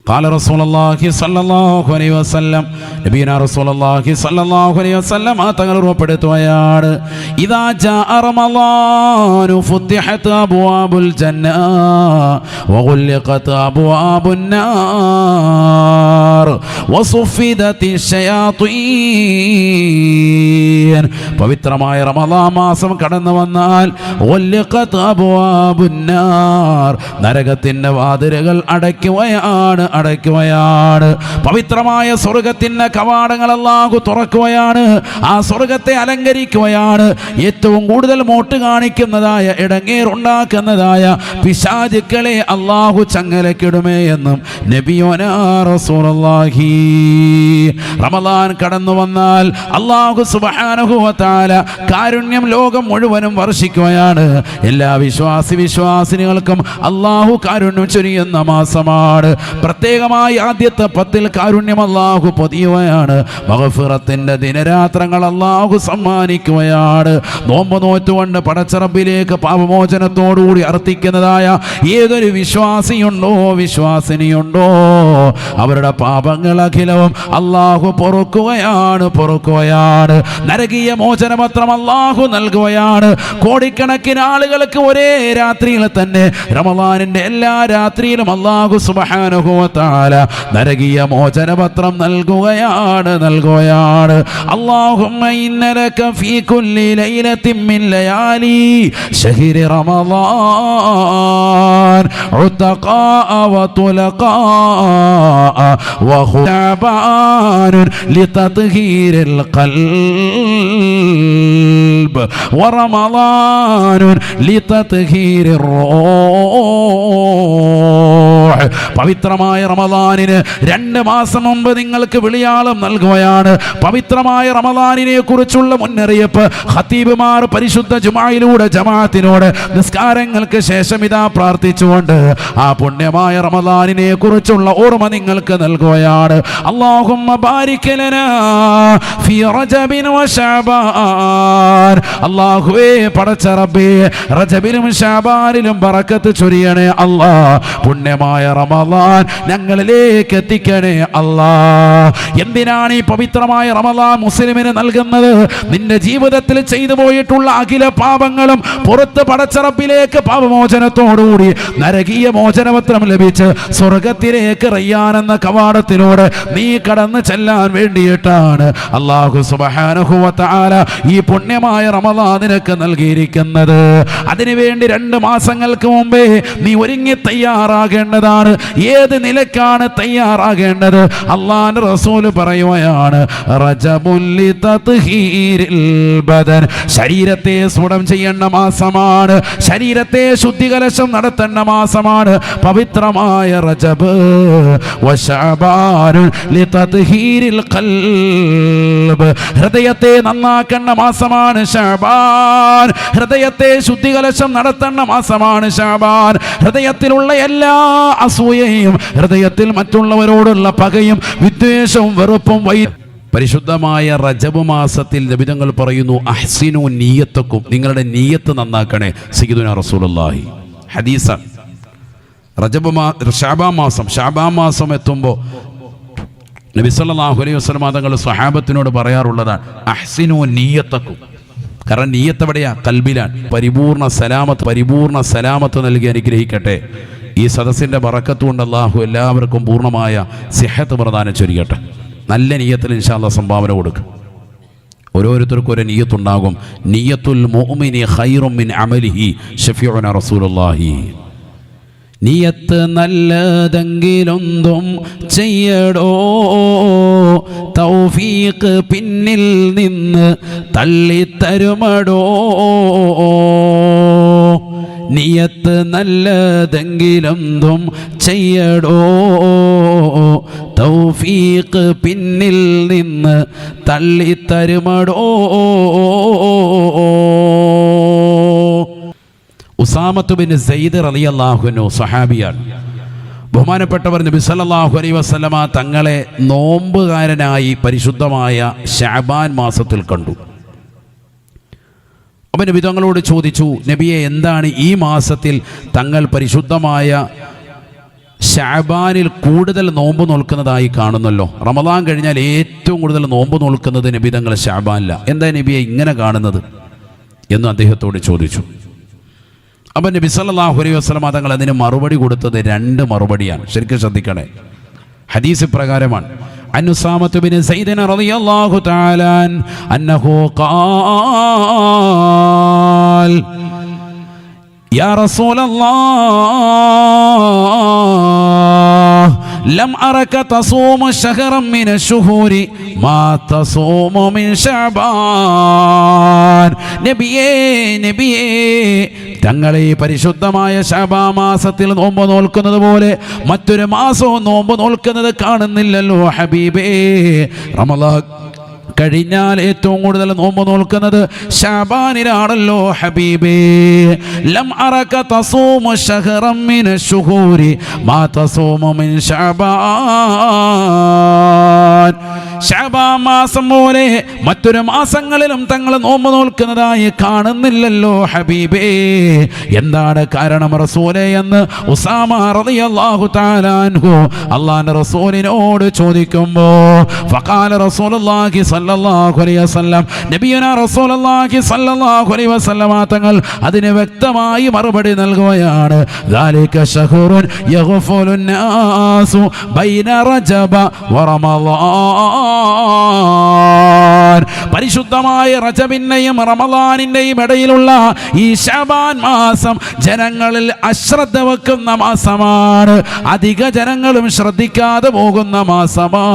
قال رسول الله صلى الله عليه وسلم നബിയനാ റസൂലുള്ളാഹി സ്വല്ലല്ലാഹു അലൈഹി വസല്ലം തങ്ങൾ ഉറപ്പെടുത്തുകയാണ് ഇദാ ജാഅ റമളാനു ഫുത്തിഹത് അബ്വാബുൽ ജന്ന വഗുല്ലിഖത് അബ്വാബുൻ നാർ വസുഫിദതി ശയാത്തീൻ. പവിത്രമായ റമളാൻ മാസം കടന്നു വന്നാൽ വഗുല്ലിഖത് അബ്വാബുൻ നാർ, നരകത്തിന്റെ വാതിലുകൾ അടയ്ക്കുകയാണ്. പവിത്രമായ സ്വർഗത്തിന്റെ കവാടങ്ങൾ അല്ലാഹു തുറക്കുകയാണ്. ആ സ്വർഗത്തെ അലങ്കരിക്കുകയാണ്. ഏറ്റവും കൂടുതൽ മോട്ട് കാണിക്കുന്നതായ ഇടങ്ങേറുണ്ടാക്കുന്നതായ പിശാചുക്കളെ അല്ലാഹു ചങ്ങലക്കിടുമേ എന്നും നബിയോനാ റസൂലുള്ളാഹി. റമളാൻ കടന്നു വന്നാൽ അല്ലാഹു സുബ്ഹാനഹു വ തആല കാരുണ്യം ലോകം മുഴുവനും വർഷിക്കുകയാണ്. എല്ലാ വിശ്വാസിനികൾക്കും അല്ലാഹു കാരുണ്യം ചൊരിയുന്ന മാസമാണ്. പ്രത്യേകമായി ആദ്യത്തെ 10 കാരുണ്യം അല്ലാഹു പൊതിയുകയാണ്. മഗ്ഫിറത്തിന്റെ ദിനരാത്രങ്ങൾ അല്ലാഹു സമ്മാനിക്കുകയാണ്. നോമ്പ് നോറ്റുകൊണ്ട് പടച്ചറബിലേക്ക് പാപമോചനത്തോടുകൂടി അർത്ഥിക്കുന്നതായ ഏതൊരു വിശ്വാസിനിയുണ്ടോ അവരുടെ പാപങ്ങൾ അഖിലവും അല്ലാഹു പൊറുക്കുകയാണ്. നരകീയ മോചനപത്രം അല്ലാഹു നൽകുകയാണ്. കോടിക്കണക്കിന് ആളുകൾക്ക് ഒരേ രാത്രിയിൽ തന്നെ റമളാനിന്റെ എല്ലാ രാത്രിയിലും അല്ലാഹു സുബ്ഹാനഹു വ തആല നരകീയ മോചനപത്രം നൽകുകയാണ്. അല്ലാഹുമ്മ ഇന്നലക ഫീ കുല്ലി ലൈലത്തിൻ മിൻ ലയാലി ശഹ്രി റമളാൻ ഉതഖാ വ തുലഖാ വ ഖുബാൻ ലിതത്ഹീരിൽ ഖൽബ് വ റമളാൻ ലിതത്ഹീരിർ റൂഹ്. പവിത്രമായ റമളാനിന് 2 മാസം മുമ്പ് നിങ്ങൾക്ക് വിളിയാളം നൽകുകയാണ്. പവിത്രമായ റമളാനിനെ കുറിച്ചുള്ള മുന്നറിയിപ്പ് ഖതീബുമാർ പരിശുദ്ധ ജുമായിലൂടെ ജമാഅത്തിനോട് നിസ്കാരങ്ങൾക്ക് ശേഷം ഇതാ പ്രാർത്ഥിച്ചുകൊണ്ട് ആ പുണ്യമായ റമളാനിനെ കുറിച്ചുള്ള ഓർമ്മ നിങ്ങൾക്ക് നൽകുകയാണ്. അല്ലാഹുമ്മ ബാരിക് ലനാ ഫീ റജബിൻ വ ശഅബാൻ. അല്ലാഹുവേ പടച്ച റബ്ബേ, റജബിലും ശഅബാനിലും ബറക്കത്ത് ചൊരിയണേ അല്ലാഹ്. പുണ്യമായ റമളാൻ ഞങ്ങളിലേക്ക് എത്തിക്കണേ അല്ലാഹ്. എന്തിനാണ് ഈ പവിത്രമായ റമളാൻ മുസ്ലിമിന് നൽകുന്നത്? നിന്റെ ജീവിതത്തിൽ ചെയ്തു പോയിട്ടുള്ള അഖില പാപങ്ങളും പുറത്ത് പടച്ചറപ്പിലേക്ക് പാപമോചനത്തോടുകൂടി നരകീയ മോചനപത്രം ലഭിച്ച് സ്വർഗത്തിലേക്ക് റയ്യാൻ എന്ന കവാടത്തിലൂടെ നീ കടന്നു ചെല്ലാൻ വേണ്ടിയിട്ടാണ് അല്ലാഹു സുബ്ഹാനഹു വ തആല ഈ പുണ്യമായ റമളാൻ നിനക്ക് നൽകിയിരിക്കുന്നത്. അതിനുവേണ്ടി 2 മാസങ്ങൾക്ക് മുമ്പേ നീ ഒരുങ്ങി തയ്യാറാകേണ്ടതാണ്. ഏത് നിലക്കാണ് തയ്യാറാകേണ്ടത്? അല്ലാഹുവിന്റെ റസൂൽ പറയുകയാണ്, റജബുൽ ലിതത്ഹീരിൽ ബദൻ. ശരീരത്തെ സ്ഫുടം ചെയ്യേണ്ട മാസമാണ്. ശരീരത്തെ ശുദ്ധികലശം നടത്തേണ്ട മാസമാണ് പവിത്രമായ റജബ്. വശഅബാൻ ലിതത്ഹീരിൽ ഖൽബ്. ഹൃദയത്തെ നന്നാക്കേണ്ട മാസമാണ് ശഅബാൻ. ഹൃദയത്തെ ശുദ്ധികലശം നടത്തേണ്ട മാസമാണ് ശഅബാൻ. ഹൃദയത്തിലുള്ള എല്ലാ അസൂയയും, ഹൃദയത്തിൽ മറ്റുള്ളവരോടുള്ള പകയും വിദ്വേഷവും വെറുപ്പും പരിശുദ്ധമായ റജബ് മാസത്തിൽ നബിതങ്ങൾ പറയുന്നു, അഹ്സിനു നിയ്യത്തക്കും, നിങ്ങളുടെ നിയ്യത്ത് നന്നാക്കണേ. സയ്യിദുനാ റസൂലുള്ളാഹി ഹദീസാണ്. ശഅബാൻ മാസം എത്തുമ്പോൾ നബി സല്ലല്ലാഹു അലൈഹി വസല്ലം തങ്ങൾ സ്വഹാബത്തിനോട് പറയാറുള്ളതാണ്, അഹ്സിനു നിയ്യത്തക്കും. കാരണം നിയ്യത്ത് എവിടെയാ? കൽബിലാണ്. പരിപൂർണ സലാമത്ത് നൽകി അനുഗ്രഹിക്കട്ടെ. ഈ സദസ്സിൻ്റെ ബറക്കത്ത് കൊണ്ട് അല്ലാഹു എല്ലാവർക്കും പൂർണ്ണമായ സിഹത്ത് പ്രദാനം ചൊരിയട്ടെ. നല്ല നിയ്യത്തിൽ ഇൻഷാ അല്ലാഹ് സംഭാവന കൊടുക്കും. ഓരോരുത്തർക്കും ഒരു നിയ്യത്തുണ്ടാകും. നിയ്യത്തുൽ മുഅ്മിനി ഖൈറും മിൻ അമലിഹി ശഫീഉനാ റസൂലുള്ളാഹി. നിയ്യത്ത് നല്ലതെങ്കിലൊന്നും ചെയ്യടോ, തൗഫീഖ് പിന്നിൽ നിന്ന് തള്ളിത്തരുമടോ. നിയ്യത്ത് നല്ലതെങ്കിലൊന്നും ചെയ്യടോ, തൗഫീഖ് പിന്നിൽ നിന്ന് തള്ളിത്തരുമടോ. ഉസാമത്ത് ബിൻ സെയ്ദ് റളിയല്ലാഹു അൻഹു സ്വഹാബിയാണ്. ബഹുമാനപ്പെട്ടവർ നബി സല്ലല്ലാഹു അലൈഹി വസല്ലമ തങ്ങളെ നോമ്പുകാരനായി പരിശുദ്ധമായ ശഅബാൻ മാസത്തിൽ കണ്ടു. അപ്പോൾ നബി തങ്ങളോട് ചോദിച്ചു, നബിയെ, എന്താണ് ഈ മാസത്തിൽ തങ്ങൾ പരിശുദ്ധമായ ഷഅബാനിൽ കൂടുതൽ നോമ്പ് നോൽക്കുന്നതായി കാണുന്നല്ലോ. റമദാൻ കഴിഞ്ഞാൽ ഏറ്റവും കൂടുതൽ നോമ്പ് നോൽക്കുന്നത് നബി തങ്ങൾ ഷഅബാനില്ല. എന്താ നബിയെ ഇങ്ങനെ കാണുന്നത് എന്ന് അദ്ദേഹത്തോട് ചോദിച്ചു. അപ്പം നബി സല്ലല്ലാഹു അലൈഹി വസല്ലം തങ്ങൾ അതിന് മറുപടി കൊടുത്തത് 2 മറുപടിയാണ്. ശരിക്കും ശ്രദ്ധിക്കണേ. ഹദീസ് പ്രകാരമാണ്. അൻ ഉസാമത്ത് ബിൻ സൈദ് റളിയല്ലാഹു തആല അന്നഹു ഖാൽ യാ റസൂലല്ലാഹ് ലം അറക തസൂമു ശഹറൻ മിന ശുഹൂരി മാ തസൂമു മിൻ ശഅബാൻ. നബിയേ തങ്ങളെ പരിശുദ്ധമായ ശഅബാൻ മാസത്തിൽ നോമ്പ് നോൽക്കുന്നത് പോലെ മറ്റൊരു മാസവും നോമ്പ് നോൽക്കുന്നത് കാണുന്നില്ലല്ലോ ഹബീബേ. റമളാൻ കഴിഞ്ഞാൽ ഏറ്റവും കൂടുതൽ നോമ്പ് നോൽക്കുന്നത് ശഅബാനിലാണല്ലോ ഹബീബേ. ലം അറക തസൂമു ശഹറൻ മിന ശുഹൂരി മാ തസൂമു മിൻ ശഅബാൻ. ശഅബാൻ മാസം പോലെ മറ്റൊരു മാസങ്ങളിലും തങ്ങൾ നോമ്പ് നോൽക്കുന്നതായി കാണുന്നില്ലല്ലോ ഹബീബേ. എന്താണ് കാരണം റസൂലേ എന്ന് ഉസാമ റളിയല്ലാഹു തആല അൻഹു അല്ലാഹുവിന്റെ റസൂലിനോട് ചോദിക്കുമ്പോൾ ഫഖാല റസൂലുള്ളാഹി സല്ലല്ലാഹു അലൈഹി വസല്ലം, നബിയുനാ റസൂലുള്ളാഹി സല്ലല്ലാഹു അലൈഹി വസല്ലം തങ്ങൾ അതിന് വ്യക്തമായി മറുപടി നൽകുകയാണ്. ദാലിക ശഹറുൻ യഗ്ഫുലുൻ നാസു ബൈന റജബ വ റമളാൻ. പരിശുദ്ധമായ റജബിന്റെയും റമളാനിന്റെയും ഇടയിലുള്ള ഈ ശഅബാൻ മാസം ജനങ്ങളിൽ അശ്രദ്ധ വെക്കുന്ന മാസമാണ്. അധിക ജനങ്ങളും ശ്രദ്ധിക്കാതെ പോകുന്ന മാസമാ.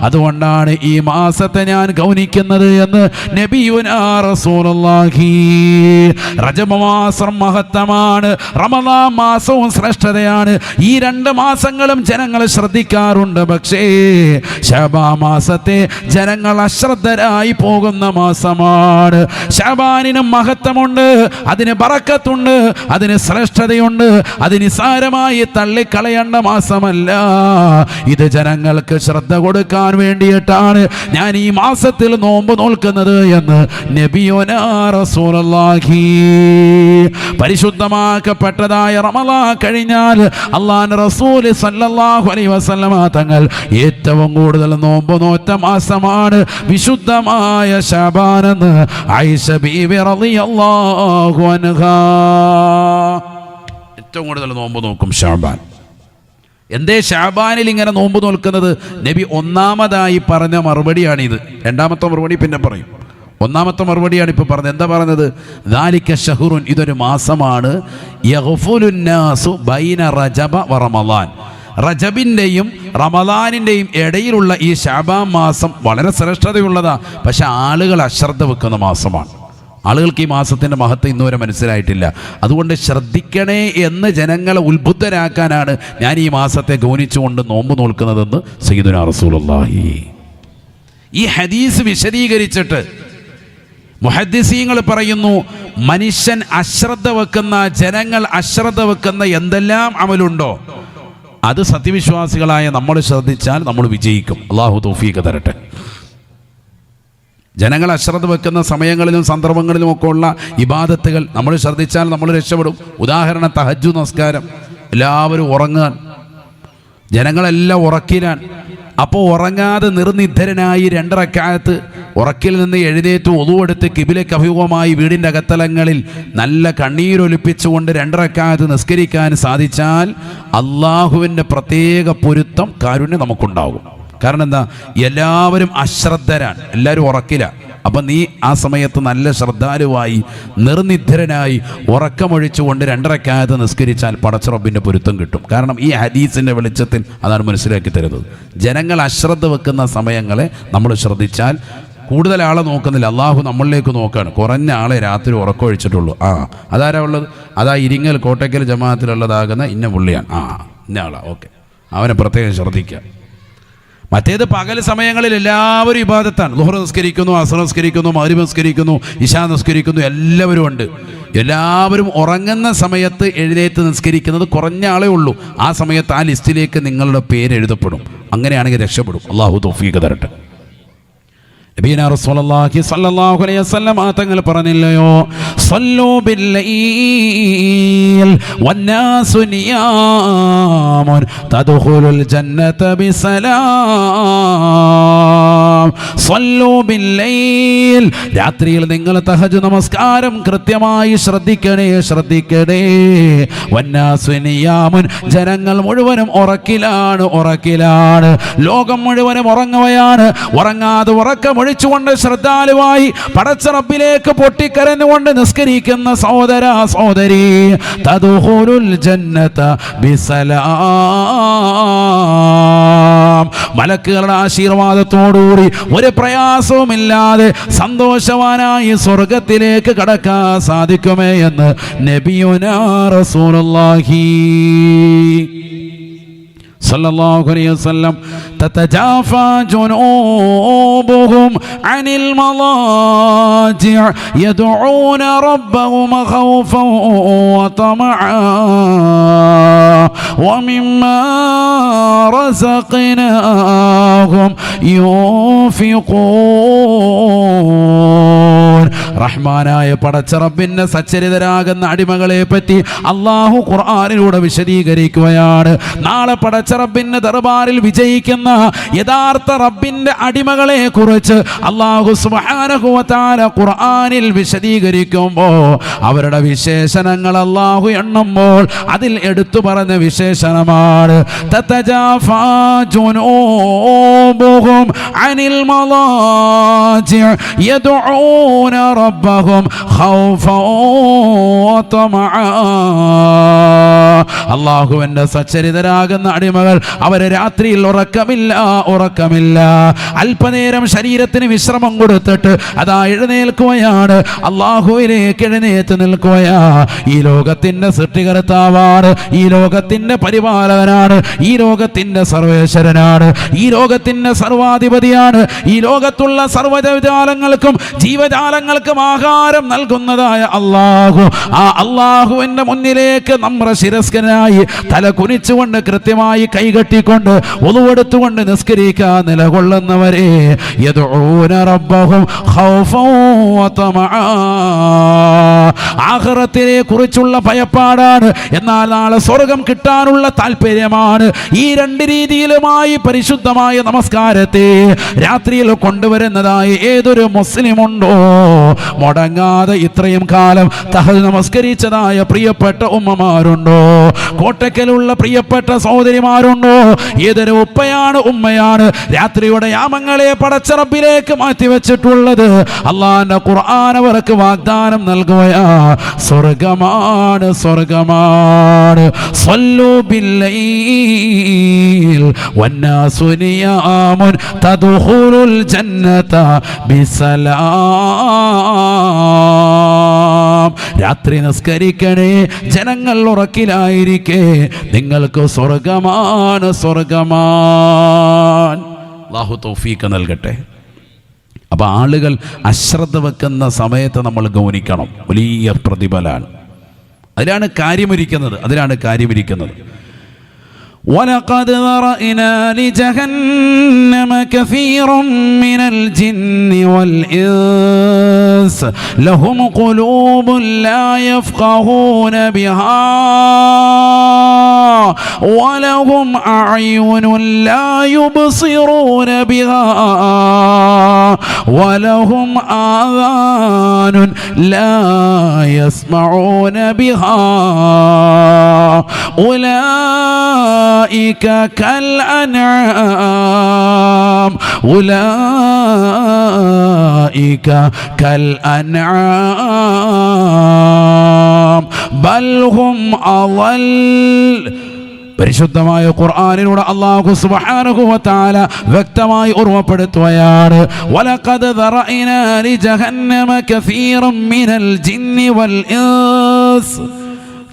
അതുകൊണ്ടാണ് ഈ മാസത്തെ ഞാൻ ഗൗനിക്കുന്നത് എന്ന് നബിയുനാ റസൂലുള്ളാഹി. റജബ് മാസം മഹത്തമാണ്, റമളാൻ മാസവും ശ്രേഷ്ഠതയാണ്. ഈ 2 മാസങ്ങളും ജനങ്ങൾ ശ്രദ്ധിക്കാറുണ്ട്. പക്ഷേ ശഅബാൻ മാസത്തെ ജനങ്ങൾ അശ്രദ്ധരായി പോകുന്ന മാസമാണ്. ശഅബാനിനും മഹത്വമുണ്ട്, അതിന് ബറക്കത്തുണ്ട്, അതിന് ശ്രേഷ്ഠതയുണ്ട്. അത് നിസ്സാരമായി തള്ളിക്കളയേണ്ട മാസമല്ല. ഇത് ജനങ്ങൾക്ക് ശ്രദ്ധ കൊടുക്കാൻ വേണ്ടിയിട്ടാണ് ഞാൻ ഈ മാസത്തിൽ നോമ്പ് നോൽക്കുന്നത് എന്ന് നബിയുനാ റസൂലുള്ളാഹി. പരിശുദ്ധമാക്കപ്പെട്ടതായ റമളാൻ കഴിഞ്ഞാൽ അല്ലാഹുവിന്റെ റസൂൽ സല്ലല്ലാഹു അലൈഹി വസല്ലം തങ്ങൾ ഏറ്റവും കൂടുതൽ നോമ്പ് നോറ്റ മാസമാണ് വിശുദ്ധമായ ശഅബാൻ എന്ന് ആയിഷ ബീവി റളിയല്ലാഹു അൻഹാ. ഏറ്റവും കൂടുതൽ നോമ്പ് നോക്കും ശഅബാൻ. എന്തേ ശഅബാനിൽ ഇങ്ങനെ നോമ്പ് നോൽക്കുന്നത്? നബി ഒന്നാമതായി പറഞ്ഞ മറുപടിയാണിത്. 2ാമത്തെ മറുപടി പിന്നെ പറയും. 1ാമത്തെ മറുപടിയാണ് ഇപ്പോൾ പറഞ്ഞത്. എന്താ പറഞ്ഞത്? ദാലിക ശഹറുൻ, ഇതൊരു മാസമാണ്, യഗ്ഫുലുൻ നാസു ബൈന റജബ വ റമളാൻ. റജബിൻ്റെയും റമളാനിൻ്റെയും ഇടയിലുള്ള ഈ ശഅബാൻ മാസം വളരെ ശ്രേഷ്ഠതയുള്ളതാണ്. പക്ഷെ ആളുകൾ അശ്രദ്ധ വെക്കുന്ന മാസമാണ്. ആളുകൾക്ക് ഈ മാസത്തിൻ്റെ മഹത്വം ഇന്നുവരെ മനസ്സിലായിട്ടില്ല. അതുകൊണ്ട് ശ്രദ്ധിക്കണേ എന്ന് ജനങ്ങളെ ഉത്ബുദ്ധരാക്കാനാണ് ഞാൻ ഈ മാസത്തെ ഗൗനിച്ചുകൊണ്ട് നോമ്പ് നോൽക്കുന്നതെന്ന് സയ്യിദുനാ റസൂലുള്ളാഹി. ഈ ഹദീസ് വിശദീകരിച്ചിട്ട് മുഹദ്ദിസീങ്ങൾ പറയുന്നു, മനുഷ്യൻ അശ്രദ്ധ വെക്കുന്ന, ജനങ്ങൾ അശ്രദ്ധ വെക്കുന്ന എന്തെല്ലാം അമലുണ്ടോ അത് സത്യവിശ്വാസികളായ നമ്മൾ ശ്രദ്ധിച്ചാൽ നമ്മൾ വിജയിക്കും. അല്ലാഹു തൗഫീഖ് തരട്ടെ. ജനങ്ങൾ അശ്രദ്ധ വെക്കുന്ന സമയങ്ങളിലും സന്ദർഭങ്ങളിലും ഒക്കെ ഉള്ള ഇബാദത്തുകൾ നമ്മൾ ശ്രദ്ധിച്ചാൽ നമ്മൾ രക്ഷപ്പെടും. ഉദാഹരണം തഹജ്ജുദ് നമസ്കാരം. എല്ലാവരും ഉറങ്ങാൻ, ജനങ്ങളെല്ലാം ഉറക്കിലാണ്. അപ്പോൾ ഉറങ്ങാതെ നിർനിദ്ധരനായി 2 റക്അത്ത് ഉറക്കിൽ നിന്ന് എഴുന്നേറ്റ് ഒളുവെടുത്ത് ഖിബിലയ്ക്ക് അഭിമുഖമായി വീടിൻ്റെ അകത്തലങ്ങളിൽ നല്ല കണ്ണീരൊലിപ്പിച്ചുകൊണ്ട് 2 റക്അത്ത് നിസ്കരിക്കാൻ സാധിച്ചാൽ അള്ളാഹുവിൻ്റെ പ്രത്യേക പൊരുത്തം, കാരുണ്യം നമുക്കുണ്ടാകും. കാരണം എന്താ? എല്ലാവരും അശ്രദ്ധരാണ്, എല്ലാവരും ഉറക്കില്ല. അപ്പം നീ ആ സമയത്ത് നല്ല ശ്രദ്ധാലുവായി നിർനിദ്ധരനായി ഉറക്കമൊഴിച്ചുകൊണ്ട് 2 റക്അത്ത് നിസ്കരിച്ചാൽ പടച്ച റബ്ബിൻ്റെ പൊരുത്തം കിട്ടും. കാരണം ഈ ഹദീസിൻ്റെ വെളിച്ചത്തിൽ അതാണ് മനസ്സിലാക്കി തരുന്നത്. ജനങ്ങൾ അശ്രദ്ധ വെക്കുന്ന സമയങ്ങളെ നമ്മൾ ശ്രദ്ധിച്ചാൽ കൂടുതൽ ആളെ നോക്കുന്നില്ല, അള്ളാഹു നമ്മളിലേക്ക് നോക്കുകയാണ്. കുറഞ്ഞ ആളെ രാത്രി ഉറക്കമൊഴിച്ചിട്ടുള്ളൂ. അതാരാ ഉള്ളത്? അതാ ഇരിങ്ങൽ കോട്ടയ്ക്കൽ ജമാഅത്തിലുള്ളതാകുന്ന ഇന്ന പുള്ളിയാണ്. ഇന്ന ആളാ, ഓക്കെ, അവനെ പ്രത്യേകം ശ്രദ്ധിക്കുക. മറ്റേത് പകൽ സമയങ്ങളിൽ എല്ലാവരും ഇബാദത്താണ്. ളുഹർ നിസ്കരിക്കുന്നു, അസ്ർ നിസ്കരിക്കുന്നു, മഗ്രിബ് നിസ്കരിക്കുന്നു, ഇശാ നിസ്കരിക്കുന്നു, എല്ലാവരും ഉണ്ട്. എല്ലാവരും ഉറങ്ങുന്ന സമയത്ത് എഴുന്നേറ്റ് നിസ്കരിക്കുന്നത് കുറഞ്ഞ ആളേ ഉള്ളൂ. ആ സമയത്ത് ആ ലിസ്റ്റിലേക്ക് നിങ്ങളുടെ പേര് എഴുതപ്പെടും. അങ്ങനെയാണെങ്കിൽ രക്ഷപ്പെടും. അല്ലാഹു തൗഫീഖ് തരട്ടെ. നബിയനാ റസൂലുള്ളാഹി സ്വല്ലല്ലാഹു അലൈഹി വസല്ലം തങ്ങൾ പറഞ്ഞില്ലയോ, സ്വല്ലൂ ബില്ലൈൽ വന്നാസു നിയാമുൻ തദ്ഖുലുൽ ജന്നത ബിസലാം. സ്വല്ലൂ ബില്ലൈൽ, രാത്രിയിൽ നിങ്ങൾ തഹജ്ജുദ് നമസ്കാരം കൃത്യമായി ശ്രദ്ധിക്കണേ. വന്നാസു നിയാമുൻ, ജനങ്ങൾ മുഴുവനും ഉറക്കിലാണ്. ലോകം മുഴുവനും ഉറങ്ങുകയാണ്. ഉറങ്ങാതെ ഉറക്കം ഒഴിച്ചുകൊണ്ട് ശ്രദ്ധാലുവായി പടച്ച റബ്ബിലേക്ക് പൊട്ടിക്കരഞ്ഞുകൊണ്ട് നിസ്കരിക്കുന്ന സഹോദര സഹോദരി, തദ്ഖുലുൽ ജന്നത ബിസലാം. മലക്കുകളുടെ ആശീർവാദത്തോടുകൂടി ഒരു പ്രയാസവുമില്ലാതെ സന്തോഷവാനായി സ്വർഗത്തിലേക്ക് കടക്കാൻ സാധിക്കുമേ എന്ന് നബിയുനാ റസൂലുള്ളാഹി സല്ലല്ലാഹു അലൈഹി വസല്ലം. തതജാഫാ ജുനൂബുഹും അനിൽ മളാജിഅ യദ്ഊന റബ്ബഹും ഖൗഫൻ വതമഅ വമിമ്മാ റസഖ്നാഹും യൂഫിഖൂൻ. റഹ്മാനായ പടച്ച റബ്ബിന്റെ സച്ചരിതരാകുന്ന അടിമകളെ പറ്റി അല്ലാഹു ഖുർആനിലൂടെ വിശദീകരിക്കുകയാണ്. നാളെ പടച്ച റബ്ബിന്റെ ദർബാറിൽ വിജയിക്കുന്ന യഥാർത്ഥ റബ്ബിന്റെ അടിമകളെ കുറിച്ച് അല്ലാഹു സുബ്ഹാനഹു വ തആല ഖുർആനിൽ വിശദീകരിക്കുമ്പോൾ അവരുടെ വിശേഷണങ്ങൾ അല്ലാഹു എണ്ണുമ്പോൾ അതിൽ എടുത്തു പറഞ്ഞ വിശേഷണമാണ് തതജാഫാ ജുനൂബുഹും അനിൽ മളാജിഅ യദ്ഊന റബ്ബഹും ഖൗഫൻ വതമഅ. അല്ലാഹുവിന്റെ സച്ചരിതരാകുന്ന അടിമകൾ അവര് രാത്രിയിൽ ഉറക്കമില്ല. അല്പനേരം ശരീരത്തിന് വിശ്രമം കൊടുത്തിട്ട് അതാ എഴുന്നേൽക്കുകയാണ്, അല്ലാഹുവിലേക്ക് എഴുന്നേറ്റ് നിൽക്കുകയാ. ഈ ലോകത്തിന്റെ സൃഷ്ടികർത്താവാണ്, ഈ ലോകത്തിന്റെ പരിപാലകനാണ്, ഈ ലോകത്തിന്റെ സർവേശ്വരനാണ്, ഈ ലോകത്തിന്റെ സർവാധിപതിയാണ്. ഈ ലോകത്തുള്ള സർവ്വജാലങ്ങൾക്കും ജീവജാലങ്ങൾക്കും ആഹാരം നൽകുന്നതായ അല്ലാഹു, ആ അല്ലാഹുവിന്റെ മുന്നിലേക്ക് നമ്മുടെ ശിരസ്കനായി തല കുനിച്ചുകൊണ്ട് കൃത്യമായി കൈകെട്ടിക്കൊണ്ട് ഒളുവെടുത്തുകൊണ്ട് നിസ്കരിക്കാൻ നിലകൊള്ളുന്നവരെ യദ്ഊന റബ്ബഹും ഖൗഫൻ വതമഅ. ആഖിറത്തിനെ കുറിച്ചുള്ള ഭയപ്പാടാണ്, എന്നാൽ നാളെ സ്വർഗം കിട്ടാനുള്ള താല്പര്യമാണ്. ഈ രണ്ട് രീതിയിലുമായി പരിശുദ്ധമായ നമസ്കാരത്തെ രാത്രിയിൽ കൊണ്ടുവരുന്നതായി ഏതൊരു മുസ്ലിമുണ്ടോ, മുടങ്ങാതെ ഇത്രയും കാലം തഹജ്ജുദ് നമസ്കരിച്ചതായ പ്രിയപ്പെട്ട ഉമ്മമാരുണ്ടോ, കോട്ടക്കലുള്ള പ്രിയപ്പെട്ട സഹോദരിമാരുണ്ടോ, ഏതൊരു ഉപ്പയാണ് ഉമ്മയാണ് രാത്രിയുടെ യാമങ്ങളെ പടച്ച റബ്ബിലേക്ക് മാറ്റിവെച്ചിട്ടുള്ളത്. അല്ലാഹുവിന്റെ ഖുർആൻ അവർക്ക് വാഗ്ദാനം നൽകുകയാ, സ്വർഗമാണ്. സ്വല്ലൂ ബില്ലൈൽ വന്നാസു നിയാമുൻ തദ്ഖുലുൽ ജന്നത ബിസലാം. രാത്രി നിസ്കരിക്കണേ, ജനങ്ങൾ ഉറക്കിലായിരിക്കെ നിങ്ങൾക്ക് സ്വർഗമാണ്. അല്ലാഹു തൗഫീഖ് നൽകട്ടെ. അപ്പൊ ആളുകൾ അശ്രദ്ധ വെക്കുന്ന സമയത്ത് നമ്മൾ ഗൗനിക്കണം, വലിയ പ്രതിഫലാണ്. അതിലാണ് കാര്യമിരിക്കുന്നത്. وَلَقَدْ ذَرَأْنَا لِجَهَنَّمَ كَثِيرًا مِنَ الْجِنِّ وَالْإِنسِ لَهُمْ قُلُوبٌ لَا يَفْقَهُونَ بِهَا وَلَهُمْ أَعْيُنٌ لَا يُبْصِرُونَ بِهَا وَلَهُمْ آذَانٌ لَا يَسْمَعُونَ بِهَا أولئك كالأنعام بل هم أضل. പരിശുദ്ധമായ ഖുർആനിലൂടെ അല്ലാഹു സുബ്ഹാനഹു വ തആല വ്യക്തമായി ഓർമ്മപ്പെടുത്തുകയാണ്, വലഖദ് ദറഅനാ ലി ജഹന്നമ കസീറൻ മിനൽ ജിന്നി വൽ ഇൻസ്.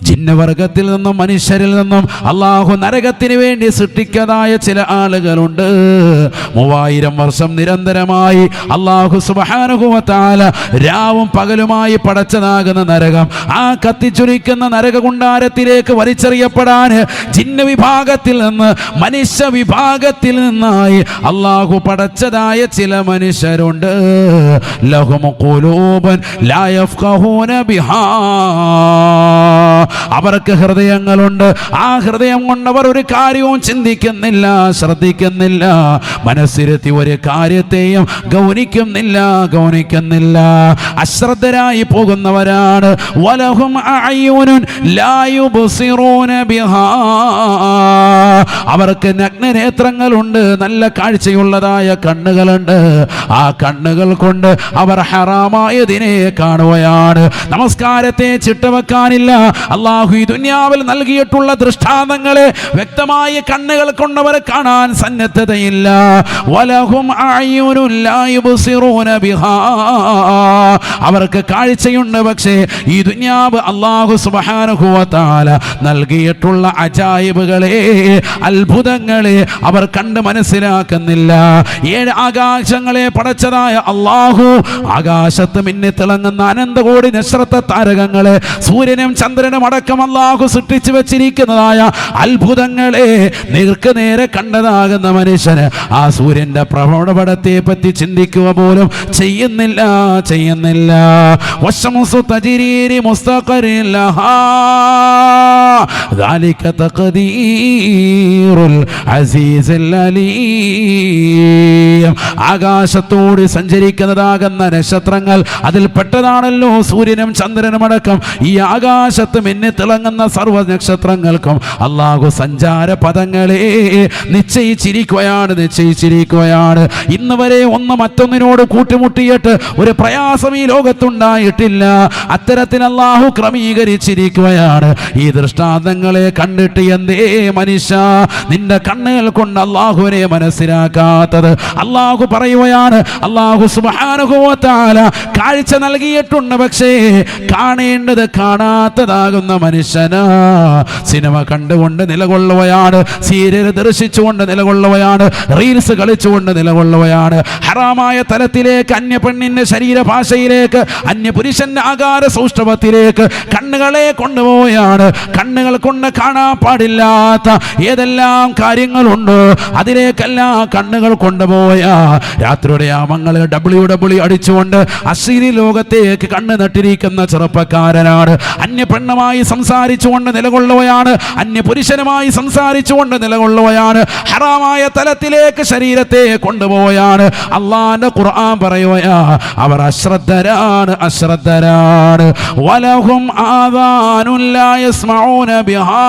ജിന്നവർഗത്തിൽ നിന്നും മനുഷ്യരിൽ നിന്നും അള്ളാഹു നരകത്തിന് വേണ്ടി സൃഷ്ടിക്കതായ ചില ആളുകളുണ്ട്. 3000 വർഷം നിരന്തരമായി അള്ളാഹു സുബ്ഹാനഹു വ തആല രാവും പകലുമായി പടച്ചതാകുന്ന നരകം, ആ കത്തിച്ചൊലിക്കുന്ന നരകകുണ്ടാരത്തിലേക്ക് വലിച്ചെറിയപ്പെടാൻ ജിന്ന വിഭാഗത്തിൽ നിന്ന് മനുഷ്യ വിഭാഗത്തിൽ നിന്നായി അള്ളാഹു പടച്ചതായ ചില മനുഷ്യരുണ്ട്. ലഹും ഖുലൂബൻ ലാ യഫ്ഖഹൂന ബിഹാ, അവർക്ക് ഹൃദയങ്ങളുണ്ട്, ആ ഹൃദയം കൊണ്ട് അവർ ഒരു കാര്യവും ചിന്തിക്കുന്നില്ല, ശ്രദ്ധിക്കുന്നില്ല, മനസ്സിരുത്തി ഒരു കാര്യത്തെയും ഗൗനിക്കുന്നില്ല. അശ്രദ്ധരായി പോകുന്നവരാണ്. വലഹും അഅ്യുനുൻ ലാ യുബ്സിറൂന ബിഹാ, അവർക്ക് നഗ്നനേത്രങ്ങളുണ്ട്, നല്ല കാഴ്ചയുള്ളതായ കണ്ണുകളുണ്ട്. ആ കണ്ണുകൾ കൊണ്ട് അവർ ഹറാമായതിനെ കാണുകയാണ്. നമസ്കാരത്തെ ചിട്ടവെക്കാനില്ല. അള്ളാഹു ഈ ദുനിയാവിൽ നൽകിയിട്ടുള്ള ദൃഷ്ടാന്തങ്ങളെ വ്യക്തമായ കണ്ണുകൾ കൊണ്ടവർ കാണാൻ സന്നദ്ധതയില്ല. വലഹും അഅ്യുനുൻ ലാ യുബ്സിറൂന ബിഹാ, അവർക്ക് കാഴ്ചയുണ്ട്, പക്ഷേ ഈ ദുനിയാവ് അള്ളാഹു സുബ്ഹാനഹു വ തആല നൽകിയിട്ടുള്ള അജായിബുകളെ, അത്ഭുതങ്ങളെ അവർ കണ്ട് മനസ്സിലാക്കുന്നില്ല. 7 ആകാശങ്ങളെ പടച്ചതായ അള്ളാഹു, ആകാശത്ത് മിന്നി തിളങ്ങുന്ന അനന്തകോടി നക്ഷത്ര താരകങ്ങളെ, സൂര്യനും ചന്ദ്രനും അടക്കം അള്ളാഹു സൃഷ്ടിച്ചു വെച്ചിരിക്കുന്നതായ അത്ഭുതങ്ങളെ നേർക്ക് നേരെ കണ്ടതാകുന്ന മനുഷ്യന് ആ സൂര്യന്റെ പ്രവണപടത്തെ പറ്റി ചിന്തിക്കുക പോലും ചെയ്യുന്നില്ല. വശമുസു തജ്രീരി മുസ്തഖറിൻ ലഹാ ദാലിക തഖദീറുൽ അസീസുൽ അലീം. ആകാശത്തോട് സഞ്ചരിക്കുന്നതാകുന്ന നക്ഷത്രങ്ങൾ, അതിൽപ്പെട്ടതാണല്ലോ സൂര്യനും ചന്ദ്രനും അടക്കം. ഈ ആകാശത്ത് മിന്നി തിളങ്ങുന്ന സർവ്വ നക്ഷത്രങ്ങൾക്കും അള്ളാഹു സഞ്ചാര പദങ്ങളെ നിശ്ചയിച്ചിരിക്കുകയാണ്. ഇന്ന് വരെ ഒന്ന് മറ്റൊന്നിനോട് കൂട്ടിമുട്ടിയിട്ട് ഒരു പ്രയാസം ഈ ലോകത്തുണ്ടായിട്ടില്ല. അത്തരത്തിൽ അള്ളാഹു ക്രമീകരിച്ചിരിക്കുകയാണ്. ഈ ദൃഷ്ടാന്തങ്ങളെ കണ്ടിട്ട് എന്തേ മനുഷ്യ നിന്റെ കണ്ണുകൾ കൊണ്ട് അള്ളാഹുവിനെ മനസ്സിലാക്കാത്തത്? അള്ളാഹു പറയുകയാണ്, അള്ളാഹു സുബ്ഹാനഹു വ തആല കാഴ്ച നൽകിയിട്ടുണ്ട്, പക്ഷേ കാണേണ്ടത് കാണാത്തതാകുന്ന മനുഷ്യന് സിനിമ കണ്ടുകൊണ്ട് നിലകൊള്ളുകയാണ്, സീരിയൽ ദർശിച്ചുകൊണ്ട് നിലകൊള്ളുകയാണ്, റീൽസ് കളിച്ചുകൊണ്ട് നിലകൊള്ളുകയാണ്. ഹറാമായ തലത്തിലേക്ക്, അന്യ പെണ്ണിന്റെ ശരീരഭാഷയിലേക്ക്, അന്യ പുരുഷന്റെ ആകാര സൗഷ്ഠവത്തിലേക്ക് കണ്ണുകളെ കൊണ്ടുപോവുകയാണ്. കണ്ണുകൾ കൊണ്ട് കാണാൻ പാടില്ലാത്ത ഏതെല്ലാം കാര്യങ്ങളുണ്ടോ അതിലേക്കെല്ലാം കണ്ണുകൾ കൊണ്ടുപോവുക. രാത്രിയുടെ യാമങ്ങൾ WWE അടിച്ചുകൊണ്ട് അശ്ലീല ലോകത്തേക്ക് കണ്ണ് നട്ടിരിക്കുന്ന ചെറുപ്പക്കാരനാണ്. അന്യ പെണ്ണുമായി സംസാരിച്ചുകൊണ്ട് നിലകൊള്ളുകയാണ്, അന്യ പുരുഷനുമായി സംസാരിച്ചുകൊണ്ട് നിലകൊള്ളുകയാണ്. ഹറാമായ തലത്തിലേക്ക് ശരീരത്തെ കൊണ്ടുപോവുകയാണ്. അള്ളാന്റെ ഖുർആൻ പറയുകയാ, അവർ അശ്രദ്ധരാണ്. വലഹും ആദാനുൻ ലാ യസ്മഊന ബിഹാ,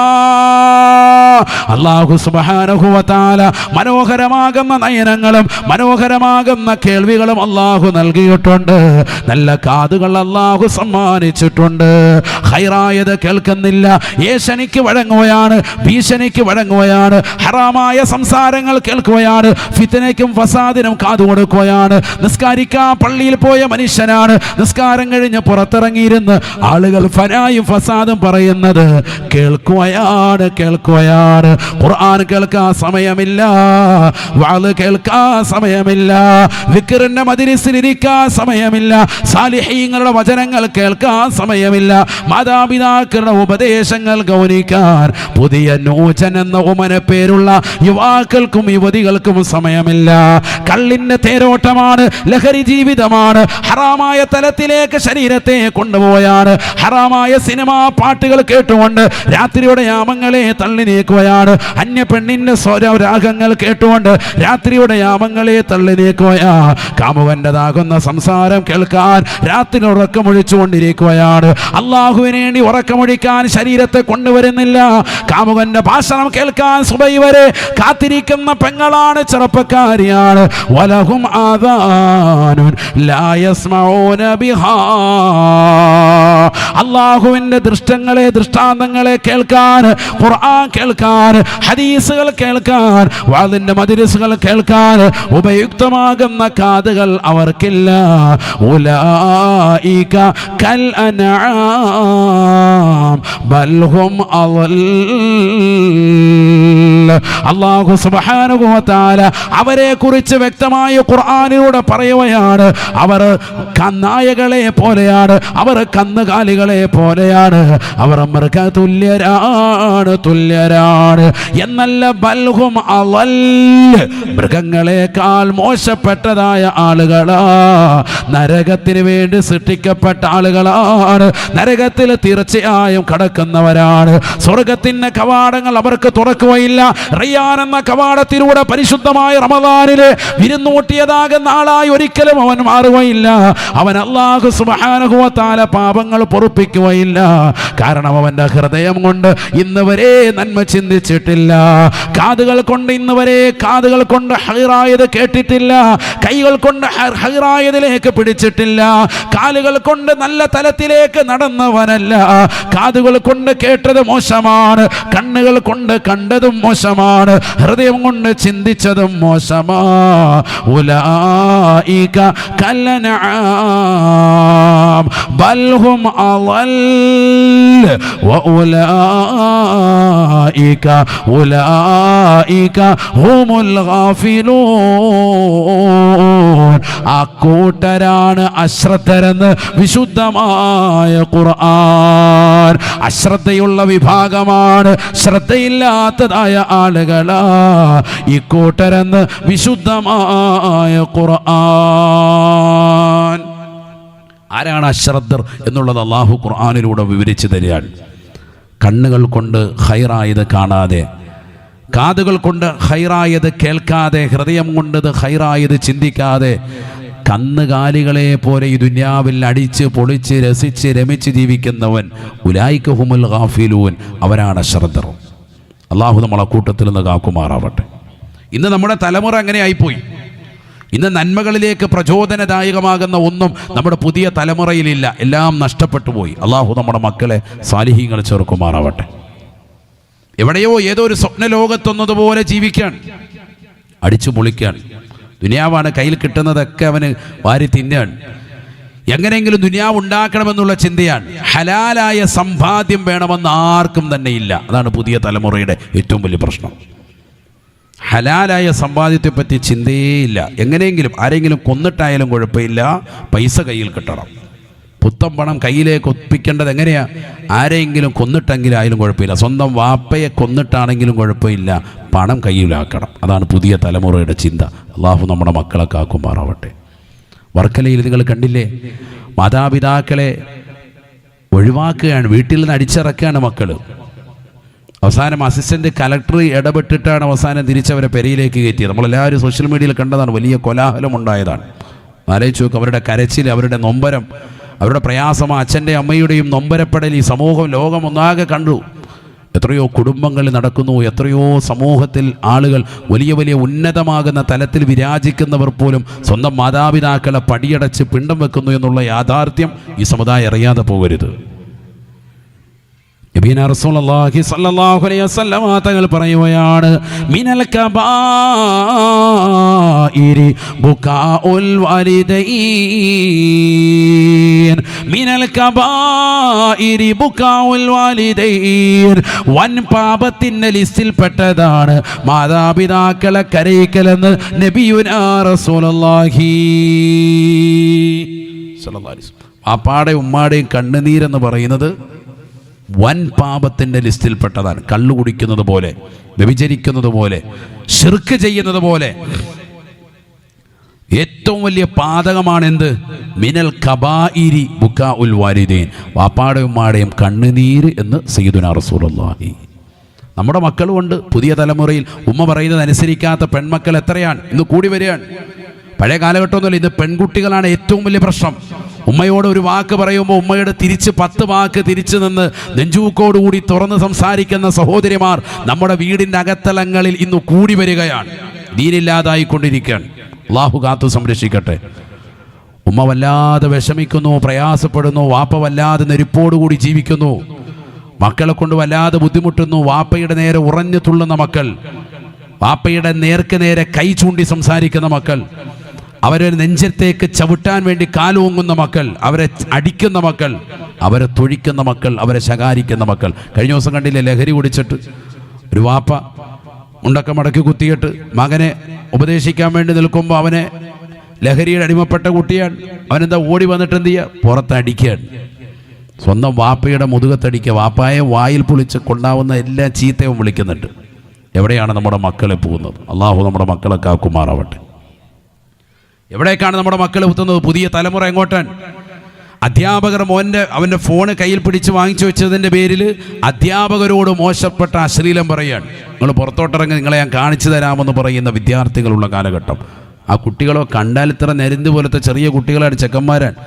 അല്ലാഹു സുബ്ഹാനഹു വ തആല മനോഹരമാകുന്ന നയനങ്ങളും മനോഹരമാകുന്ന കേൾവികളും അല്ലാഹു നൽകിയിട്ടുണ്ട്. നല്ല കാതുകൾ അല്ലാഹു സമ്മാനിച്ചിട്ടുണ്ട്. ഖൈറായത് കേൾക്കുന്നില്ല, ഏഷണിക്ക് വഴങ്ങുകയാണ്, ഭീഷണിക്ക് വഴങ്ങുകയാണ്, ഹറാമായ സംസാരങ്ങൾ കേൾക്കുകയാണ്, ഫിത്നയ്ക്കും ഫസാദിനും കാതു കൊടുക്കുകയാണ്. നിസ്കാരിക്കാൻ പള്ളിയിൽ പോയ മനുഷ്യനാണ്, നിസ്കാരം കഴിഞ്ഞ് പുറത്തിറങ്ങിയിരുന്ന് ആളുകൾ ഫനായും ഫസാദും പറയുന്നത് കേൾക്കുകയാണ്. ഖുർആൻ കേൾക്കാൻ സമയമില്ല, വഅദ് കേൾക്കാൻ സമയമില്ല, വിക്റിന്റെ മജ്‌ലിസിൽ ഇരിക്കാൻ സമയമില്ല, സാലിഹീങ്ങളുടെ വചനങ്ങൾ കേൾക്കാൻ സമയമില്ല, മാതാപിതാക്കളുടെ ഉപദേശങ്ങൾ ഗൗനിക്കാൻ പുതിയ നൂജൻ എന്ന ഉമന പേരുള്ള യുവാക്കൾക്കും യുവതികൾക്കും സമയമില്ല. കള്ളിന്റെ തേരോട്ടമാണ്, ലഹരി ജീവിതമാണ്, ഹറാമായ തലത്തിലേക്ക് ശരീരത്തെ കൊണ്ടുപോയാണ്. ഹറാമായ സിനിമാ പാട്ടുകൾ കേട്ടുകൊണ്ട് രാത്രിയുടെ യാമങ്ങളെ തള്ളി നീക്കുകയാണ്. അന്യ പെണ്ണിന്റെ സ്വരരാഗങ്ങൾ കേട്ടുകൊണ്ട് രാത്രിയുടെ യാമങ്ങളെ തള്ളി നീക്കുകയാ. കാമുകന്റേതാകുന്ന സംസാരം കേൾക്കാൻ രാത്രി ഉറക്കമൊഴിച്ചുകൊണ്ടിരിക്കുകയാണ്. അള്ളാഹുവിന് വേണ്ടി ഉറക്കമൊഴിക്കാൻ ശരീരത്തെ കൊണ്ടുവരുന്നില്ല. കാമുകന്റെ ഭാഷണം കേൾക്കാൻ സുബഹി വരെ കാത്തിരിക്കുന്ന പെങ്ങളാണ്, ചെറുപ്പക്കാരിയാണ്. വലഹും ആദാനുൻ ലാ യസ്മഊന ബിഹാ, അള്ളാഹുവിന്റെ ദൃഷ്ടാന്തങ്ങളെ കേൾക്കാൻ, ഖുർആൻ കേൾക്കാൻ കേൾക്കാൻ, ഹദീസുകൾ കേൾക്കാൻ, വാളിന്റെ മജ്‌ലിസുകൾ കേൾക്കാൻ ഉപയുക്തമാകുന്ന കാതുകൾ അവർക്കില്ല. ഉലൈക കൽ അൻആം ബൽ ഹും അളൽ. അല്ലാഹു സുബ്ഹാനഹു വ തആല അവരെ കുറിച്ച് വ്യക്തമായ ഖുർആനിലൂടെ പറയുകയാണ്, അവർ നായകളെ പോലെയാണ്, അവർ കന്നുകാലികളെ പോലെയാണ്, അവർ മൃഗ തുല്യരാണ് എന്നല്ല, ബൽഹും അളൽ, മൃഗങ്ങളെക്കാൾ മോശപ്പെട്ടതായ ആളുകളാ, നരകത്തിന് വേണ്ടി സൃഷ്ടിക്കപ്പെട്ട ആളുകളാണ്, നരകത്തിൽ തീർച്ചയായും കടക്കുന്നവരാണ്. സ്വർഗത്തിന്റെ കവാടങ്ങൾ അവർക്ക് തുറക്കുകയില്ല. റയ്യാൻ എന്ന കവാടത്തിലൂടെ പരിശുദ്ധമായ റമദാനിലെ വിരുന്നൂട്ടിയതാകുന്ന ആളായി ഒരിക്കലും അവൻ മാറുകയില്ല. അവൻ അല്ലാഹു സുബ്ഹാനഹു വ തആല പാപങ്ങൾ പൊറുപ്പിക്കുകയില്ല. കാരണം അവന്റെ ഹൃദയം കൊണ്ട് ഇന്ന് വരെ നന്മ ചിന്തിച്ചിട്ടില്ല, കാതുകൾ കൊണ്ട് ഇന്ന് വരെ കാതുകൾ കൊണ്ട് ഹൈറായത് കേട്ടിട്ടില്ല, കൈകൾ കൊണ്ട് ഹൈറായതിലേക്ക് പിടിച്ചിട്ടില്ല, കാലുകൾ കൊണ്ട് നല്ല തലത്തിലേക്ക് നടന്നവനല്ല. കാതുകൾ കൊണ്ട് കേട്ടത് മോശമാണ്, കണ്ണുകൾ കൊണ്ട് കണ്ടതും മോശമാണ്, ഹൃദയം കൊണ്ട് ചിന്തിച്ചതും മോശമാ. ഉലൈക കൽഅൻആം ബൽ ഹും അളൽ ഉലൈക ഹുമുൽ ഗാഫിലൂൻ. ആ കൂട്ടരാണ് അശ്രദ്ധരെന്ന് വിശുദ്ധമായ ഖുർആൻ. അശ്രദ്ധയുള്ള വിഭാഗമാണ്, ശ്രദ്ധയില്ലാത്തതായ ആളുകളാ ഈ കൂട്ടരെന്ന് വിശുദ്ധമായ ഖുർആൻ. ആരാണ് അശ്രദ്ധർ എന്നുള്ളത് അല്ലാഹു ഖുർആനിലൂടെ വിവരിച്ചു തരികയാണ്. കണ്ണുകൾ കൊണ്ട് ഹൈറായത് കാണാതെ, കാതുകൾ കൊണ്ട് ഹൈറായത് കേൾക്കാതെ, ഹൃദയം കൊണ്ടത് ഹൈറായത് ചിന്തിക്കാതെ, കന്നുകാലികളെ പോലെ ഈ ദുനിയാവിൽ അടിച്ച് പൊളിച്ച് രസിച്ച് രമിച്ച് ജീവിക്കുന്നവൻ ഉലൈക ഹുമുൽ ഗാഫിലൂൻ, അവരാണ് അശ്രദ്ധർ. അല്ലാഹു നമ്മളെ കൂട്ടത്തിൽ നിന്ന് കാക്കുമാറാവട്ടെ. ഇന്ന് നമ്മുടെ തലമുറ അങ്ങനെ ആയിപ്പോയി. ഇന്ന് നന്മകളിലേക്ക് പ്രചോദനദായകമാകുന്ന ഒന്നും നമ്മുടെ പുതിയ തലമുറയിലില്ല, എല്ലാം നഷ്ടപ്പെട്ടു പോയി. അല്ലാഹു നമ്മുടെ മക്കളെ സാലിഹീങ്ങൾ ചേർക്കുമാറാവട്ടെ. എവിടെയോ ഏതോ ഒരു സ്വപ്ന ലോകത്തൊന്നതുപോലെ ജീവിക്കാൻ, അടിച്ചു പൊളിക്കാൻ. ദുനിയാവാണ്, കയ്യിൽ കിട്ടുന്നതൊക്കെ അവന് വാരി തിന്നാൻ, എങ്ങനെയെങ്കിലും ദുനിയാവ് ഉണ്ടാക്കണമെന്നുള്ള ചിന്തയാണ്. ഹലാലായ സമ്പാദ്യം വേണമെന്ന് ആർക്കും തന്നെ ഇല്ല. അതാണ് പുതിയ തലമുറയുടെ ഏറ്റവും വലിയ പ്രശ്നം. ഹലാലായ സമ്പാദ്യത്തെപ്പറ്റി ചിന്തയേയില്ല. എങ്ങനെയെങ്കിലും ആരെങ്കിലും കൊന്നിട്ടായാലും കുഴപ്പമില്ല, പൈസ കയ്യിൽ കിട്ടണം. പുത്തൻ പണം കയ്യിലേക്ക് ഒപ്പിക്കേണ്ടത് എങ്ങനെയാ? ആരെയെങ്കിലും കൊന്നിട്ടെങ്കിലും ആയാലും കുഴപ്പമില്ല, സ്വന്തം വാപ്പയെ കൊന്നിട്ടാണെങ്കിലും കുഴപ്പമില്ല, പണം കയ്യിലാക്കണം. അതാണ് പുതിയ തലമുറയുടെ ചിന്ത. അല്ലാഹു നമ്മുടെ മക്കളെ കാക്കുമാറാവട്ടെ. വർക്കലയിൽ നിങ്ങൾ കണ്ടില്ലേ, മാതാപിതാക്കളെ ഒഴിവാക്കുകയാണ്, വീട്ടിൽ നിന്ന് അടിച്ചിറക്കുകയാണ് മക്കൾ. അവസാനം അസിസ്റ്റന്റ് കലക്ടർ ഇടപെട്ടിട്ടാണ് അവസാനം തിരിച്ചവരെ പെരയിലേക്ക് കയറ്റിയത്. നമ്മളെല്ലാവരും സോഷ്യൽ മീഡിയയിൽ കണ്ടതാണ്. വലിയ കോലാഹലം ഉണ്ടായതാണ്. ആലോചിച്ച് നോക്ക്, അവരുടെ കരച്ചിൽ, അവരുടെ നൊമ്പരം, അവരുടെ പ്രയാസം, അച്ഛൻ്റെ അമ്മയുടെയും നൊമ്പരപ്പെടൽ ഈ സമൂഹം, ലോകം ഒന്നാകെ കണ്ടു. എത്രയോ കുടുംബങ്ങളിൽ നടക്കുന്നു, എത്രയോ സമൂഹത്തിൽ ആളുകൾ വലിയ വലിയ ഉന്നതമാകുന്ന തലത്തിൽ വിരാജിക്കുന്നവർ പോലും സ്വന്തം മാതാപിതാക്കളെ പടിയടച്ച് പിണ്ടം വെക്കുന്നു എന്നുള്ള യാഥാർത്ഥ്യം ഈ സമുദായം അറിയാതെ പോകരുത്. നബിയനാ റസൂലുള്ളാഹി സ്വല്ലല്ലാഹു അലൈഹി വസല്ലം തങ്ങൾ പറയുകയാണ്, മിനൽ കബായിരി ബുകാഉൽ വാലിദൈൻ, മിനൽ കബായിരി ബുകാഉൽ വാലിദൈൻ. വൻ പാപത്തിന്റെ ലിസ്റ്റിൽപ്പെട്ടതാണ് മാതാപിതാക്കളെ കരയിക്കലെന്ന് നബിയുനാ റസൂലുള്ളാഹി സ്വല്ലല്ലാഹു അലൈഹി വസല്ലം. പാപ്പാടെ ഉമ്മാടെയും കണ്ണുനീരെന്ന് പറയുന്നത് വൻ പാപത്തിൻ്റെ ലിസ്റ്റിൽപ്പെട്ടതാണ്. കള്ളു കുടിക്കുന്നത് പോലെ, വ്യഭിചരിക്കുന്നത് പോലെ, ശിർക്ക് ചെയ്യുന്നത് പോലെ ഏറ്റവും വലിയ പാതകമാണ് എന്ത്? മിനൽ കബായിരി ബുകാഉൽ വാലിദൈൻ, വാപ്പാടെയും ഉമ്മാടെയും കണ്ണുനീര് എന്ന് സയ്യിദുനാ റസൂലുള്ളാഹി. നമ്മുടെ മക്കളുമുണ്ട് പുതിയ തലമുറയിൽ. ഉമ്മ പറയുന്നത് അനുസരിക്കാത്ത പെൺമക്കൾ എത്രയാണ്, ഇന്ന് കൂടി വരികയാണ്. പഴയ കാലഘട്ടമൊന്നുമില്ല, ഇന്ന് പെൺകുട്ടികളാണ് ഏറ്റവും വലിയ പ്രശ്നം. ഉമ്മയോട് ഒരു വാക്ക് പറയുമ്പോൾ ഉമ്മയുടെ തിരിച്ച് 10 വാക്ക് തിരിച്ചു നിന്ന് നെഞ്ചൂക്കോടുകൂടി തുറന്ന് സംസാരിക്കുന്ന സഹോദരിമാർ നമ്മുടെ വീടിൻ്റെ അകത്തളങ്ങളിൽ ഇന്ന് കൂടി വരികയാണ്. ദീനില്ലാതായിക്കൊണ്ടിരിക്കുകയാണ്. അല്ലാഹു കാത്തു സംരക്ഷിക്കട്ടെ. ഉമ്മ വല്ലാതെ വിഷമിക്കുന്നു, പ്രയാസപ്പെടുന്നു, വാപ്പ വല്ലാതെ നെരുപ്പോടുകൂടി ജീവിക്കുന്നു. മക്കളെ കൊണ്ട് വല്ലാതെ ബുദ്ധിമുട്ടുന്നു. വാപ്പയുടെ നേരെ ഉറഞ്ഞു തുള്ളുന്ന മക്കൾ, വാപ്പയുടെ നേർക്ക് നേരെ കൈ ചൂണ്ടി സംസാരിക്കുന്ന മക്കൾ, അവരെ നെഞ്ചത്തേക്ക് ചവിട്ടാൻ വേണ്ടി കാലൂങ്ങുന്ന മക്കൾ, അവരെ അടിക്കുന്ന മക്കൾ, അവരെ തൊഴിക്കുന്ന മക്കൾ, അവരെ ശകാരിക്കുന്ന മക്കൾ. കഴിഞ്ഞ ദിവസം കണ്ടില്ലേ, ലഹരി കുടിച്ചിട്ട് ഒരു വാപ്പ മുണ്ടൊക്കെ മടക്കി കുത്തിയിട്ട് മകനെ ഉപദേശിക്കാൻ വേണ്ടി നിൽക്കുമ്പോൾ അവനെ ലഹരിയുടെ അടിമപ്പെട്ട കുട്ടിയാണ്. അവനെന്താ ഓടി വന്നിട്ട് എന്ത് ചെയ്യുക? പുറത്തടിക്കുകയാണ്. സ്വന്തം വാപ്പയുടെ മുതുകത്തടിക്കുക. വാപ്പായെ വായിൽ പൊളിച്ച് കൊണ്ടാവുന്ന എല്ലാ ചീത്തയും വിളിക്കുന്നുണ്ട്. എവിടെയാണ് നമ്മുടെ മക്കളെ പോകുന്നത്? അള്ളാഹു നമ്മുടെ മക്കളെ കാക്കുമാറാവട്ടെ. എവിടേക്കാണ് നമ്മുടെ മക്കൾ എത്തുന്നത്? പുതിയ തലമുറ എങ്ങോട്ടാണ്? അധ്യാപകർ അവൻ്റെ ഫോണ് കയ്യിൽ പിടിച്ച് വാങ്ങിച്ചു വെച്ചതിൻ്റെ പേരിൽ അധ്യാപകരോട് മോശപ്പെട്ട അശ്ലീലം പറയുകയാണ്. നിങ്ങൾ പുറത്തോട്ടിറങ്ങി, നിങ്ങളെ ഞാൻ കാണിച്ചു തരാമെന്ന് പറയുന്ന വിദ്യാർത്ഥികളുള്ള കാലഘട്ടം. ആ കുട്ടികളോ കണ്ടാൽ ഇത്ര നെരുന്ത് പോലത്തെ ചെറിയ കുട്ടികളാണ്, ചെക്കന്മാരാണ്.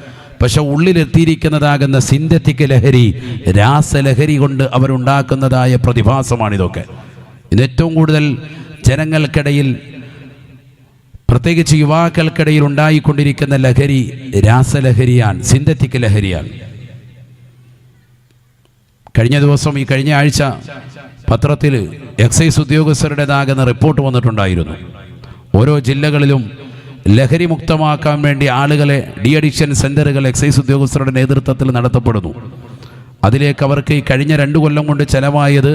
പക്ഷെ ഉള്ളിലെത്തിയിരിക്കുന്നതാകുന്ന സിന്തറ്റിക് ലഹരി, രാസലഹരി കൊണ്ട് അവരുണ്ടാക്കുന്നതായ പ്രതിഭാസമാണിതൊക്കെ. ഇത് ഏറ്റവും കൂടുതൽ ജനങ്ങൾക്കിടയിൽ, പ്രത്യേകിച്ച് യുവാക്കൾക്കിടയിൽ ഉണ്ടായിക്കൊണ്ടിരിക്കുന്ന ലഹരി രാസലഹരിയാണ്, സിന്തറ്റിക് ലഹരിയാണ്. കഴിഞ്ഞ ആഴ്ച പത്രത്തിൽ എക്സൈസ് ഉദ്യോഗസ്ഥരുടേതാകുന്ന റിപ്പോർട്ട് വന്നിട്ടുണ്ടായിരുന്നു. ഓരോ ജില്ലകളിലും ലഹരി മുക്തമാക്കാൻ വേണ്ടി ആളുകളെ ഡി അഡിക്ഷൻ സെൻ്ററുകൾ എക്സൈസ് ഉദ്യോഗസ്ഥരുടെ നേതൃത്വത്തിൽ നടത്തപ്പെടുന്നു. അതിലേക്ക് അവർക്ക് ഈ കഴിഞ്ഞ 2 കൊല്ലം കൊണ്ട് ചെലവായത്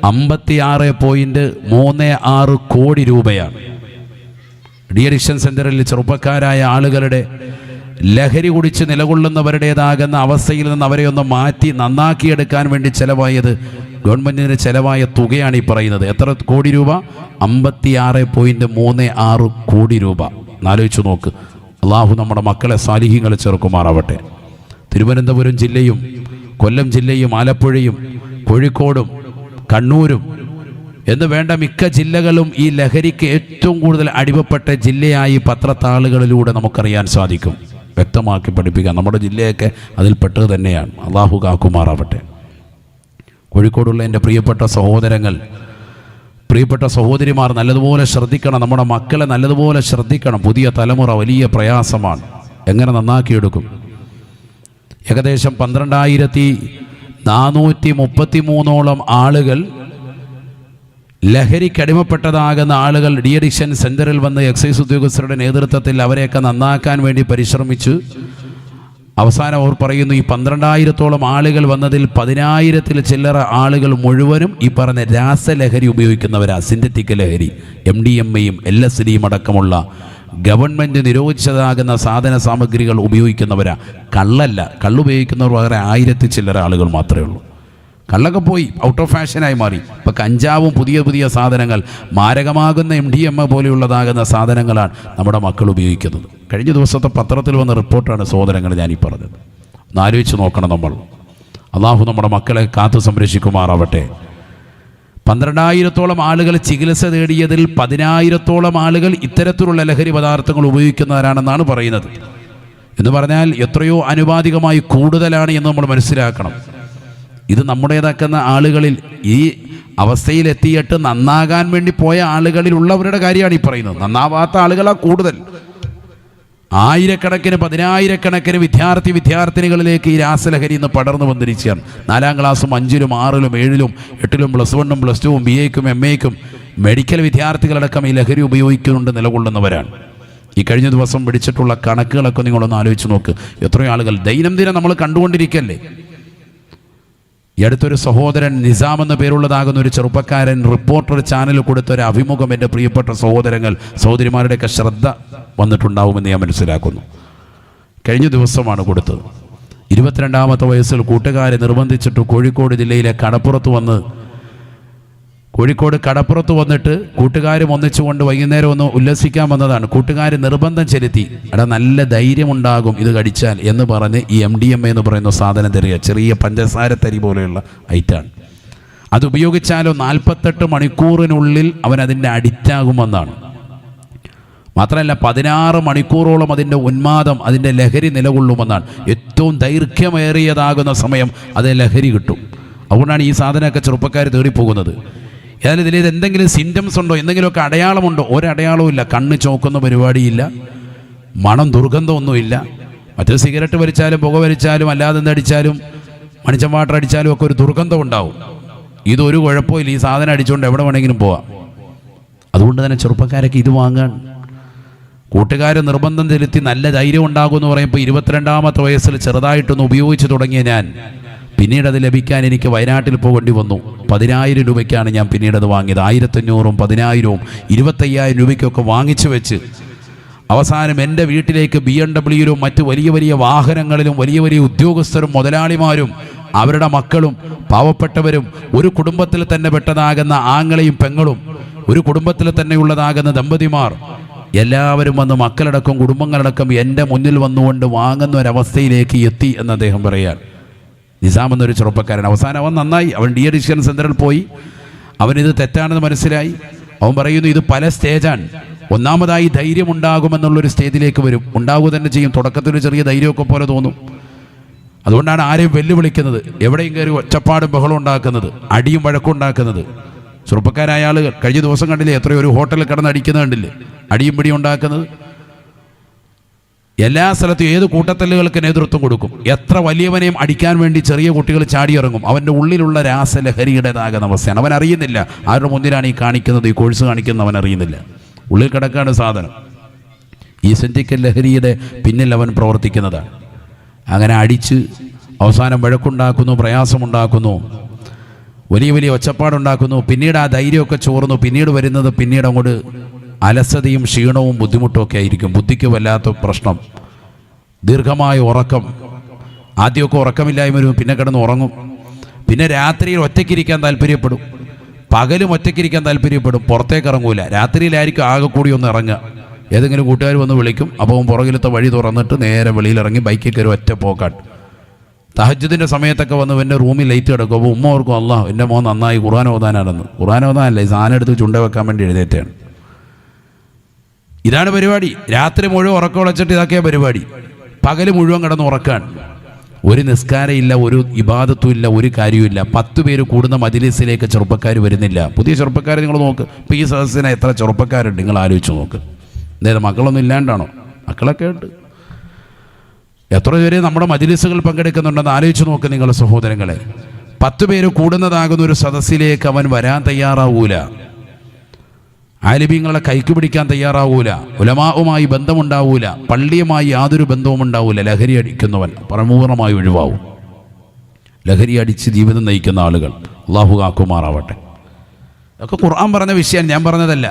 56.36 കോടി രൂപയാണ്. ഡി അഡിക്ഷൻ സെൻ്ററിൽ ചെറുപ്പക്കാരായ ആളുകളുടെ ലഹരി കുടിച്ച് നിലകൊള്ളുന്നവരുടേതാകുന്ന അവസ്ഥയിൽ നിന്ന് അവരെ ഒന്ന് മാറ്റി നന്നാക്കിയെടുക്കാൻ വേണ്ടി ചെലവായത്, ഗവൺമെൻറ്റിന് ചെലവായ തുകയാണ് ഈ പറയുന്നത്. എത്ര കോടി രൂപ? 56.36 കോടി രൂപ. ആലോചിച്ചു നോക്ക്. അള്ളാഹു നമ്മുടെ മക്കളെ സാലിഹീങ്ങളെ ചേർക്കുമാറാവട്ടെ. തിരുവനന്തപുരം ജില്ലയും കൊല്ലം ജില്ലയും ആലപ്പുഴയും കോഴിക്കോടും കണ്ണൂരും എന്ന് വേണ്ട മിക്ക ജില്ലകളും ഈ ലഹരിക്ക് ഏറ്റവും കൂടുതൽ അടിമപ്പെട്ട ജില്ലയായി പത്രത്താളുകളിലൂടെ നമുക്കറിയാൻ സാധിക്കും. വ്യക്തമാക്കി പഠിപ്പിക്കാം. നമ്മുടെ ജില്ലയൊക്കെ അതിൽപ്പെട്ടത് തന്നെയാണ്. അള്ളാഹു കാക്കുമാറാവട്ടെ. കോഴിക്കോടുള്ള എൻ്റെ പ്രിയപ്പെട്ട സഹോദരങ്ങൾ, പ്രിയപ്പെട്ട സഹോദരിമാർ നല്ലതുപോലെ ശ്രദ്ധിക്കണം. നമ്മുടെ മക്കളെ നല്ലതുപോലെ ശ്രദ്ധിക്കണം. പുതിയ തലമുറ വലിയ പ്രയാസമാണ്. എങ്ങനെ നന്നാക്കിയെടുക്കും? ഏകദേശം 12,433 ആളുകൾ, ലഹരിക്കടിമപ്പെട്ടതാകുന്ന ആളുകൾ ഡി അഡിക്ഷൻ സെൻ്ററിൽ വന്ന് എക്സൈസ് ഉദ്യോഗസ്ഥരുടെ നേതൃത്വത്തിൽ അവരെയൊക്കെ നന്നാക്കാൻ വേണ്ടി പരിശ്രമിച്ചു. അവസാനം അവർ പറയുന്നു, ഈ 12,000-ഓളം ആളുകൾ വന്നതിൽ 10,000-ൽ ചില്ലറ ആളുകൾ മുഴുവനും ഈ പറഞ്ഞ രാസലഹരി ഉപയോഗിക്കുന്നവരാ. സിന്തറ്റിക് ലഹരി, MDMAയും LSDയും അടക്കമുള്ള ഗവൺമെൻറ് നിരോധിച്ചതാകുന്ന സാധന സാമഗ്രികൾ ഉപയോഗിക്കുന്നവരാ. കള്ളല്ല, കള്ളുപയോഗിക്കുന്നവർ വളരെ 1000-ൽ ചില്ലറ ആളുകൾ മാത്രമേ ഉള്ളൂ. കള്ളൊക്കെ പോയി ഔട്ട് ഓഫ് ഫാഷനായി മാറി. ഇപ്പോൾ കഞ്ചാവും പുതിയ പുതിയ സാധനങ്ങൾ, മാരകമാകുന്ന MDMA പോലെയുള്ളതാകുന്ന സാധനങ്ങളാണ് നമ്മുടെ മക്കൾ ഉപയോഗിക്കുന്നത്. കഴിഞ്ഞ ദിവസത്തെ പത്രത്തിൽ വന്ന റിപ്പോർട്ടാണ് സഹോദരങ്ങൾ ഞാനീ പറഞ്ഞത്. ഒന്ന് ആലോചിച്ച് നോക്കണം നമ്മൾ. അള്ളാഹു നമ്മുടെ മക്കളെ കാത്തു സംരക്ഷിക്കുമാറാവട്ടെ. 12,000-ഓളം ആളുകൾ ചികിത്സ തേടിയതിൽ 10,000-ഓളം ആളുകൾ ഇത്തരത്തിലുള്ള ലഹരി പദാർത്ഥങ്ങൾ ഉപയോഗിക്കുന്നവരാണെന്നാണ് പറയുന്നത്. എന്ന് പറഞ്ഞാൽ എത്രയോ ആനുപാതികമായി കൂടുതലാണ് എന്ന് നമ്മൾ മനസ്സിലാക്കണം. ഇത് നമ്മുടേതാക്കുന്ന ആളുകളിൽ, ഈ അവസ്ഥയിലെത്തിയിട്ട് നന്നാകാൻ വേണ്ടി പോയ ആളുകളിലുള്ളവരുടെ കാര്യമാണ് ഈ പറയുന്നത്. നന്നാവാത്ത ആളുകളാണ് കൂടുതൽ. 1000-കണക്കിന് 10,000-കണക്കിന് വിദ്യാർത്ഥിനികളിലേക്ക് ഈ രാസലഹരി ഇന്ന് പടർന്നു വന്നിരിക്കുകയാണ്. 4ാം ക്ലാസ്സും 5ലും 6ലും 7ലും 8ലും +1ഉം +2ഉം BAയ്ക്കും MAയ്ക്കും മെഡിക്കൽ വിദ്യാർത്ഥികളടക്കം ഈ ലഹരി ഉപയോഗിക്കുന്നുണ്ട് നിലകൊള്ളുന്നവരാണ്. ഈ കഴിഞ്ഞ ദിവസം പിടിച്ചിട്ടുള്ള കണക്കുകളൊക്കെ നിങ്ങളൊന്ന് ആലോചിച്ച് നോക്ക്. എത്രയോ ആളുകൾ ദൈനംദിനം നമ്മൾ കണ്ടുകൊണ്ടിരിക്കല്ലേ. ഈ അടുത്തൊരു സഹോദരൻ, നിസാം എന്ന പേരുള്ളതാകുന്ന ഒരു ചെറുപ്പക്കാരൻ, റിപ്പോർട്ടർ ചാനലിൽ കൊടുത്തൊരു അഭിമുഖം എൻ്റെ പ്രിയപ്പെട്ട സഹോദരങ്ങൾ, സഹോദരിമാരുടെയൊക്കെ ശ്രദ്ധ വന്നിട്ടുണ്ടാവുമെന്ന് ഞാൻ മനസ്സിലാക്കുന്നു. കഴിഞ്ഞ ദിവസമാണ് കൊടുത്തത്. 22ാമത്തെ വയസ്സിൽ കൂട്ടുകാരെ നിർബന്ധിച്ചിട്ട് കോഴിക്കോട് ജില്ലയിലെ കോഴിക്കോട് കടപ്പുറത്ത് വന്നിട്ട് കൂട്ടുകാരും ഒന്നിച്ചുകൊണ്ട് വൈകുന്നേരം ഒന്ന് ഉല്ലസിക്കാൻ വന്നതാണ്. കൂട്ടുകാർ നിർബന്ധം ചെലുത്തി, എടാ നല്ല ധൈര്യമുണ്ടാകും ഇത് കടിച്ചാൽ എന്ന് പറഞ്ഞ് ഈ MDMA എന്ന് പറയുന്ന സാധനം തരിക. ചെറിയ പഞ്ചസാര തരി പോലെയുള്ള ഐറ്റാണ്. അത് ഉപയോഗിച്ചാലോ 48 മണിക്കൂറിനുള്ളിൽ അവൻ അതിൻ്റെ അഡിക്റ്റാകുമെന്നാണ്. മാത്രമല്ല 16 മണിക്കൂറോളം അതിൻ്റെ ഉന്മാദം, അതിൻ്റെ ലഹരി നിലകൊള്ളുമെന്നാണ്. ഏറ്റവും ദൈർഘ്യമേറിയതാകുന്ന സമയം അത് ലഹരി കിട്ടും. അതുകൊണ്ടാണ് ഈ സാധനമൊക്കെ ചെറുപ്പക്കാർ തേടിപ്പോകുന്നത്. ഏതായാലും ഇതിൽ എന്തെങ്കിലും സിംറ്റംസ് ഉണ്ടോ, എന്തെങ്കിലുമൊക്കെ അടയാളമുണ്ടോ? ഒരടയാളവും ഇല്ല. കണ്ണ് ചോക്കുന്ന പരിപാടിയില്ല, മണം ദുർഗന്ധമൊന്നുമില്ല. മറ്റൊരു സിഗരറ്റ് വലിച്ചാലും പുക വലിച്ചാലും അല്ലാതെ എന്തടിച്ചാലും മണിച്ചം വാട്ടർ അടിച്ചാലും ഒക്കെ ഒരു ദുർഗന്ധം ഉണ്ടാവും. ഇതൊരു കുഴപ്പമില്ല, ഈ സാധനം അടിച്ചുകൊണ്ട് എവിടെ വേണമെങ്കിലും പോവാം. അതുകൊണ്ട് തന്നെ ചെറുപ്പക്കാരൊക്കെ ഇത് വാങ്ങാൻ കൂട്ടുകാർ നിർബന്ധം ചെലുത്തി നല്ല ധൈര്യം ഉണ്ടാകുമെന്ന് പറയുമ്പോൾ 22ാമത്തെ വയസ്സിൽ ചെറുതായിട്ടൊന്ന് ഉപയോഗിച്ച് തുടങ്ങിയ ഞാൻ പിന്നീട് അത് ലഭിക്കാൻ എനിക്ക് വയനാട്ടിൽ പോകേണ്ടി വന്നു. 10,000 രൂപയ്ക്കാണ് ഞാൻ പിന്നീട് അത് വാങ്ങിയത്. 1,500-ഉം 10,000-ഉം 25,000 രൂപയ്ക്കൊക്കെ വാങ്ങിച്ചു വെച്ച് അവസാനം എൻ്റെ വീട്ടിലേക്ക് BMW-യിലും മറ്റ് വലിയ വലിയ വാഹനങ്ങളിലും വലിയ വലിയ ഉദ്യോഗസ്ഥരും മുതലാളിമാരും അവരുടെ മക്കളും പാവപ്പെട്ടവരും ഒരു കുടുംബത്തിൽ തന്നെ പെട്ടതാകുന്ന ആങ്ങളെയും പെങ്ങളും ഒരു കുടുംബത്തിൽ തന്നെ ഉള്ളതാകുന്ന ദമ്പതിമാർ എല്ലാവരും വന്ന് മക്കളടക്കം കുടുംബങ്ങളടക്കം എൻ്റെ മുന്നിൽ വന്നുകൊണ്ട് വാങ്ങുന്ന ഒരവസ്ഥയിലേക്ക് എത്തി എന്ന് അദ്ദേഹം പറയാൻ. നിസാം എന്നൊരു ചെറുപ്പക്കാരൻ. അവസാനം അവൻ നന്നായി, അവൻ ഡീഅഡിക്ഷൻ സെൻ്ററിൽ പോയി, അവനിത് തെറ്റാണെന്ന് മനസ്സിലായി. അവൻ പറയുന്നു ഇത് പല സ്റ്റേജാണ്. ഒന്നാമതായി ധൈര്യമുണ്ടാകുമെന്നുള്ളൊരു സ്റ്റേജിലേക്ക് വരും, ഉണ്ടാവുക തന്നെ ചെയ്യും. തുടക്കത്തിൽ ചെറിയ ധൈര്യമൊക്കെ പോലെ തോന്നും. അതുകൊണ്ടാണ് ആരെയും വെല്ലുവിളിക്കുന്നത്, എവിടെയും കയറി ഒച്ചപ്പാടും ബഹളം ഉണ്ടാക്കുന്നത്, അടിയും വഴക്കും ഉണ്ടാക്കുന്നത്. ചെറുപ്പക്കാരായ ആളുകൾ കഴിഞ്ഞ ദിവസം കണ്ടില്ലേ, എത്രയോ ഒരു ഹോട്ടലിൽ കിടന്ന് അടിക്കുന്നത് കണ്ടില്ലേ, അടിയും പിടിയും ഉണ്ടാക്കുന്നത്. എല്ലാ സ്ഥലത്തും ഏത് കൂട്ടത്തല്ലുകൾക്ക് നേതൃത്വം കൊടുക്കും. എത്ര വലിയവനെയും അടിക്കാൻ വേണ്ടി ചെറിയ കുട്ടികൾ ചാടിയിറങ്ങും. അവൻ്റെ ഉള്ളിലുള്ള രാസലഹരിയുടേതാകുന്ന അവസ്ഥയാണ്. അവൻ അറിയുന്നില്ല ആരുടെ മുന്നിലാണ് ഈ കാണിക്കുന്നത്, ഈ കോഴ്സ് കാണിക്കുന്നത് അവൻ അറിയുന്നില്ല. ഉള്ളിൽ കിടക്കാണ് സാധനം. ഈ സിന്ധിക്കൽ ലഹരിയുടെ പിന്നിൽ അവൻ പ്രവർത്തിക്കുന്നതാണ്. അങ്ങനെ അടിച്ച് അവസാനം വഴക്കുണ്ടാക്കുന്നു, പ്രയാസമുണ്ടാക്കുന്നു, വലിയ വലിയ ഒച്ചപ്പാടുണ്ടാക്കുന്നു. പിന്നീട് ആ ധൈര്യമൊക്കെ ചോർന്നു. പിന്നീട് വരുന്നത് പിന്നീട് അങ്ങോട്ട് അലസതയും ക്ഷീണവും ബുദ്ധിമുട്ടും ഒക്കെ ആയിരിക്കും. ബുദ്ധിക്ക് വല്ലാത്ത പ്രശ്നം, ദീർഘമായ ഉറക്കം. ആദ്യമൊക്കെ ഉറക്കമില്ലായ്മ വരും, പിന്നെ കിടന്ന് ഉറങ്ങും. പിന്നെ രാത്രിയിൽ ഒറ്റയ്ക്കിരിക്കാൻ താല്പര്യപ്പെടും, പകലും ഒറ്റയ്ക്കിരിക്കാൻ താല്പര്യപ്പെടും, പുറത്തേക്ക് ഇറങ്ങൂല. രാത്രിയിലായിരിക്കും ആകെ കൂടി ഒന്ന് ഇറങ്ങുക. ഏതെങ്കിലും കൂട്ടുകാർ വന്ന് വിളിക്കും, അപ്പോൾ പുറകിലത്തെ വഴി തുറന്നിട്ട് നേരെ വെളിയിലിറങ്ങി ബൈക്കിൽ കയറി ഒറ്റ പോക്കാട്ട്. തഹജ്ജുദിൻ്റെ സമയത്തൊക്കെ വന്ന് എൻ്റെ റൂമിൽ ലൈറ്റ് കിടക്കും. അപ്പോൾ ഉമ്മ ഓർക്കും, അല്ലാഹ് എൻ്റെ മോൻ നന്നായി ഖുർആൻ ഓതാനാണെന്ന്. ഖുർആൻ ഓതാനല്ല, ഈ സാധനം എടുത്ത് ചുണ്ട വെക്കാൻ വേണ്ടി എഴുന്നേറ്റാണ്. ഇതാണ് പരിപാടി. രാത്രി മുഴുവൻ ഉറക്കം ഉളച്ചിട്ട് ഇതൊക്കെയാണ് പരിപാടി. പകൽ മുഴുവൻ കിടന്ന് ഉറക്കാൻ. ഒരു നിസ്കാരമില്ല, ഒരു ഇബാദത്തും ഇല്ല, ഒരു കാര്യവുമില്ല. 10 പേര് കൂടുന്ന മജ്‌ലിസിലേക്ക് ചെറുപ്പക്കാർ വരുന്നില്ല. പുതിയ ചെറുപ്പക്കാർ നിങ്ങൾ നോക്ക്. ഇപ്പോൾ ഈ സദസ്സിന് എത്ര ചെറുപ്പക്കാരുണ്ട് നിങ്ങൾ ആലോചിച്ച് നോക്ക്. അതായത് മക്കളൊന്നും ഇല്ലാണ്ടാണോ? മക്കളൊക്കെ ഉണ്ട്. എത്ര പേര് നമ്മുടെ മജ്‌ലിസുകൾ പങ്കെടുക്കുന്നുണ്ടെന്ന് ആലോചിച്ച് നോക്ക് നിങ്ങളുടെ സഹോദരങ്ങളെ. 10 പേര് കൂടുന്നതാകുന്ന ഒരു സദസ്സിലേക്ക് അവൻ വരാൻ തയ്യാറാവൂല. ആലിമീങ്ങളെ കൈക്ക് പിടിക്കാൻ തയ്യാറാവൂല. ഉലമാവുമായി ബന്ധമുണ്ടാവൂല. പള്ളിയുമായി യാതൊരു ബന്ധവും ഉണ്ടാവൂല. ലഹരി അടിക്കുന്നവൻ പരമപൂർണ്ണമായി ഒഴിവാവും. ലഹരി അടിച്ച് ജീവിതം നയിക്കുന്ന ആളുകൾ അല്ലാഹു കാക്കുമാറാവട്ടെ. അതൊക്കെ ഖുർആൻ പറഞ്ഞ വിഷയം, ഞാൻ പറഞ്ഞതല്ല.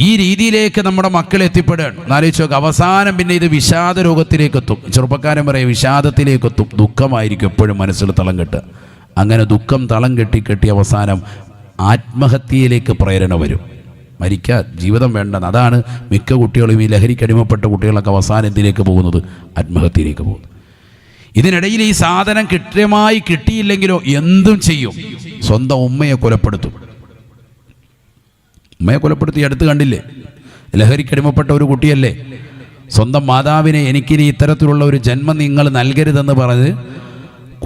ഈ രീതിയിലേക്ക് നമ്മുടെ മക്കൾ എത്തിപ്പെടുകയാണ്. എന്നാലോചിച്ച് നോക്കുക. അവസാനം പിന്നെ ഇത് വിഷാദ രോഗത്തിലേക്ക് എത്തും. ചെറുപ്പക്കാരൻ പറയും വിഷാദത്തിലേക്ക് എത്തും. ദുഃഖമായിരിക്കും എപ്പോഴും മനസ്സിൽ തളം കെട്ടുക. അങ്ങനെ ദുഃഖം തളം കെട്ടി അവസാനം ആത്മഹത്യയിലേക്ക് പ്രേരണ വരും. മരിക്കാൻ ജീവിതം വേണ്ടെന്ന്. അതാണ് മിക്ക കുട്ടികളും, ഈ ലഹരിക്കടിമപ്പെട്ട കുട്ടികളൊക്കെ അവസാനം എന്തിലേക്ക് പോകുന്നത്? ആത്മഹത്യയിലേക്ക് പോകുന്നത്. ഇതിനിടയിൽ ഈ സാധനം കൃത്യമായി കിട്ടിയില്ലെങ്കിലോ എന്തും ചെയ്യും. സ്വന്തം ഉമ്മയെ കൊലപ്പെടുത്തും. ഉമ്മയെ കൊലപ്പെടുത്തി അടുത്ത് കണ്ടില്ലേ? ലഹരിക്കടിമപ്പെട്ട ഒരു കുട്ടിയല്ലേ സ്വന്തം മാതാവിനെ എനിക്കിനി ഇത്തരത്തിലുള്ള ഒരു ജന്മം നിങ്ങൾ നൽകരുതെന്ന് പറഞ്ഞ്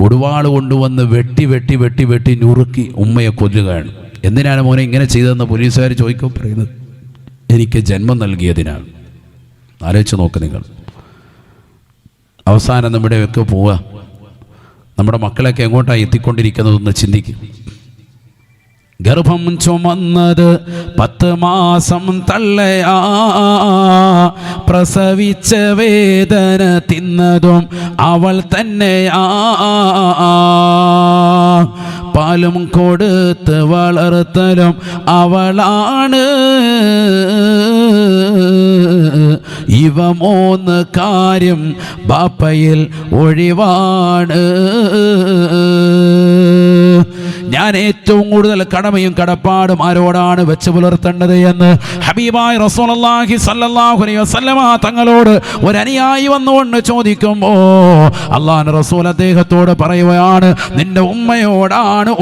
കൊടുവാൾ കൊണ്ടുവന്ന് വെട്ടി നുറുക്കി ഉമ്മയെ കൊല്ലുകയാണ്. എന്തിനാണ് മോനെ ഇങ്ങനെ ചെയ്തതെന്ന് പോലീസുകാർ ചോദിക്കും. പറയുന്നത് എനിക്ക് ജന്മം നൽകിയതിനാണ്. ആലോചിച്ച് നോക്ക് നിങ്ങൾ. അവസാനം നമ്മുടെയൊക്കെ പോവുക. നമ്മുടെ മക്കളൊക്കെ എങ്ങോട്ടാണ് എത്തിക്കൊണ്ടിരിക്കുന്നതെന്ന് ചിന്തിക്കും. ഗർഭം ചുമന്നത് 10 മാസം തള്ളയാ, പ്രസവിച്ച വേദന തിന്നതും അവൾ തന്നെയാ, പാലും കൊടുത്ത് വളർത്തലും അവളാണ്. ഇവ 3 കാര്യം ബാപ്പയിൽ ഒഴിവാണ്. ഞാൻ ഏറ്റവും കൂടുതൽ കടമയും കടപ്പാടും ആരോടാണ് വെച്ച് പുലർത്തേണ്ടത് എന്ന് ഹബീബായ റസൂലുള്ളാഹി സ്വല്ലല്ലാഹു അലൈഹി വസല്ലമ തങ്ങളോട് ഒരു അനുയായി വന്നുകൊണ്ട് ചോദിക്കുമ്പോൾ അല്ലാഹുവിന്റെ റസൂൽ അദ്ദേഹത്തോട് പറയുകയാണ്, നിന്റെ ഉമ്മയോടാണ്.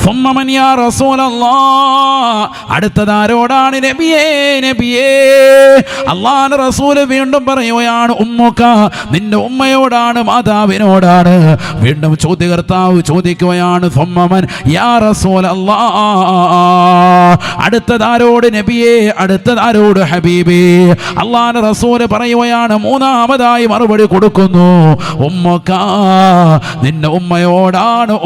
സുമ്മമൻ യാ റസൂലല്ലാഹ്, അടുത്തതാരോടാണ് നബിയേ? അല്ലാഹുവിന്റെ റസൂൽ വീണ്ടും പറയുകയാണ്, ഉമ്മുക, നിന്റെ ഉമ്മയോടാണ്, മാതാവിനോടാണ്. വീണ്ടും ചോദ്യകർത്താവ് ചോദിക്കുകയാണ്, ثم من യാ റസൂലല്ലാഹ് അടുത്തതാരോട് നബിയേ അടുത്തതാരോട് ഹബീബേ അല്ലാഹുവിന്റെ റസൂൽ പറയുകയാണ് മൂന്നാമതായി മറുപടി കൊടുക്കുന്നു ഉമ്മക നിന്റെ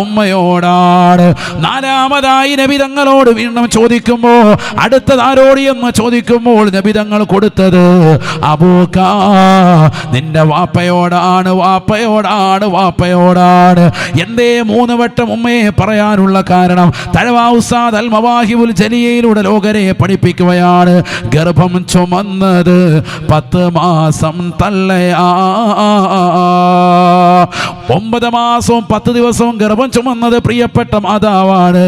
ഉമ്മയോടാണ് നാലാമതായി നബി തങ്ങളോട് വീണ്ടും ചോദിക്കുമ്പോൾ അടുത്തതാരോട് എന്ന് ചോദിക്കുമ്പോൾ നബി തങ്ങൾ കൊടുത്തത് അബൂക നിന്റെ വാപ്പയോടാണ് എന്തേ മൂന്ന് വട്ടം ഉമ്മയെ പറയാനുള്ള കാരണം തഴവാ ഉസ്താദ് അൽ മവാഹിബുൽ ജലിയയിലൂടെ ലോകരെ പഠിപ്പിക്കുകയാണ് ഗർഭം ചുമന്നത് 10 മാസം തള്ളയാ 9 മാസവും 10 ദിവസവും ഗർഭം ചുമന്നത് പ്രിയപ്പെട്ട മാതാവാണ്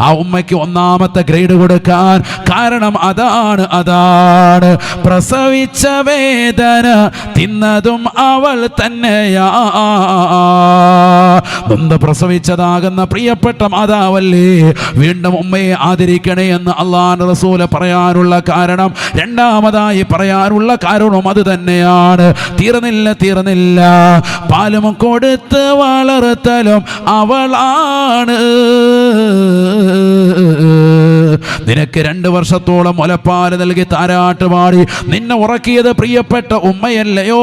ആ ഉമ്മയ്ക്ക് ഒന്നാമത്തെ ഗ്രേഡ് കൊടുക്കാൻ കാരണം അതാണ് പ്രസവിച്ച വേദന തിന്നതും അവൾ തന്നെയാ നൊന്ത് പ്രസവിച്ചതാകുന്ന പ്രിയപ്പെട്ട മാതാവല്ലേ വീണ്ടും ഉമ്മയെ ആദരിക്കണേ എന്ന് അല്ലാഹുവിന്റെ റസൂൽ പറയാനുള്ള കാരണം രണ്ടാമതായി പറയാനുള്ള കാരണവും അത് തന്നെയാണ് തീർന്നില്ല പാലും കൊടുത്ത് വളർത്തലും അവളാണ് നിനക്ക് 2 വർഷത്തോളം മുലപ്പാല് നൽകി താരാട്ട് പാടി നിന്നെ ഉറക്കിയത് പ്രിയപ്പെട്ട ഉമ്മയല്ലയോ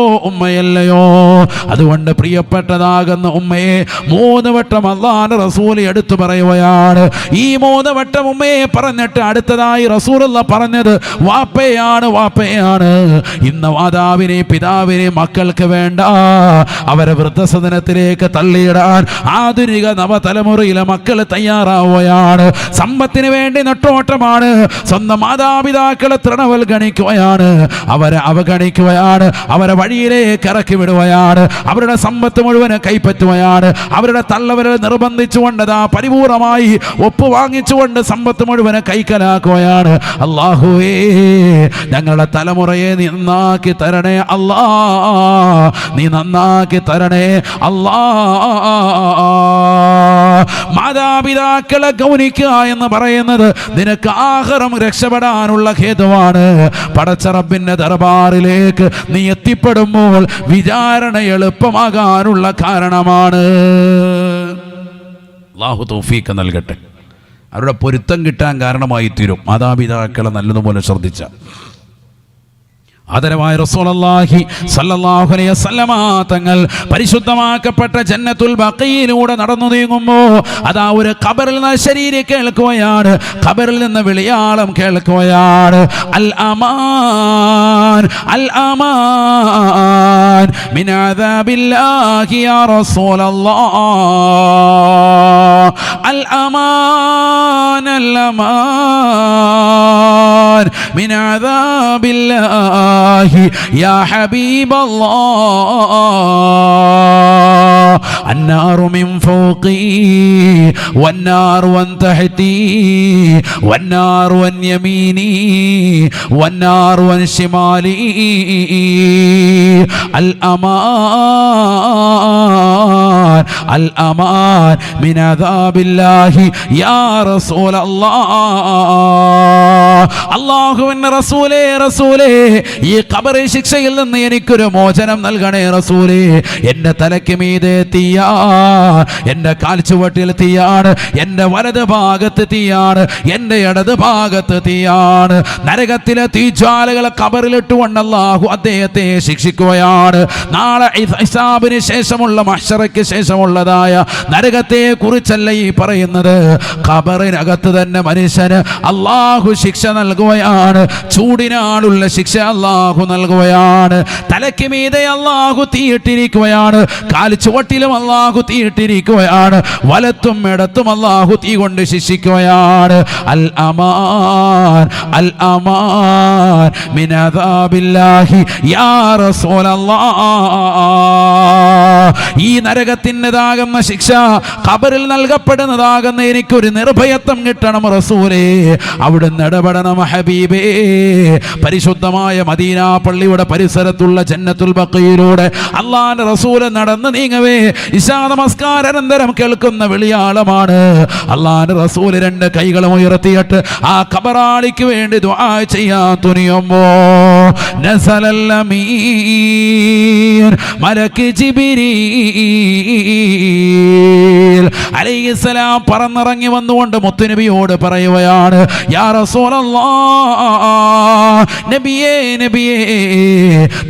അതുകൊണ്ട് പ്രിയപ്പെട്ടതാകുന്ന ഉമ്മയെ 3 വട്ടം അല്ലാഹുവിന്റെ റസൂൽ എടുത്തു പറയുകയാണ് ഈ 3 വട്ടം ഉമ്മയെ പറഞ്ഞിട്ട് അടുത്തതായി റസൂലുള്ള പറഞ്ഞത് വാപ്പയാണ് ഇന്ന് മാതാവിനെ പിതാവിനെ മക്കൾക്ക് വേണ്ട അവരെ വൃദ്ധസദനത്തിലേക്ക് തള്ളിയിടാൻ ആധുനിക നവതലമുറയിലെ മക്കൾ തയ്യാറാവുകയാണ് സമ്പത്തിന് വേണ്ടി നെട്ടോട്ടമാണ് സ്വന്തം മാതാപിതാക്കളെ തൃണവൽഗണിക്കുകയാണ് അവരെ അവഗണിക്കുകയാണ് അവരെ വഴിയിലേക്ക് ഇറക്കി വിടുകയാണ് അവരുടെ സമ്പത്ത് മുഴുവൻ കൈപ്പറ്റുകയാണ് അവരുടെ തള്ളവരെ നിർബന്ധിച്ചുകൊണ്ട് പരിപൂർണമായി ഒപ്പുവാങ്ങിച്ചുകൊണ്ട് സമ്പത്ത് മുഴുവൻ കൈക്കലാക്കുകയാണ് അല്ലാഹുവേ ഞങ്ങളുടെ തലമുറയെ നീ നന്നാക്കി തരണേ അല്ലാ നീ നന്നാക്കി തരണേ അല്ലാ മാതാപിതാക്കളെ ഗൗനിക്കുക എന്ന് പറയുന്നത് നിനക്ക് ആഖിറം രക്ഷപ്പെടാനുള്ള ഹേതുവാണ് പടച്ച റബ്ബിന്റെ ദർബാറിലേക്ക് നീ എത്തിപ്പെടുമ്പോൾ വിചാരണ എളുപ്പമാകാനുള്ള കാരണമാണ് അല്ലാഹു തൗഫീഖ് നൽകട്ടെ അവരുടെ പൊരുത്തം കിട്ടാൻ കാരണമായി തീരും മാതാപിതാക്കളെ നല്ലതുപോലെ ശ്രദ്ധിച്ച ആദരവായ റസൂലുള്ളാഹി സ്വല്ലല്ലാഹു അലൈഹി വസല്ലമ തങ്ങൾ പരിശുദ്ധമാക്കപ്പെട്ട ജന്നത്തുൽ ബഖീയിലൂടെ നടന്നു നീങ്ങുമ്പോൾ അതാ ഒരു ഖബറിൽ നിന്ന് ശരീരം കേൾക്കുകയാണ് ഖബറിൽ നിന്ന് വിളിയാളം കേൾക്കുകയാണ് അൽ അമാൻ മിൻ അദാബില്ലാഹി യാ റസൂലല്ലാഹ് അൽ അമാൻ മിൻ അദാബില്ലാഹി يا حبيب الله النار من فوقي والنار من تحتي والنار من يميني والنار من شمالي الأمان من عذاب الله يا رسول الله അല്ലാഹുവിന്റെ റസൂലേ ഈ ഖബർ ശിക്ഷയിൽ നിന്ന് എനിക്കൊരു മോചനം നൽകണേ റസൂലേ എൻ്റെ തലയ്ക്ക് മീതെ തീയാ എൻ്റെ കാൽച്ചുവട്ടിൽ തീയാണ് എൻ്റെ വലത് ഭാഗത്ത് തീയാണ് എൻ്റെ ഇടത് ഭാഗത്ത് തീയാണ് നരകത്തിലെ തീജ്വാലകളെ ഖബറിലിട്ടുകൊണ്ട് അല്ലാഹു അദ്ദേഹത്തെ ശിക്ഷിക്കുകയാണ് നാളെ ഹിസാബിന് ശേഷമുള്ള മഹ്ശറയ്ക്ക് ശേഷമുള്ളതായ നരകത്തെ കുറിച്ചല്ല ഈ പറയുന്നത് ഖബറിനകത്ത് തന്നെ മനുഷ്യന് അല്ലാഹു ശിക്ഷ നൽകുകയാണ് ചൂടിനാളുള്ള ശിക്ഷ അല്ലാഹു നൽകുകയാണ് തലയ്ക്ക് മീതെ അല്ലാഹു തീയിട്ടിരിക്കുകയാണ് കാൽച്ചുവട്ടിലും അല്ലാഹു തീയിട്ടിരിക്കുകയാണ് വലത്തും ഇടത്തും അല്ലാഹു തീ കൊണ്ട് ശിക്ഷിക്കുകയാണ് അൽ അമാൻ മിൻ അദാബില്ലാഹി യാ റസൂലല്ലാഹ് ഈ നരകത്തിൻ്റെതാകുന്ന ശിക്ഷ ഖബറിൽ നൽകപ്പെടുന്നതാകുന്ന എനിക്കൊരു നിർഭയത്വം കിട്ടണം റസൂലേ അവിടുന്ന് ഇടപെടണം ഹബീബേ പരിശുദ്ധമായ മദീന പള്ളിയുടെ പരിസരത്തുള്ള ജന്നത്തുൽ ബഖീയിലൂടെ അല്ലാഹുവിന്റെ റസൂൽ നടന്ന് നീങ്ങവേ ഇശാ നമസ്കാരാനന്തരം കേൾക്കുന്ന വിളിയാളമാണ് അല്ലാഹുവിന്റെ റസൂൽ 2 കൈകളും ഉയർത്തിയിട്ട് ആ ഖബറാളിക്ക് വേണ്ടി ദുആ ചെയ്യാൻ തുനിയുമ്പോൾ നസലൽ അമീൻ മലക്ക് ജിബ്രീൽ ജിബ്രീൽ അലൈഹിസ്സലാം പറന്നിറങ്ങി വന്നുകൊണ്ട് മുത്തുനബിയോട് പറയുകയാണ്, യാ റസൂലല്ലാഹ്, നബിയേ നബിയേ,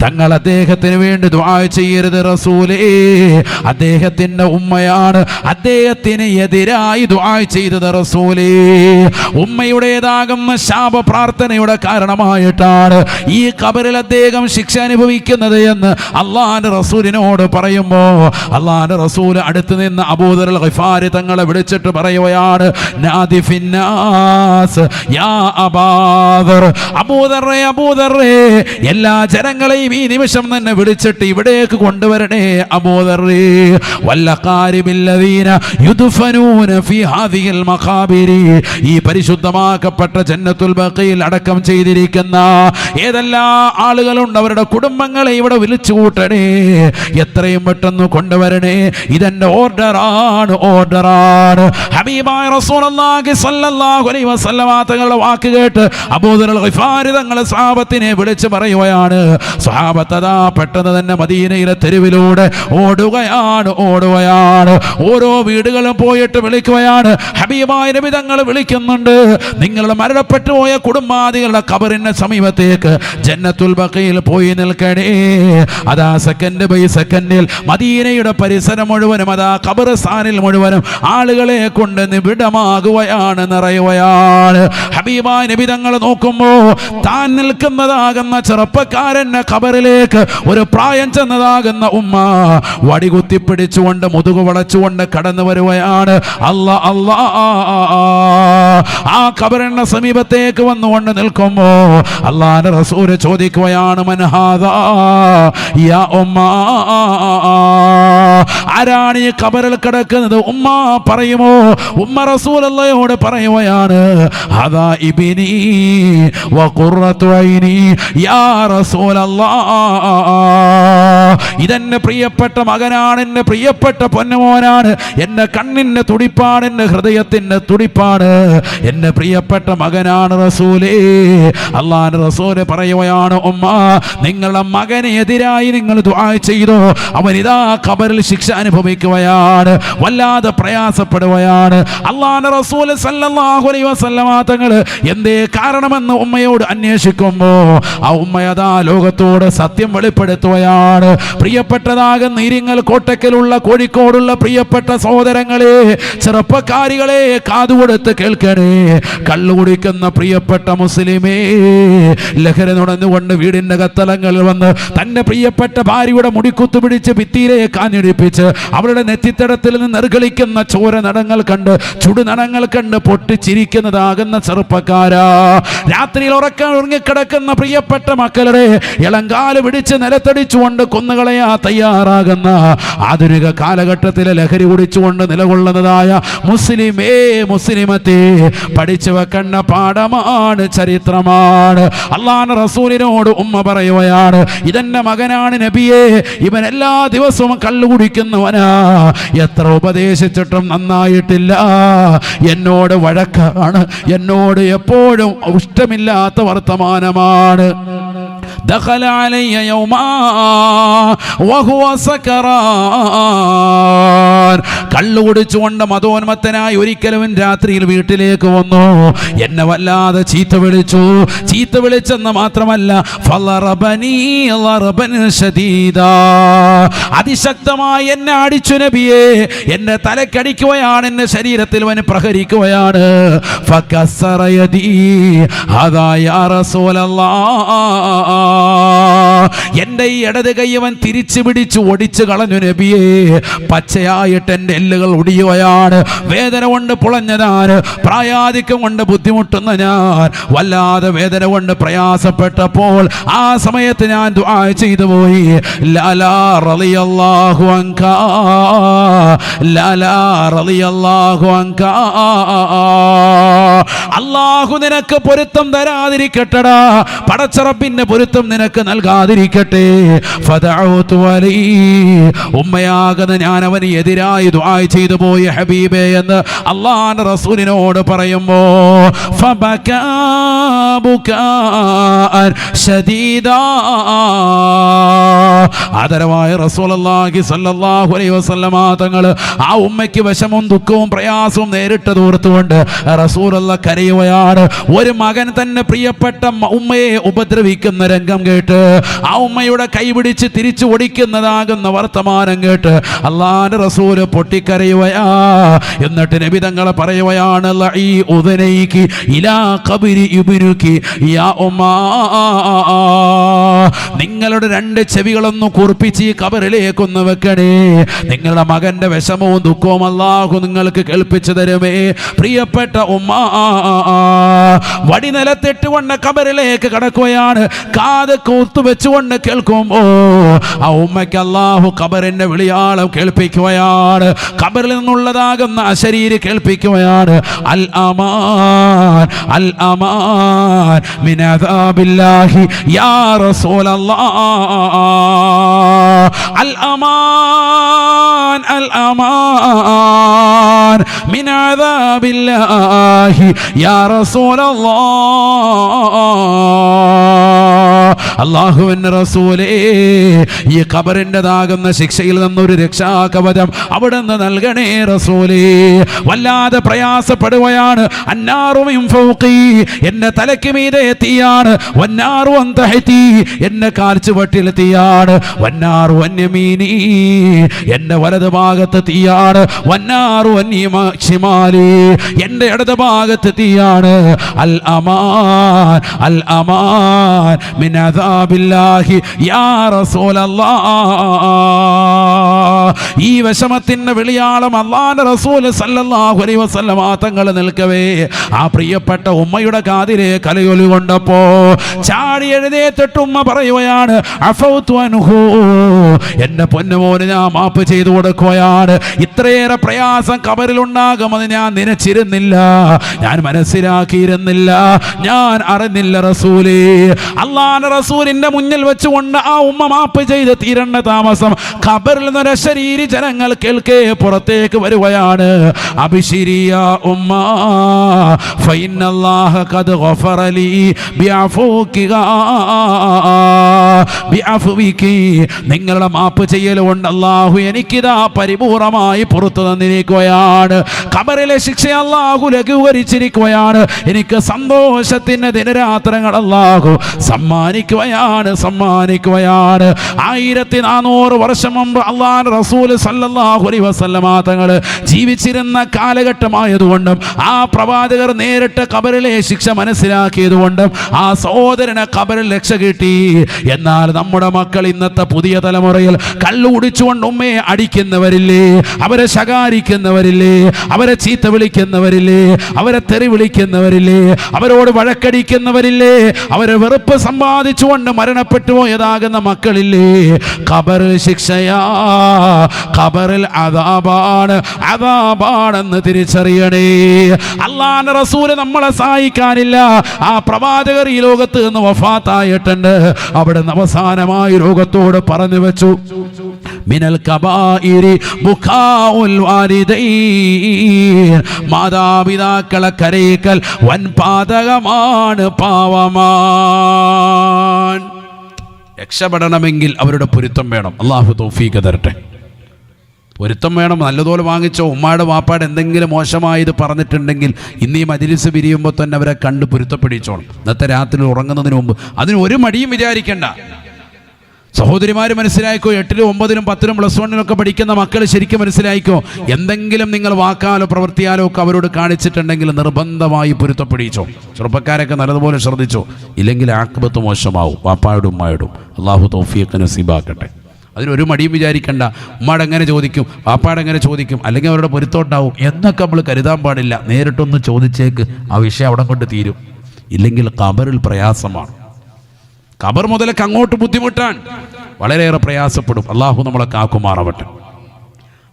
തങ്ങൾ അദ്ദേഹത്തിന് വേണ്ടി ദുആ ചെയ്യരുത് റസൂലേ, അദ്ദേഹത്തിന്റെ ഉമ്മയാണ് അദ്ദേഹത്തിന് എതിരായി ദുആ ചെയ്തത് റസൂലേ. ഉമ്മയുടേതാകുന്ന ശാപ പ്രാർത്ഥനയുടെ കാരണമായിട്ടാണ് ഈ ഖബറിൽ അദ്ദേഹം ശിക്ഷ അനുഭവിക്കുന്നത് എന്ന് അള്ളാഹുവിന്റെ റസൂലിനോട് പറയുമ്പോ അള്ളാഹുവിന്റെ റസൂൽ അടുത്ത് നിന്ന് അബൂദർ അൽ ഗിഫാരി തങ്ങളെ വിളിച്ചിട്ട് പറയുകയാണ്, നാദി ഫിന്നാസ് യാ അബൂദർ, അബൂദറേ അബൂദറേ, എല്ലാ ജനങ്ങളെയും ഈ നിമിഷം തന്നെ വിളിച്ചിട്ട് ഇവിടേക്ക് കൊണ്ടുവരണേ അബൂദറേ. വല്ലഖാരിബില്ലദീന യുദ്ഫനൂന ഫീ ഹാദിഹിൽ മഖാബിരി, ഈ പരിശുദ്ധമാക്കപ്പെട്ട ജന്നത്തുൽ ബഖീൽ അടക്കം ചെയ്തിരിക്കുന്ന ഏതെല്ലാം ആളുകളുണ്ട് അവരുടെ കുടുംബങ്ങളെ ഇവിടെ വിളിച്ചു കൂട്ടണേ, എത്രയും പെട്ടെന്ന് കൊണ്ടുവരണേ, ഇതെന്റെ ഓർഡറാണ്, ഓർഡറാണ്. ഹബീബായ റസൂലുള്ളാഹി സ്വല്ലല്ലാഹു അലൈഹി വസല്ലമ തങ്ങളുടെ വാക്ക് കേട്ട് അബൂദർ അൽ ഗിഫാരി തങ്ങൾ സ്വഹാബത്തിനെ വിളിച്ചു പറയുകയാണ്. സ്വഹാബത്ത് അതാ പെട്ടെന്ന് തന്നെ മദീനയിലെ തെരുവിലൂടെ ഓടുകയാണ്, ഓടുകയാണ്. ഓരോ വീടുകളും പോയിട്ട് വിളിക്കുകയാണ്. ഹബീബായ നബി തങ്ങൾ വിളിക്കുന്നുണ്ട്, നിങ്ങളുടെ മരണപ്പെട്ടു പോയ കുടുംബാദികളുടെ ഖബറിന്റെ സമീപത്തേക്ക് ജന്നത്തുൽ ബഖീൽ പോയി നിൽക്കണേ. അതാ സെക്കൻഡ് ബൈ സെക്കൻഡിൽ മദീനയുടെ പരിസരം മുഴുവനും അതാ ഖബർസ്ഥാനിൽ മുഴുവനും ആളുകളെ കൊണ്ട് നിബിഡമാകുകയാണ്, നിറയുകയാണ്. ഹബീബായ നബി തങ്ങൾ നോക്കുമ്പോ താൻ നിൽക്കുന്നതാകുന്ന ചെറുപ്പക്കാരന്റെ ഖബറിലേക്ക് ഒരു പ്രായം ചെന്നതാകുന്ന ഉമ്മ വടികുത്തിപ്പിടിച്ചുകൊണ്ട് മുതുകു വളച്ചുകൊണ്ട് കടന്നു വരുകയാണ്. അല്ലാ അല്ലാ, ആ ഖബറിന്റെ സമീപത്തേക്ക് വന്നുകൊണ്ട് നിൽക്കുമ്പോ അല്ലാഹുവിന്റെ റസൂൽ ചോദിക്കുകയാണ്, മൻ ഹാദാ യാ ഉമ്മ, ആരാണ് ഈ ഖബറിൽ കിടക്കുന്നത്? ഉമ്മ പറയുമോ? ഉമ്മ റസൂലുള്ളാഹിയോട് പറയുകയാണ്, ഹദാ ഇബ്നി വ ഖുർറത്തു ഐനി യാ റസൂലല്ലാഹ്, ഇതെന്റെ പ്രിയപ്പെട്ട മകനാണ്, എന്റെ പ്രിയപ്പെട്ട പൊന്നുമോനാണ്, എന്റെ കണ്ണിന്റെ തുടിപ്പാണ്, എന്റെ ഹൃദയത്തിന്റെ തുടിപ്പാണ്, എന്റെ പ്രിയപ്പെട്ട മകനാണ് റസൂലേ. അല്ലാഹുവിന്റെ റസൂൽ പറയുകയാണ്, ഉമ്മ നിങ്ങളുടെ മകന് എതിരായി നിങ്ങൾ ദുആ ചെയ്തോ, അവൻ ഇതാ ഖബറിൽ ശിക്ഷ അനുഭവിക്കുകയാണ്, വല്ലാതെ പ്രയാസപ്പെടുകയാണ്. അല്ലാഹുവിന്റെ റസൂൽ സല്ലല്ലാഹു അലൈഹി വസല്ലമ തങ്ങൾ എന്തേ കാരണമെന്ന് ഉമ്മയോട് അന്വേഷിക്കുമ്പോ ആ ഉമ്മയതാ ലോകത്തോട് സത്യം വെളിപ്പെടുത്തുകയാണ്. പ്രിയപ്പെട്ടതാകുന്ന ഇരിങ്ങൽ കോട്ടക്കലുള്ള കോഴിക്കോടുള്ള പ്രിയപ്പെട്ട സഹോദരങ്ങളെ, ചെറുപ്പക്കാരികളെ, കാതുകൊടുത്ത് കേൾക്കണേ. കള്ളുകുടിക്കുന്ന പ്രിയപ്പെട്ട മുസ്ലിമേ, ലഹരി നുണഞ്ഞുകൊണ്ട് വീടിന്റെ കത്തലങ്ങളിൽ വന്ന് തന്റെ പ്രിയപ്പെട്ട ഭാര്യയുടെ മുടിക്കുത്തു പിടിച്ച് ഭിത്തിയിലേക്ക് ആഞ്ഞിടിപ്പിച്ച് അവളുടെ നെറ്റിത്തടത്തിൽ നിന്ന് നിർഗളിക്കുന്ന ചോര നടങ്ങൾ കണ്ട് ചുടുനടങ്ങൾ കണ്ട് പൊട്ടിച്ചിരിക്കുന്നതാകുന്ന ചെറുപ്പക്കാരാ, രാത്രിയിൽ ഉറങ്ങിക്കിടക്കുന്ന പ്രിയപ്പെട്ട മക്കളുടെ ഇളങ്കാല് പിടിച്ച് നിലത്തടിച്ചുകൊണ്ട് കൊന്നുകളയാ തയ്യാറാകുന്ന ആധുനിക കാലഘട്ടത്തിലെ ലഹരി കുടിച്ചുകൊണ്ട് നിലകൊള്ളുന്നതായ മുസ്ലിമേ, മുസ്ലിമത്തെ, പഠിച്ചു വെക്കേണ്ട പാഠമാണ്, ചരിത്രമാണ്. അല്ലാഹുവിന്റെ റസൂലിനോട് ഉമ്മ പറയുകയാണ്, ഇതെന്റെ മകനാണ് നബിയേ, ഇവൻ എല്ലാ ദിവസവും കള്ളു കുടിക്കുന്നവനാ, എത്ര ഉപദേശിച്ചിട്ടും നന്നായിട്ടില്ല, എന്നോട് വഴക്കാണ്, എന്നോട് എപ്പോഴും ഇഷ്ടമില്ലാത്ത വർത്തമാനമാണ്. ദഖല അലയ്യ യൗമാ വഹുവ സകറാൻ, കള്ളു കുടിച്ചുകൊണ്ട് മതോന്മത്തനായി ഒരിക്കലും രാത്രിയിൽ വീട്ടിലേക്ക് വന്നു, എന്നെ വല്ലാതെ ചീത്ത വിളിച്ചെന്ന് മാത്രമല്ല ഫളറബനി ലറബൻ ശദീദാ, അതിശക്തമായി എന്നെ അടിച്ചു നബിയേ, എന്നെ തലക്കടിക്കുകയാണ്, എന്റെ ശരീരത്തിൽ അവൻ പ്രഹരിക്കുകയാണ്. ഫകസറ യദീ ഹദാ യാ റസൂലല്ലാഹ്, എന്റെ ഈ ഇടത് കൈവൻ തിരിച്ചു പിടിച്ചു ഒടിച്ചു കളഞ്ഞു നബിയേ, പച്ചയായിട്ട് എന്റെ എല്ലുകൾ ഒടിയുകയാണ്, വേദന കൊണ്ട് പുളഞ്ഞതാണ്, പ്രായാധിക്യം കൊണ്ട് ബുദ്ധിമുട്ടുന്ന ഞാൻ വല്ലാതെ വേദന കൊണ്ട് പ്രയാസപ്പെട്ടപ്പോൾ ആ സമയത്ത് ഞാൻ ദുആ ചെയ്തു പോയി, ലാലാ റളിയല്ലാഹു അൻക, ലാലാ റളിയല്ലാഹു അൻക, അല്ലാഹു നിനക്ക് പൊരുത്തം തരാതിരിക്കട്ടെടാ, പടച്ചറപ്പിന്റെ പൊരുത്തം നിനക്ക് നൽകാതിരിക്കട്ടെ. ഫദഉതു അലൈ, ഉമ്മയാകുന്ന ഞാൻ അവന് എതിരായി ദുആ ചെയ്തു പോയ ഹബീബേ എന്ന് അല്ലാഹുവിന്റെ റസൂലിനോട് പറയുമ്പോ ഫബകാ ബുകാഅൻ ശദീദാ, ആദരവായ റസൂലുള്ളാഹി സ്വല്ലല്ലാഹു അലൈഹി വസല്ലമ തങ്ങൾ ആ ഉമ്മയ്ക്ക് വിഷമവും ദുഃഖവും പ്രയാസവും നേരിട്ട് തോർത്തുകൊണ്ട് റസൂലുള്ളാഹി കരയുകയാണ്. ഒരു മകൻ തന്നെ പ്രിയപ്പെട്ട ഉമ്മയെ ഉപദ്രവിക്കുന്ന രംഗം കേട്ട് ആ ഉമ്മയുടെ കൈപിടിച്ച് തിരിച്ചു ഓടിക്കുന്നതാകുന്ന വർത്തമാനം കേട്ട് അല്ലാഹുവിന്റെ റസൂൽ പൊട്ടിക്കരയുകയാ. എന്നിട്ട് നബി തങ്ങൾ പറയുകയാണ് ലഈ ഉദനൈകി ഇലാ ഖബരി ഇബ്നുകി യാ ഉമ്മാ, നിങ്ങളുടെ രണ്ട് ചെവികളൊന്ന് കുറിപ്പിച്ച് ഈ ഖബറിലേക്കൊന്ന് വെക്കണേ. നിങ്ങളുടെ മകന്റെ വിഷമവും ദുഃഖവും അല്ലാഹു നിങ്ങൾക്ക് കേൾപ്പിച്ചു തരുമേ. പ്രിയപ്പെട്ട ഉമ്മ വടി നിലത്തിട്ടുകൊണ്ട് ഖബറിലേക്ക് കടക്കുകയാണ്. കാത് കൂത്തു വെച്ചുകൊണ്ട് കേൾക്കുമ്പോ ആ ഉമ്മയ്ക്ക് അല്ലാഹു ഖബറിന്റെ വിളിയാളം കേൾപ്പിക്കുകയാണ്. ഖബറിൽ നിന്നുള്ളതാകുന്ന അശരീരി കേൾപ്പിക്കുകയാണ്. അൽ അമാൻ അൽ അമാൻ മിൻ അദാബില്ലാഹി യാ റസൂലല്ലാഹ്, അൽ അമാൻ അൽ അമാൻ മിൻ അദാബില്ലാഹി യാ റസൂലല്ലാഹ്. അല്ലാഹുവിന്റെ റസൂലേ, ഈ ഖബറിൻ്റെതാകുന്ന ശിക്ഷയിൽ നിന്നൊരു രക്ഷാകവചം അവിടുന്ന് നൽകണേ റസൂലേ. വല്ലാതെ പ്രയാസപ്പെടുകയാണ്. അന്നാറു മിൻ ഫൗഖി, എന്റെ തലയ്ക്ക് മീതെ തീയാണ്. വന്നാറു അൻ തഹ്തി, എന്റെ കാൽച്ചുവട്ടിൽ തീയാണ്. വന്നാറു അൻ യമീനി, എന്റെ വലത് ഭാഗത്ത് തീയാണ്. വന്നാറു അൻ ശിമാലി, എന്റെ ഇടത് ഭാഗത്ത് തീയാണ്. അൽ അമാൻ അൽ അമാൻ മിൻ അദാബില്ലാഹി യാ റസൂലല്ലാഹ്. ഈ വിഷമത്തിന്റെ വിളിയാളം അല്ലാഹുവിന്റെ റസൂൽ സല്ലല്ലാഹു അലൈഹി വസല്ലമ തങ്ങൾ നിൽക്കവേ ആ പ്രിയപ്പെട്ട ഉമ്മയുടെ കാതിലെ കലയൊലി കൊണ്ടപ്പോ ചാടി എഴുന്നേറ്റിട്ട് ഉമ്മ പറയുകയാണ് അഫൗതു അൻഹു, എന്റെ പൊന്നുമോന് ഞാൻ മാപ്പ് ചെയ്തു കൊടുക്കുകയാണ്. ഇത്രയേറെ പ്രയാസം ഖബറിലുണ്ടാകുമെന്ന് ഞാൻ നനച്ചിരുന്നില്ല, ഞാൻ മനസ്സിലാക്കിയിരുന്നില്ല, ഞാൻ അറിഞ്ഞില്ല റസൂലേ. അല്ലാഹുവിന്റെ റസൂലിന്റെ മുന്നിൽ വെച്ചുകൊണ്ട് ആ ഉമ്മ മാപ്പ് ചെയ്ത് തീരേണ്ട താമസം ഖബറിൽ നിന്നൊരു ശരീരി ജനങ്ങൾ കേൾക്കേ പുറത്തേക്ക് വരുകയാണ്. അബ്ശിരിയ ഉമ്മ ഫഇന്നല്ലാഹ ഖദ് ഗഫറ ലീ ബിഅഫൂകി, ബിഅഫ്വികി, നിങ്ങളുടെ മാപ്പ് ചെയ്യൽ കൊണ്ട് അല്ലാഹു എനിക്കിതാ പരിപൂർണമായി പുറത്തു തന്നിരിക്കുകയാണ്. ഖബറിലെ ശിക്ഷ അല്ലാഹു ലഘൂകരിച്ചിരിക്കുകയാണ്. എനിക്ക് സന്തോഷത്തിന്റെ ദിനരാത്രങ്ങൾ അല്ലാഹു സമ്മാനിക്കുകയാണ്. 1400 വർഷം മുമ്പ് അല്ലാഹുവിന്റെ റസൂൽ സല്ലല്ലാഹു അലൈഹി വസല്ലമ തങ്ങൾ ജീവിച്ചിരുന്ന കാലഘട്ടമായതുകൊണ്ടും ആ പ്രവാചകർ നേരിട്ട് ഖബറിലെ ശിക്ഷ മനസ്സിലാക്കിയതുകൊണ്ടും ആ സഹോദരന് ഖബറിൽ രക്ഷ കിട്ടി. എന്നാൽ നമ്മുടെ മക്കൾ ഇന്നത്തെ പുതിയ തലമുറയിൽ കള്ളു കുടിച്ചുകൊണ്ട് ഉമ്മയെ അടിക്കുന്നവരില്ലേ, അവരെ ശകാരിക്കുന്നവരില്ലേ, അവരെ ചീത്ത വിളിക്കുന്നവരില്ലേ, അവരെ തെറി വിളിക്കുന്നവരില്ലേ, അവരോട് വഴക്കടിക്കുന്നവരില്ലേ, അവരെ വെറുപ്പ് സമ്പാദിച്ചുകൊണ്ട് മരണപ്പെട്ടു പോയതാകുന്ന മക്കളില്ലേ. ഖബറിൽ ശിക്ഷയാ, ഖബറിൽ അദാബാണ്, അദാബാണെന്ന് തിരിച്ചറിയണേ. അല്ലാഹുവിന്റെ റസൂൽ നമ്മളെ സഹായിക്കാനില്ല. ആ പ്രവാചകർ ഈ ലോകത്ത് നിന്ന് വഫാത്തായിട്ടുണ്ട്. അവിടെ അവസാനമായി ലോകത്തോട് പറഞ്ഞു വെച്ചു മിനൽ കബായിരി ബുകാഉൽ വാലിദൈൻ, മാതാപിതാക്കളെ കരയിക്കൽ വൻ പാതകമാണ്, പാവമാൻ. രക്ഷപ്പെടണമെങ്കിൽ അവരുടെ പൊരുത്തം വേണം. അല്ലാഹു തൗഫീഖ് തരട്ടെ. പൊരുത്തം വേണം. നല്ലതുപോലെ വാങ്ങിച്ചോ. ഉമ്മായുടെ വാപ്പാട് എന്തെങ്കിലും മോശമായത് പറഞ്ഞിട്ടുണ്ടെങ്കിൽ ഇന്ന് ഈ മജ്‌ലിസ് പിരിയുമ്പോൾ തന്നെ അവരെ കണ്ട് പൊരുത്തപ്പെടിച്ചോണം. ഇന്നത്തെ രാത്രി ഉറങ്ങുന്നതിന് മുമ്പ് അതിന് ഒരു മടിയും വിചാരിക്കേണ്ട. സഹോദരിമാർ മനസ്സിലായിക്കോ. 8ലും 9ലും 10ലും +1 പഠിക്കുന്ന മക്കൾ ശരിക്കും മനസ്സിലായിക്കോ. എന്തെങ്കിലും നിങ്ങൾ വാക്കാലോ പ്രവൃത്തിയാലോ ഒക്കെ അവരോട് കാണിച്ചിട്ടുണ്ടെങ്കിൽ നിർബന്ധമായി പൊരുത്തപ്പെടിച്ചോ. ചെറുപ്പക്കാരൊക്കെ നല്ലതുപോലെ ശ്രദ്ധിച്ചോ. ഇല്ലെങ്കിൽ ആഖിബത്ത് മോശമാവും വാപ്പായോടും ഉമ്മായോടും. അല്ലാഹു തൗഫീഖ് നസീബാക്കട്ടെ. അതിനൊരു മടിയും വിചാരിക്കണ്ട. ഉമ്മാട് എങ്ങനെ ചോദിക്കും, വാപ്പാട് എങ്ങനെ ചോദിക്കും, അല്ലെങ്കിൽ അവരുടെ പൊരുത്തോട്ടാവും എന്നൊക്കെ നമ്മൾ കരുതാൻ പാടില്ല. നേരിട്ടൊന്ന് ചോദിച്ചേക്ക്, ആ വിഷയം അവിടെ കൊണ്ട് തീരും. ഇല്ലെങ്കിൽ ഖബറിൽ പ്രയാസമാണ്. ഖബർ മുതലൊക്കെ അങ്ങോട്ട് ബുദ്ധിമുട്ടാൻ വളരെയേറെ പ്രയാസപ്പെടും. അള്ളാഹു നമ്മളെ കാക്കുമാറാവട്ടെ.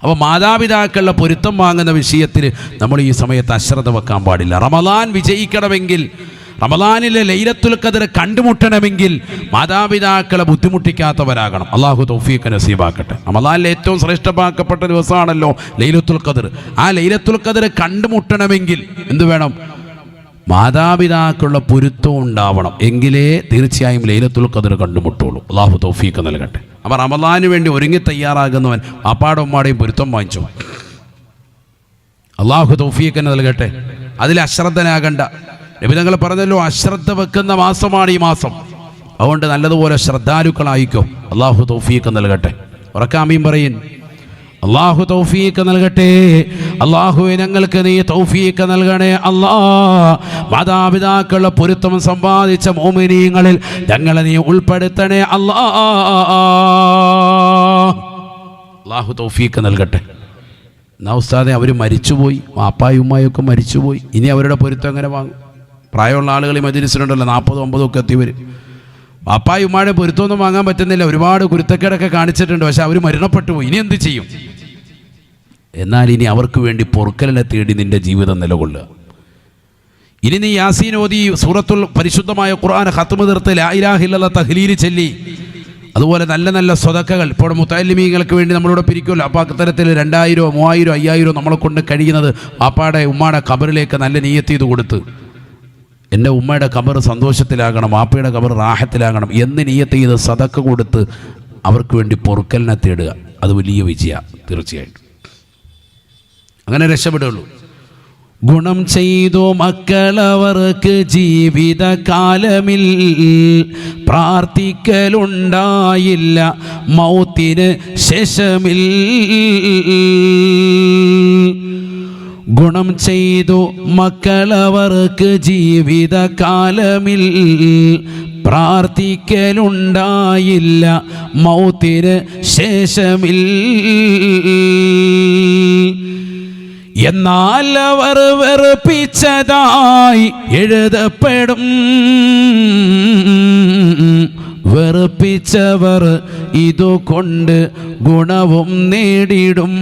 അപ്പോൾ മാതാപിതാക്കളുടെ പൊരുത്തം വാങ്ങുന്ന വിഷയത്തിൽ നമ്മൾ ഈ സമയത്ത് അശ്രദ്ധ വെക്കാൻ പാടില്ല. റമദാൻ വിജയിക്കണമെങ്കിൽ, റമദാനിലെ ലൈലത്തുൽ ഖദർ കണ്ടുമുട്ടണമെങ്കിൽ മാതാപിതാക്കളെ ബുദ്ധിമുട്ടിക്കാത്തവരാകണം. അള്ളാഹു തൗഫീഖ് നസീബാക്കട്ടെ. റമദാനിലെ ഏറ്റവും ശ്രേഷ്ഠമാക്കപ്പെട്ട ദിവസമാണല്ലോ ലൈലത്തുൽ ഖദർ. ആ ലൈലത്തുൽ ഖദർ കണ്ടുമുട്ടണമെങ്കിൽ എന്ത് വേണം? മാതാപിതാക്കളുടെ പൊരുത്തം ഉണ്ടാവണം. എങ്കിലേ തീർച്ചയായും ലൈലത്തുൽ ഖദർ കണ്ടുമുട്ടുള്ളൂ. അള്ളാഹു തൗഫീഖ് നൽകട്ടെ. അപ്പോൾ റമദാനിന് വേണ്ടി ഒരുങ്ങി തയ്യാറാകുന്നവൻ അപ്പാടും ഉമ്മാടെയും പൊരുത്തം വാങ്ങിച്ചു. അള്ളാഹു തൗഫീഖ് നൽകട്ടെ. അതിൽ അശ്രദ്ധനാകണ്ട. നബി തങ്ങൾ പറഞ്ഞല്ലോ, അശ്രദ്ധ വെക്കുന്ന മാസമാണ് ഈ മാസം. അതുകൊണ്ട് നല്ലതുപോലെ ശ്രദ്ധാലുക്കളായിക്കോ. അള്ളാഹു തൗഫീഖ് നൽകട്ടെ. ഉറക്കാമീൻ പറയിൻ. അള്ളാഹു തൗഫീഖ് നൽകട്ടെ. അള്ളാഹുവേ ഞങ്ങൾക്ക് നീ തൗഫീഖ് നൽകണേ അല്ലാ. മാതാപിതാക്കളുടെ പൊരുത്തം സമ്പാദിച്ച മോമിനീങ്ങളിൽ ഞങ്ങളെ നീ ഉൾപ്പെടുത്തണേ അല്ലാ. അള്ളാഹു തൗഫീഖ് നൽകട്ടെ. എന്നാ ഉസ്താദെ, അവർ മരിച്ചുപോയി, വാപ്പായും ഉമ്മായൊക്കെ മരിച്ചുപോയി, ഇനി അവരുടെ പൊരുത്തം എങ്ങനെ വാങ്ങും? പ്രായമുള്ള ആളുകൾ ഈ മജ്‌ലിസിലുണ്ടല്ലോ, 40-50 ഒക്കെ എത്തിയവർ. വാപ്പായും ഉമ്മായുടെ പൊരുത്തമൊന്നും വാങ്ങാൻ പറ്റുന്നില്ല. ഒരുപാട് കുരുത്തക്കേടൊക്കെ കാണിച്ചിട്ടുണ്ട്. പക്ഷെ അവർ മരണപ്പെട്ടു പോയി. ഇനി എന്ത് ചെയ്യും? എന്നാൽ ഇനി അവർക്ക് വേണ്ടി പൊറുക്കലിനെ തേടി നിന്റെ ജീവിതം നിലകൊള്ളുക. ഇനി നീ യാസീൻ ഓതി, സൂറത്തുൽ പരിശുദ്ധമായ ഖുർആൻ ഖത്മ് തീർത്ത്, ലാ ഇലാഹ ഇല്ലല്ലാഹ് തഹ്ലീൽ ചൊല്ലി, അതുപോലെ നല്ല നല്ല സ്വതക്കകൾ ഇപ്പോൾ മുത്തഅല്ലിമീങ്ങൾക്ക് വേണ്ടി നമ്മളിവിടെ പിരിക്കുമല്ലോ. അപ്പോൾ അത്തരത്തിൽ 2000, 3000, 5000 നമ്മളെ കൊണ്ട് കഴിയുന്നത് വാപ്പാടെ ഉമ്മാടെ ഖബറിലേക്ക് നല്ല നിയ്യത്ത് ചെയ്ത് കൊടുത്ത്, എൻ്റെ ഉമ്മയുടെ ഖബർ സന്തോഷത്തിലാകണം, വാപ്പയുടെ ഖബർ റാഹത്തിലാകണം എന്ന് നിയ്യത്ത് ചെയ്ത് സദക്ക കൊടുത്ത് അവർക്ക് വേണ്ടി പൊറുക്കലിനെ തേടുക. അത് വലിയ വിജയമാണ് തീർച്ചയായിട്ടും. അങ്ങനെ രക്ഷപ്പെടുകയുള്ളൂ. ഗുണം ചെയ്തു മക്കളവർക്ക് ജീവിതകാലമിൽ പ്രാർത്ഥിക്കലുണ്ടായില്ല മൗത്തിന് ശേഷമിൽ. ഗുണം ചെയ്തു മക്കളവർക്ക് ജീവിതകാലമിൽ പ്രാർത്ഥിക്കലുണ്ടായില്ല മൗത്തിന് ശേഷമിൽ. എന്നാൽ അവർ വെറുപ്പിച്ചതായി എഴുതപ്പെടും. വെറുപ്പിച്ചവർ ഇതുകൊണ്ട് ഗുണവും നേടിടും.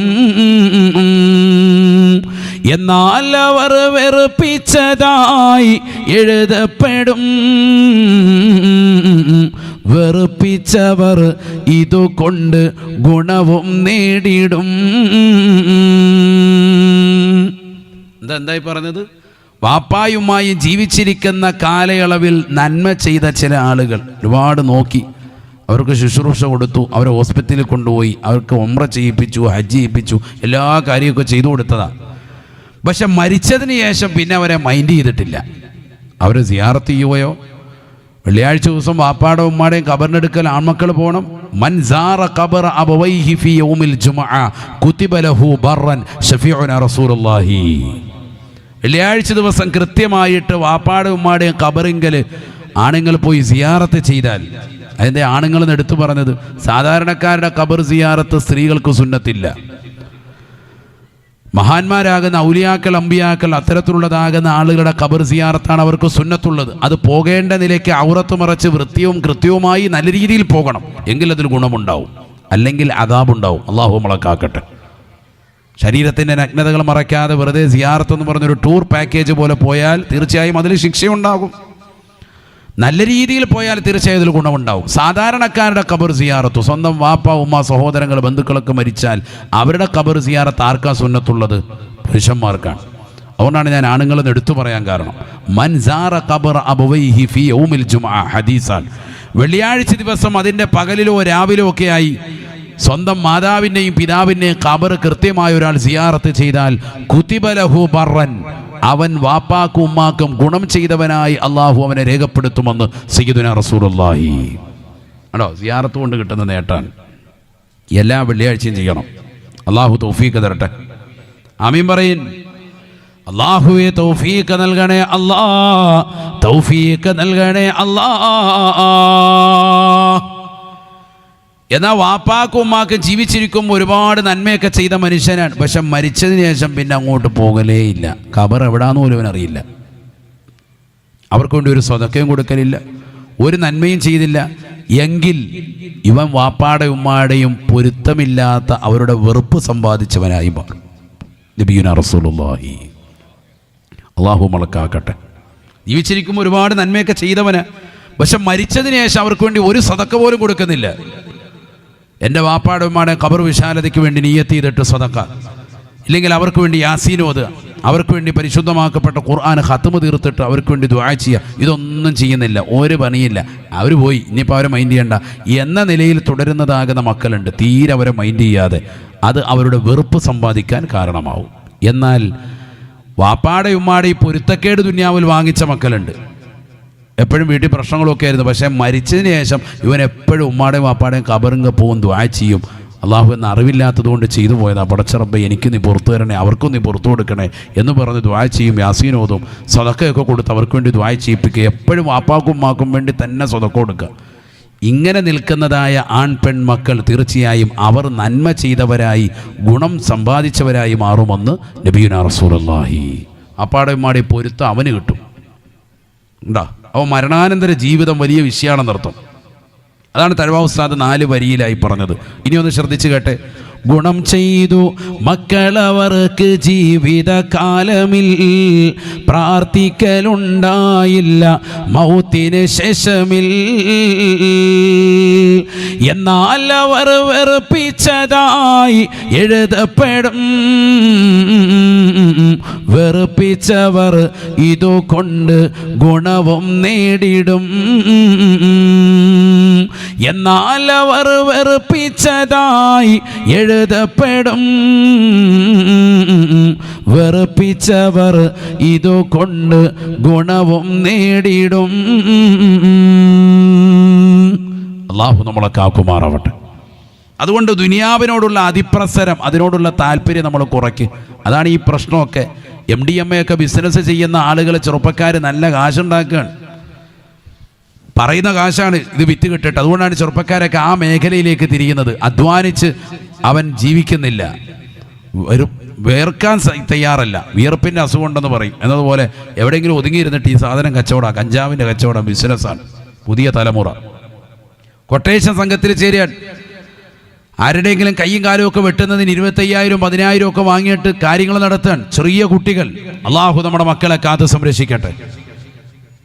എന്നാൽ അവർ വെറുപ്പിച്ചതായി എഴുതപ്പെടും. വെറുപ്പിച്ചവർ ഇതുകൊണ്ട് ഗുണവും നേടിടും. എന്തായി പറഞ്ഞത്? വാപ്പായുമായി ജീവിച്ചിരിക്കുന്ന കാലയളവിൽ നന്മ ചെയ്ത ചില ആളുകൾ ഒരുപാട് നോക്കി, അവർക്ക് ശുശ്രൂഷ കൊടുത്തു, അവരെ ഹോസ്പിറ്റലിൽ കൊണ്ടുപോയി, അവർക്ക് ഉംറ ചെയ്യിപ്പിച്ചു, ഹജ്ജ് ചെയ്യിപ്പിച്ചു, എല്ലാ കാര്യമൊക്കെ ചെയ്തു കൊടുത്തതാണ്. പക്ഷെ മരിച്ചതിന് ശേഷം പിന്നെ അവരെ മൈൻഡ് ചെയ്തിട്ടില്ല. അവർ സിയാറത്ത് ചെയ്യുകയോ, വെള്ളിയാഴ്ച ദിവസം വാപ്പാടെ ഉമ്മാടെയും ഖബറിനെടുക്കൽ ആൺമക്കൾ പോകണം. മൻ സാറ ഖബറ അബവൈഹി ഫീ യൗമിൽ ജുമുഅ കുതിബ ലഹു ബർറൻ ശഫീഉന റസൂലുള്ളാഹി. വെള്ളിയാഴ്ച ദിവസം കൃത്യമായിട്ട് വാപ്പാടെ ഉമ്മാടെയും ഖബറിങ്കൽ ആണുങ്ങൾ പോയി സിയാറത്ത് ചെയ്താൽ, അതിൻ്റെ ആണുങ്ങളെന്ന് എടുത്തു പറഞ്ഞത്, സാധാരണക്കാരുടെ ഖബർ സിയാറത്ത് സ്ത്രീകൾക്ക് സുന്നത്തില്ല. മഹാന്മാരാകുന്ന ഔലിയാക്കൾ, അമ്പിയാക്കൾ, അത്തരത്തിലുള്ളതാകുന്ന ആളുകളുടെ ഖബർ സിയാറത്താണ് അവർക്ക് സുന്നത്തുള്ളത്. അത് പോകേണ്ട നിലയ്ക്ക് ഔറത്ത് മറച്ച് വൃത്തിയും കൃത്യവുമായി നല്ല രീതിയിൽ പോകണം. എങ്കിൽ അതിൽ ഗുണമുണ്ടാവും, അല്ലെങ്കിൽ അദാബുണ്ടാവും. അള്ളാഹു നമ്മളെ കാക്കട്ടെ. ശരീരത്തിൻ്റെ നഗ്നതകൾ മറയ്ക്കാതെ വെറുതെ സിയാറത്ത് എന്ന് പറഞ്ഞൊരു ടൂർ പാക്കേജ് പോലെ പോയാൽ തീർച്ചയായും അതിൽ ശിക്ഷയുണ്ടാകും. നല്ല രീതിയിൽ പോയാൽ തീർച്ചയായും ഇതിൽ ഗുണമുണ്ടാവും. സാധാരണക്കാരുടെ ഖബർ സിയാറത്ത്, സ്വന്തം വാപ്പ ഉമ്മ സഹോദരങ്ങൾ ബന്ധുക്കളൊക്കെ മരിച്ചാൽ അവരുടെ ഖബർ സിയാറത്ത് ആർക്കാ സുന്നത്തുള്ളത്? പുരുഷന്മാർക്കാണ്. അതുകൊണ്ടാണ് ഞാൻ ആണുങ്ങളെന്ന് എടുത്തു പറയാൻ കാരണം. മൻ സാറ ഖബറ അബവൈഹി ഫീ യൗമിൽ ജുമുഅ ഹദീസാൻ. വെള്ളിയാഴ്ച ദിവസം അതിൻ്റെ പകലിലോ രാവിലോ ഒക്കെയായി സ്വന്തം മാതാവിൻ്റെയും പിതാവിൻ്റെയും ഖബർ കൃത്യമായ ഒരാൾ സിയാറത്ത് ചെയ്താൽ കുതിബ ലഹു ബർറൻ, അവൻ വാപ്പാക്കും ഉമ്മാക്കും ഗുണം ചെയ്തവനായി അള്ളാഹു അവനെ രേഖപ്പെടുത്തുമെന്ന് സയ്യിദുനാ റസൂലുള്ളാഹി. ആണോ? സിയാറത്ത് കൊണ്ട് കിട്ടുന്ന നേട്ടാണ്. എല്ലാ വെള്ളിയാഴ്ചയും ചെയ്യണം. അള്ളാഹു തൗഫീഖ് തരട്ടെ. ആമീൻ പറയിൻ. അള്ളാഹുവേ തൗഫീഖ് നൽകണേ അല്ലാ, തൗഫീഖ് നൽകണേ അല്ലാ. എന്നാൽ വാപ്പാക്കും ഉമ്മാക്കും ജീവിച്ചിരിക്കുമ്പോൾ ഒരുപാട് നന്മയൊക്കെ ചെയ്ത മനുഷ്യനാണ്. പക്ഷെ മരിച്ചതിന് ശേഷം പിന്നെ അങ്ങോട്ട് പോകലേ ഇല്ല. ഖബർ എവിടാന്ന് പോലും അവനറിയില്ല. അവർക്ക് വേണ്ടി ഒരു സ്വതക്കയും കൊടുക്കലില്ല, ഒരു നന്മയും ചെയ്തില്ല. എങ്കിൽ ഇവൻ വാപ്പാടെ ഉമ്മാടെയും പൊരുത്തമില്ലാത്ത അവരുടെ വെറുപ്പ് സമ്പാദിച്ചവനായി മാറും. നബിയുനാ റസൂലുള്ളാഹി. അള്ളാഹു മലക്കാക്കട്ടെ. ജീവിച്ചിരിക്കുമ്പോൾ ഒരുപാട് നന്മയൊക്കെ ചെയ്തവന്, പക്ഷെ മരിച്ചതിന് ശേഷം അവർക്ക് വേണ്ടി ഒരു സദക്ക പോലും കൊടുക്കുന്നില്ല. എൻ്റെ വാപ്പാടെ ഉമ്മാടെ ഖബർ വിശാലതയ്ക്ക് വേണ്ടി നിയ്യത്ത് ചെയ്തിട്ട് സദക്ക, ഇല്ലെങ്കിൽ അവർക്ക് വേണ്ടി യാസീൻ ഓതുക, അവർക്ക് വേണ്ടി പരിശുദ്ധമാക്കപ്പെട്ട ഖുർആൻ ഖത്മ് തീർത്തിട്ട് അവർക്ക് വേണ്ടി ദുആ ചെയ്യുക, ഇതൊന്നും ചെയ്യുന്നില്ല. ഒരു പണിയില്ല, അവർ പോയി, ഇനിയിപ്പോൾ അവരെ മൈൻഡ് ചെയ്യണ്ട എന്ന നിലയിൽ തുടരുന്നതാകുന്ന മക്കളുണ്ട്. തീരെ അവരെ മൈൻഡ് ചെയ്യാതെ അത് അവരുടെ വെറുപ്പ് സമ്പാദിക്കാൻ കാരണമാവും. എന്നാൽ വാപ്പാടെ ഉമ്മാടെ ഈ പൊരുത്തക്കേട് ദുനിയാവിൽ വാങ്ങിച്ച മക്കളുണ്ട്. എപ്പോഴും വീട്ടിൽ പ്രശ്നങ്ങളൊക്കെ ആയിരുന്നു, പക്ഷേ മരിച്ചതിന് ശേഷം ഇവൻ എപ്പോഴും ഉമ്മാടെയും വാപ്പാടെയും ഖബറിങ്ങ് പോകും, ദുആ ചെയ്യും. അള്ളാഹു എന്ന അറിവില്ലാത്തത് കൊണ്ട് ചെയ്തു പോയതാ, പടച്ചറബ്ബേ എനിക്ക് നീ പുറത്തു തരണേ, അവർക്കും നീ പുറത്തു കൊടുക്കണേ എന്ന് പറഞ്ഞ് ദുആ ചെയ്യും. യാസീൻ ഓതും, സദക്കയൊക്കെ കൊടുത്ത് അവർക്ക് വേണ്ടി ദുആ ചെയ്യിപ്പിക്കുക. എപ്പോഴും വാപ്പാക്കും ഉമ്മാക്കും വേണ്ടി തന്നെ സദക്ക കൊടുക്കുക. ഇങ്ങനെ നിൽക്കുന്നതായ ആൺ പെൺ മക്കൾ തീർച്ചയായും അവർ നന്മ ചെയ്തവരായി ഗുണം സമ്പാദിച്ചവരായി മാറുമെന്ന് നബിയുനാ റസൂലുള്ളാഹി. അപ്പാടെ ഉമ്മാടെ പൊരുത്തം അവന് കിട്ടും. ഉണ്ടാ അവൻ മരണാനന്തര ജീവിതം വലിയ വിഷയമാണെന്നർത്ഥം. അതാണ് തഴവാ ഉസ്താദ് 4 വരിയിലായി പറഞ്ഞത്. ഇനി ഒന്ന് ശ്രദ്ധിച്ചു കേട്ടെ. ഗുണം ചെയ്തു മക്കളവർക്ക് ജീവിതകാലമിൽ പ്രാർത്ഥിക്കലുണ്ടായില്ല മൗത്തിന് ശേഷമിൽ. എന്നാൽ അവർ വെറുപ്പിച്ചതായി എഴുതപ്പെടും, വെറുപ്പിച്ചവർ ഇതുകൊണ്ട് ഗുണവും നേടിടും. എന്നാൽ അവർ വെറുപ്പിച്ചതായി എഴുതപ്പെടും, വെറുപ്പിച്ചവർ ഇതുകൊണ്ട് ഗുണവും നേടിടും. അല്ലാഹു നമ്മളെ കാക്കുമാറാവട്ടെ. അതുകൊണ്ട് ദുനിയാവിനോടുള്ള അതിപ്രസരം, അതിനോടുള്ള താല്പര്യം നമ്മൾ കുറയ്ക്കും. അതാണ് ഈ പ്രശ്നമൊക്കെ. MDMA ഒക്കെ ബിസിനസ് ചെയ്യുന്ന ആളുകൾ, ചെറുപ്പക്കാർ നല്ല കാശുണ്ടാക്കുകയാണ്. പറയുന്ന കാശാണ് ഇത് വിറ്റ് കിട്ടിട്ട്. അതുകൊണ്ടാണ് ചെറുപ്പക്കാരൊക്കെ ആ മേഖലയിലേക്ക് തിരിയുന്നത്. അധ്വാനിച്ച് അവൻ ജീവിക്കുന്നില്ല, വേർക്കാൻ തയ്യാറല്ല. വിയർപ്പിൻ്റെ അസുഖം ഉണ്ടെന്ന് പറയും എന്നതുപോലെ എവിടെയെങ്കിലും ഒതുങ്ങിയിരുന്നിട്ട് ഈ സാധനം കച്ചവടം, കഞ്ചാവിൻ്റെ കച്ചവടം, ബിസിനസ്സാണ്. പുതിയ തലമുറ കൊട്ടേഷൻ സംഘത്തിൽ ചേരാൻ ആരുടെയെങ്കിലും കയ്യും കാലും ഒക്കെ വെട്ടുന്നതിന് 25,000 10,000 ഒക്കെ വാങ്ങിയിട്ട് കാര്യങ്ങൾ നടത്താൻ ചെറിയ കുട്ടികൾ. അള്ളാഹു നമ്മുടെ മക്കളെ കാത്ത് സംരക്ഷിക്കട്ടെ.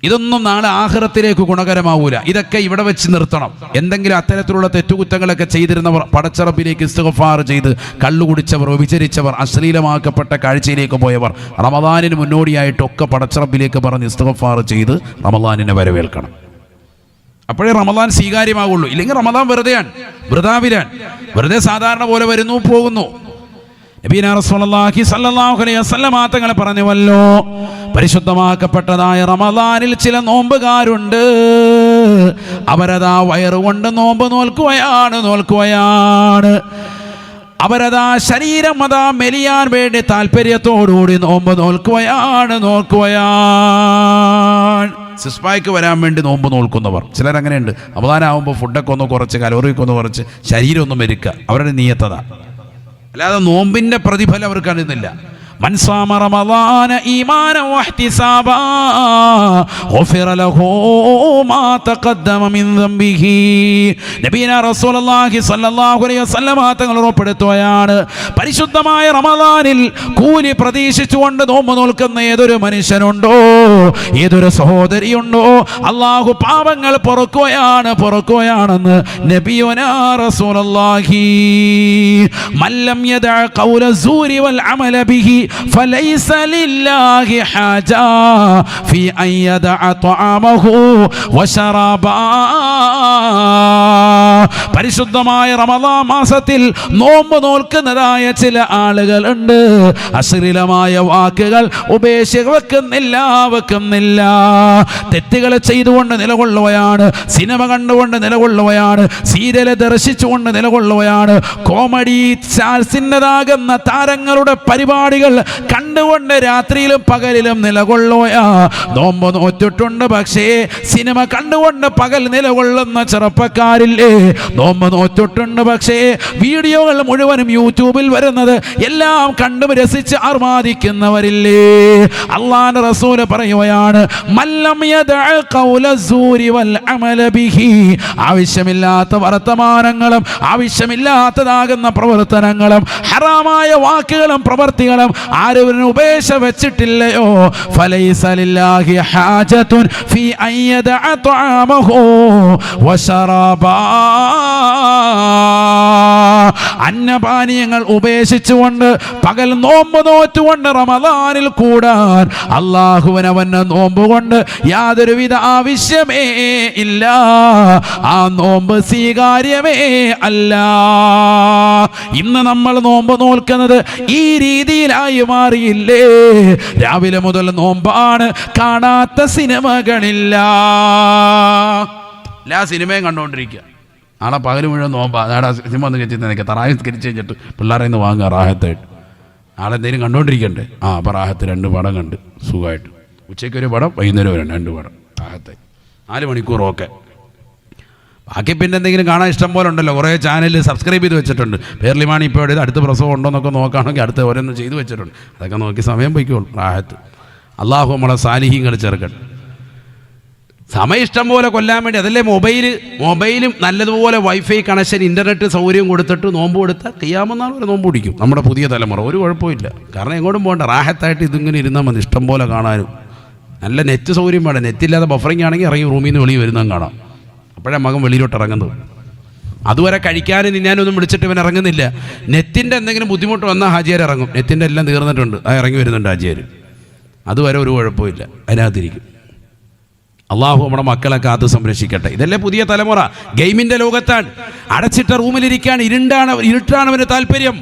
ഇതൊന്നും നാളെ ആഖിറത്തിലേക്ക് ഗുണകരമാവൂല. ഇതൊക്കെ ഇവിടെ വെച്ച് നിർത്തണം. എന്തെങ്കിലും അത്തരത്തിലുള്ള തെറ്റുകുറ്റങ്ങളൊക്കെ ചെയ്തിരുന്നവർ പടച്ചറബിലേക്ക് ഇസ്തിഗ്ഫാർ ചെയ്ത്, കള്ളുകുടിച്ചവർ, വ്യഭിചരിച്ചവർ, അശ്ലീലമാക്കപ്പെട്ട കാഴ്ചയിലേക്ക് പോയവർ റമദാനിന് മുന്നോടിയായിട്ടൊക്കെ പടച്ചറബിലേക്ക് പറഞ്ഞ് ഇസ്തിഗ്ഫാർ ചെയ്ത് റമദാനിനെ വരവേൽക്കണം. അപ്പോഴേ റമദാൻ സ്വീകാര്യമാകുള്ളൂ. ഇല്ലെങ്കിൽ റമദാൻ വെറുതെയാണ്, വൃഥാവിലാണ്, വെറുതെ സാധാരണ പോലെ വരുന്നു പോകുന്നു. നബിയുനാ റസൂലുള്ളാഹി സ്വല്ലല്ലാഹു അലൈഹി വസല്ലം തങ്ങൾ പറഞ്ഞുവല്ലോ, പരിശുദ്ധമാക്കപ്പെട്ടതായ റമദാനിൽ ചില നോമ്പുകാരുണ്ട്, അവരതാ വയറുകൊണ്ട് നോമ്പ് നോൽക്കുകയാണ്. അവരതാ ശരീരം അതാ മെലിയാൻ വേണ്ടി താല്പര്യത്തോടുകൂടി നോമ്പ് നോൽക്കുകയാണ്. സിസ്പായ്ക്ക് വരാൻ വേണ്ടി നോമ്പ് നോൽക്കുന്നവർ ചിലരങ്ങനെയുണ്ട്. റമദാനാവുമ്പോൾ ഫുഡൊക്കെ ഒന്ന് കുറച്ച്, കലോറിയൊക്കെ ഒന്ന് കുറച്ച്, ശരീരം ഒന്ന് മെരുക്കുക, അവരുടെ നിയ്യത്തതാ. അല്ലാതെ നോമ്പിൻ്റെ പ്രതിഫലം അവർക്ക് അറിയുന്നില്ല. من صام رمضان إيمانا واحتسابا غفر له ما تقدم من ذنبه. നബിയുനാ റസൂലുള്ളാഹി സ്വല്ലല്ലാഹു അലൈഹി വസല്ലം തങ്ങൾ ഉറപ്പെടുത്തുകയാണ്, പരിശുദ്ധമായ റമദാനിൽ കൂലി പ്രതീക്ഷിച്ചുകൊണ്ട് നോമ്പ് നോൽക്കുന്ന ഏതൊരു മനുഷ്യനുണ്ടോ, ഏതൊരു സഹോദരിയുണ്ടോ, അല്ലാഹു പാപങ്ങൾ പൊറുക്കുകയാണെന്ന് നബിയുനാ റസൂലുള്ളാഹി. മല്ലം യദഅ ഖൗല സൂരി വൽ അമല ബിഹി فليس لله حاجة في أن يدع طعامه وشرابه. പരിശുദ്ധമായ റമദാൻ മാസത്തിൽ നോമ്പ് നോൽക്കുന്നതായ ചില ആളുകളുണ്ട്, അശ്ലീലമായ വാക്കുകൾ വെക്കുന്നില്ല, തെറ്റുകൾ ചെയ്തുകൊണ്ട് നിലകൊള്ളുകയാണ്, സിനിമ കണ്ടുകൊണ്ട് നിലകൊള്ളുകയാണ്, സീരിയൽ ദർശിച്ചുകൊണ്ട് നിലകൊള്ളുകയാണ്, കോമഡി ചാൻസിൻ്റെതാകുന്ന താരങ്ങളുടെ പരിപാടികൾ കണ്ടുകൊണ്ട് രാത്രിയിലും പകലിലും നിലകൊള്ളുകയാ. നോമ്പ് നോറ്റിട്ടുണ്ട്, പക്ഷേ സിനിമ കണ്ടുകൊണ്ട് പകൽ നിലകൊള്ളുന്ന ചെറുപ്പക്കാരില്ലേ. നോമ്പ് നോറ്റിട്ടുണ്ട്, പക്ഷേ വീഡിയോകൾ മുഴുവനും യൂട്യൂബിൽ വരുന്നത് എല്ലാം കണ്ടും രസിച്ച് ആർമാദിക്കുന്നവരില്ലേ. അല്ലാഹുവിന്റെ റസൂൽ പറയുകയാണ്, മല്ലം യദഅ ഖൗല സൂരി വൽ അമല ബിഹി. ആവശ്യമില്ലാത്ത വർത്തമാനങ്ങളും ആവശ്യമില്ലാത്തതാകുന്ന പ്രവർത്തനങ്ങളും ഹറാമായ വാക്കുകളും പ്രവർത്തികളും ആരവന് ഉപേക്ഷ വെച്ചിട്ടില്ലയോ ഫലൈസ ലില്ലാഹി ഹാജത്തുൻ ഫീ അൻ യദഅ തഅമഹു വശറാബാ. അന്നപാനീയങ്ങൾ ഉപേക്ഷിച്ചുകൊണ്ട് പകൽ നോമ്പ് നോറ്റുകൊണ്ട് റമദാനിൽ കൂടാൻ അള്ളാഹുവിനവന് നോമ്പ് കൊണ്ട് യാതൊരുവിധ ആവശ്യമേ ഇല്ല. ആ നോമ്പ് സ്വീകാര്യമേ അല്ല. ഇന്ന് നമ്മൾ നോമ്പ് നോൽക്കുന്നത് ഈ രീതിയിലായി മാറിയില്ലേ? രാവിലെ മുതൽ നോമ്പാണ്, കാണാത്ത സിനിമകളില്ല. എല്ലാ സിനിമയും കണ്ടുകൊണ്ടിരിക്കുക. നാളെ പകൽ മുഴുവൻ നോമ്പാ. നാളെ സിനിമ ഒന്ന് കെച്ചിന്നേക്ക് തറായി കരിച്ച് കഴിഞ്ഞിട്ട് പിള്ളേരെ ഒന്ന് വാങ്ങുക റാഹത്തായിട്ട്. നാളെ എന്തെങ്കിലും കണ്ടുകൊണ്ടിരിക്കണ്ടേ? അപ്പോൾ റാഹത്ത് 2 പടം കണ്ട് സുഖമായിട്ട്. ഉച്ചയ്ക്ക് ഒരു പടം, വൈകുന്നേരം 2 പടം റാഹത്തായി. 4 മണിക്കൂർ ഓക്കെ. ബാക്കി പിന്നെ എന്തെങ്കിലും കാണാൻ ഇഷ്ടം പോലെ ഉണ്ടല്ലോ. കുറേ ചാനലിൽ സബ്സ്ക്രൈബ് ചെയ്ത് വെച്ചിട്ടുണ്ട്. പേർലിമാണി ഇപ്പോൾ എഴുതി അടുത്ത പ്രസവം ഉണ്ടോ എന്നൊക്കെ നോക്കുകയാണെങ്കിൽ അടുത്ത് ഓരോന്ന് ചെയ്ത് വെച്ചിട്ടുണ്ട്. അതൊക്കെ നോക്കി സമയം പോയിക്കോളും. റാഹത്ത്. അള്ളാഹു നമ്മളെ സാലിഹീങ്ങൾ ചേർക്കട്ടെ. സമയം ഇഷ്ടം പോലെ കൊല്ലാൻ വേണ്ടി അതല്ലേ മൊബൈലും നല്ലതുപോലെ വൈഫൈ കണക്ഷൻ, ഇൻ്റർനെറ്റ് സൗകര്യം കൊടുത്തിട്ട് നോമ്പ് കൊടുത്താൽ ഖിയാമത്ത് വരെ നോമ്പ് പിടിക്കും നമ്മുടെ പുതിയ തലമുറ. ഒരു കുഴപ്പമില്ല. കാരണം എങ്ങോട്ടും പോകണ്ട, റാഹത്തായിട്ട് ഇതിങ്ങനെ ഇരുന്നാൽ മതി. ഇഷ്ടം പോലെ കാണാനും നല്ല നെറ്റ് സൗകര്യം വേണം. നെറ്റില്ലാതെ ബഫറിങ് ആണെങ്കിൽ ഇറങ്ങി റൂമിൽ നിന്ന് വെളിയിൽ വരുന്നതും കാണാം. അപ്പോഴേ മകൻ വെളിയിലോട്ട് ഇറങ്ങുന്നത്. അതുവരെ കഴിക്കാനും നിന്നാനൊന്നും വിളിച്ചിട്ട് ഇവൻ ഇറങ്ങുന്നില്ല. നെറ്റിൻ്റെ എന്തെങ്കിലും ബുദ്ധിമുട്ട് വന്നാൽ ഹാജിയാർ ഇറങ്ങും. നെറ്റിൻ്റെ എല്ലാം തീർന്നിട്ടുണ്ട്, അത് ഇറങ്ങി വരുന്നുണ്ട് ഹാജിയാർ. അതുവരെ ഒരു കുഴപ്പമില്ല, അതിനകത്തിരിക്കും. അള്ളാഹു നമ്മുടെ മക്കളെ കാത്ത് സംരക്ഷിക്കട്ടെ. ഇതല്ലേ പുതിയ തലമുറ. ഗെയിമിൻ്റെ ലോകത്താണ്. അടച്ചിട്ട റൂമിലിരിക്കാൻ, ഇരുട്ടാണ് അവന് താല്പര്യം.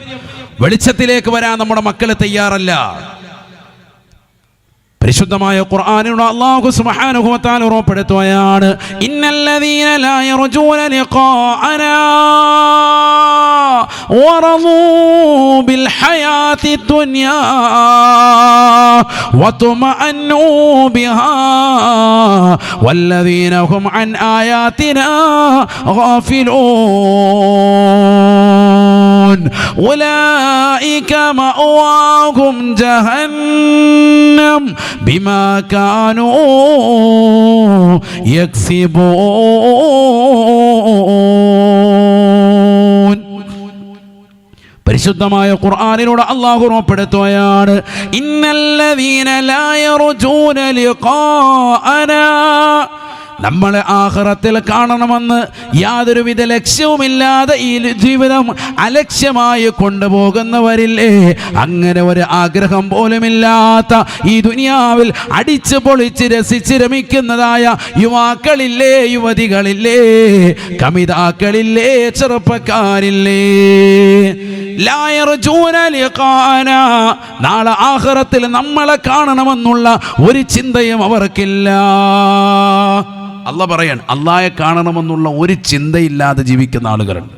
വെളിച്ചത്തിലേക്ക് വരാൻ നമ്മുടെ മക്കൾ തയ്യാറല്ല. പരിശുദ്ധമായ ഖുർആനിലൂടെ അല്ലാഹു സുബ്ഹാനഹു വ തആല ഉറപ്പെടുത്തുകയാണ്, ഇന്നല്ലദീന ലാ യർജൂന ലിഖാഅനാ വറളൂ ബിൽ ഹയാത്തി ദുനിയാ വതുമഅന്നു ബിഹാ വല്ലദീന ഹും അൻ ആയാതിനാ ഗാഫിലൂൻ ഉലൈക മഅവാഹും ജഹന്നം بما كانوا يكسبون. പരിശുദ്ധമായ ഖുർആനിലൂടെ അല്ലാഹു ഉറപ്പെടുത്തുകയാണ്, ഇന്നല്ലദീന ലാ യർജൂന ലിഖാഅനാ. നമ്മളെ ആഖിറത്തിൽ കാണണമെന്ന് യാതൊരുവിധ ലക്ഷ്യവുമില്ലാതെ ഈ ജീവിതം അലക്ഷ്യമായി കൊണ്ടുപോകുന്നവരില്ലേ, അങ്ങനെ ഒരു ആഗ്രഹം പോലുമില്ലാത്ത ഈ ദുനിയാവിൽ അടിച്ചു പൊളിച്ച് രസിച്ച് രമിക്കുന്നതായ യുവാക്കളില്ലേ, യുവതികളില്ലേ, കമിതാക്കളില്ലേ, ചെറുപ്പക്കാരില്ലേ, ലാ യർജൂന ലിഖാഅനാ. നാളെ ആഖിറത്തിൽ നമ്മളെ കാണണമെന്നുള്ള ഒരു ചിന്തയും അവർക്കില്ല. അല്ലാഹ് പറയാണ്, അല്ലാഹയെ കാണണമെന്നുള്ള ഒരു ചിന്തയില്ലാതെ ജീവിക്കുന്ന ആളുകളുണ്ട്.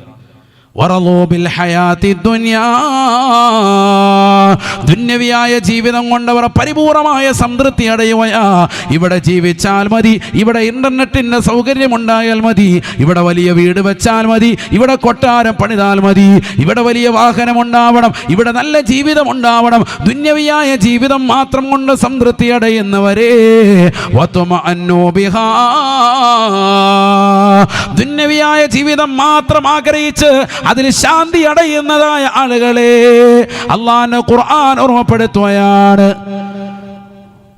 ദുന്യവിയായ ജീവിതം കൊണ്ടവർ പരിപൂർണമായ സംതൃപ്തി അടയുകയാ. ഇവിടെ ജീവിച്ചാൽ മതി, ഇവിടെ ഇന്റർനെറ്റിന്റെ സൗകര്യം ഉണ്ടായാൽ മതി, ഇവിടെ വലിയ വീട് വെച്ചാൽ മതി, ഇവിടെ കൊട്ടാരം പണിതാൽ മതി, ഇവിടെ വലിയ വാഹനം ഉണ്ടാവണം, ഇവിടെ നല്ല ജീവിതം ഉണ്ടാവണം. ദുന്യവിയായ ജീവിതം മാത്രം കൊണ്ട് സംതൃപ്തി അടയുന്നവരെ ദുന്യവിയായ ജീവിതം മാത്രം ആഗ്രഹിച്ച് അതിൽ ശാന്തി അടയുന്നതായ ആളുകളെ അല്ലാഹുവിന്റെ ഖുർആൻ ഓർമ്മപ്പെടുത്തുകയാണ്,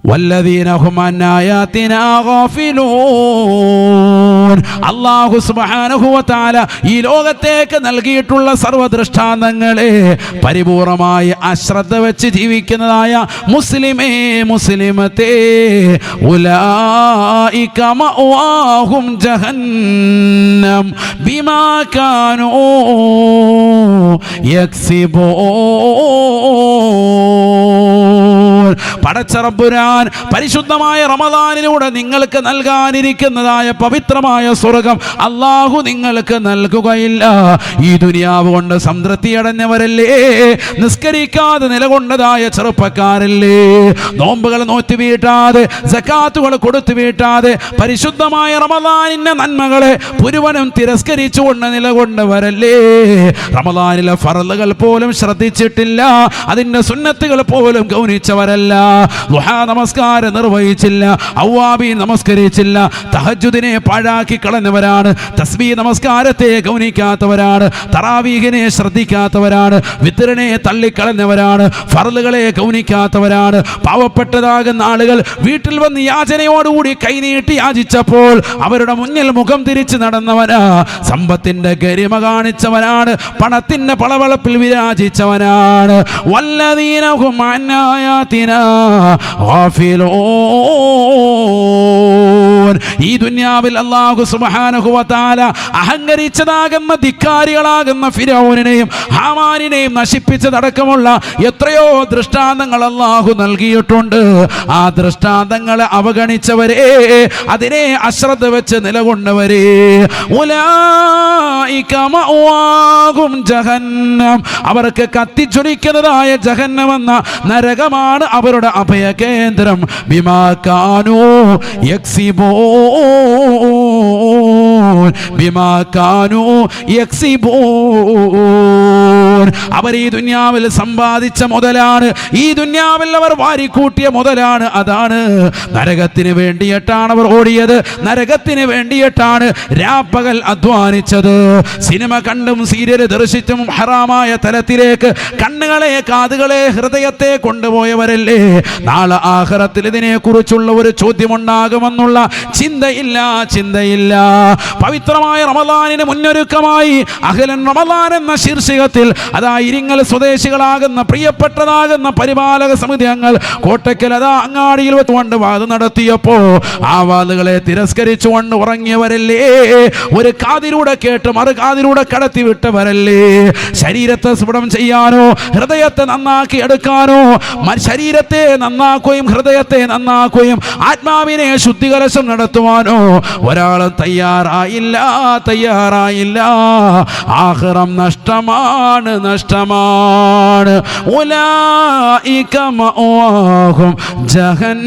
വല്ലദീന ഹും അൻ ആയാതിനാ ഗാഫിലൂൻ. അല്ലാഹു സുബ്ഹാനഹു വ തആല ഈ ലോകത്തേക്ക് നൽകിയിട്ടുള്ള സർവ്വദൃഷ്ടാന്തങ്ങളെ പരിപൂർണമായി അശ്രദ്ധ വെച്ച് ജീവിക്കുന്നതായ മുസ്ലിമേ, മുസ്ലിമത്തേ, ഉലൈക മഅവാഹും ജഹന്നം ബിമാ കാനൂ യക്സിബൂൻ. പടച്ച റബ്ബുരാൻ പരിശുദ്ധമായ റമദാനിലൂടെ നിങ്ങൾക്ക് നൽകാനിരിക്കുന്നതായ പവിത്രമായ സ്വർഗം അല്ലാഹു നിങ്ങൾക്ക് നൽകുകയില്ല. ഈ ദുനിയാവ് കൊണ്ട് സംതൃപ്തി അടഞ്ഞവരല്ലേ, നിസ്കരിക്കാതെ നിലകൊണ്ടതായ ചെറുപ്പക്കാരല്ലേ, നോമ്പുകൾ നോറ്റ് വീട്ടാതെ, സകാത്തുകൾ കൊടുത്തു വീട്ടാതെ, പരിശുദ്ധമായ റമദാനിന്റെ നന്മകളെ പുരുവനും തിരസ്കരിച്ചുകൊണ്ട് നിലകൊണ്ടവരല്ലേ, റമദാനിലെ ഫർളുകൾ പോലും ശ്രദ്ധിച്ചിട്ടില്ല, അതിന്റെ സുന്നത്തുകൾ പോലും ഗൗനിച്ചവരല്ല, ദുഹാ നമസ്കാരം നിർവഹിച്ചില്ല, അവ്വാബി നമസ്കരിച്ചില്ല, തഹജ്ജുദിനെ പാഴാക്കി കളഞ്ഞവരാണ്, തസ്ബീഹ് നമസ്കാരത്തെ ഗൗനിക്കാത്തവരാണ്, തറാവീഹിനെ ശ്രദ്ധിക്കാത്തവരാണ്, വിത്റിനെ തള്ളിക്കളഞ്ഞവരാണ്, ഫർളുകളെ ഗൗനിക്കാത്തവരാണ്. പാവപ്പെട്ടതാകുന്ന ആളുകൾ വീട്ടിൽ വന്ന് യാചനയോടുകൂടി കൈനീട്ടി യാചിച്ചപ്പോൾ അവരുടെ മുന്നിൽ മുഖം തിരിച്ച് നടന്നവനാ, സമ്പത്തിന്റെ ഗരിമ കാണിച്ചവനാണ്, പണത്തിന്റെ പളവളപ്പിൽ വിരാജിച്ചവനാണ്. വല്ലദീനഹും അൻ ആയാതിനാ ഗാഫിലൂൻ. ഈ ദുനിയാവിൽ അല്ലാഹു സുബ്ഹാനഹു വ തആല അഹങ്കരിച്ചതാകുന്ന ധിക്കാരികളാകുന്ന ഫിർഔനെയും ഹാമാനിനെയും നശിപ്പിച്ചതടക്കമുള്ള എത്രയോ ദൃഷ്ടാന്തങ്ങൾ അല്ലാഹു നൽകിയിട്ടുണ്ട്. ആ ദൃഷ്ടാന്തങ്ങളെ അവഗണിച്ചവരെ, അതിനെ അശ്രദ്ധ വെച്ച് നിലകൊണ്ടവരെ, ഉലൈക മഅവാഹും ജഹന്നം, അവർക്ക് കത്തിച്ചൊരിക്കുന്നതായ ജഹന്നം എന്ന നരകമാണ് അവരുടെ അഭയകേന്ദ്രം. ബിമാ കാനൂ യക്സിബൂൻ, ബിമാ കാനൂ യക്സിബൂൻ. അവർ ഈ ദുനിയാവിൽ സമ്പാദിച്ച മുതലാണ്, ഈ ദുനിയാവിൽ അവർ വാരിക്കൂട്ടിയ മുതലാണ്. അതാണ് നരകത്തിന് വേണ്ടിയിട്ടാണ് അവർ ഓടിയത്, നരകത്തിന് വേണ്ടിയിട്ടാണ് രാപ്പകൽ അധ്വാനിച്ചത്. സിനിമ കണ്ടും സീരിയൽ ദർശിച്ചും ഹറാമായ തലത്തിലേക്ക് കണ്ണുകളെ, കാതുകളെ, ഹൃദയത്തെ കൊണ്ടുപോയവരല്ലേ. നാളെ ആഖിറത്തിൽ ഇതിനെക്കുറിച്ചുള്ള ഒരു ചോദ്യമുണ്ടാകുമെന്നുള്ള ചിന്തയില്ല. പവിത്രമായ റമളാനിന് മുന്നൊരുക്കമായി അഹ്ലൻ റമളാൻ എന്ന ശീർഷകത്തിൽ അതാ ഇരിങ്ങൽ സ്വദേശികളാകുന്ന പ്രിയപ്പെട്ടതാകുന്ന പരിപാലക സമിതി അംഗങ്ങൾ കോട്ടയ്ക്കൽ അതാ അങ്ങാടിയിൽ വെച്ചുകൊണ്ട് വാത് നടത്തിയപ്പോ ആ വാതുകളെ തിരസ്കരിച്ചുകൊണ്ട് ഉറങ്ങിയവരല്ലേ. ഒരു കാതിലൂടെ കേട്ട് മറു കാതിലൂടെ കടത്തി വിട്ടവരല്ലേ. ശരീരത്തെ സ്ഫുടം ചെയ്യാനോ ഹൃദയത്തെ നന്നാക്കി എടുക്കാനോ, ശരീരത്തെ നന്നാക്കുകയും ഹൃദയത്തെ നന്നാക്കുകയും ആത്മാവിനെ ശുദ്ധികലശം നടത്തുവാനോ ഒരാളും തയ്യാറായില്ല. ആഖിറം നഷ്ടമാണ്. ഉലൈക മഅവാഹും ജഹന്നം,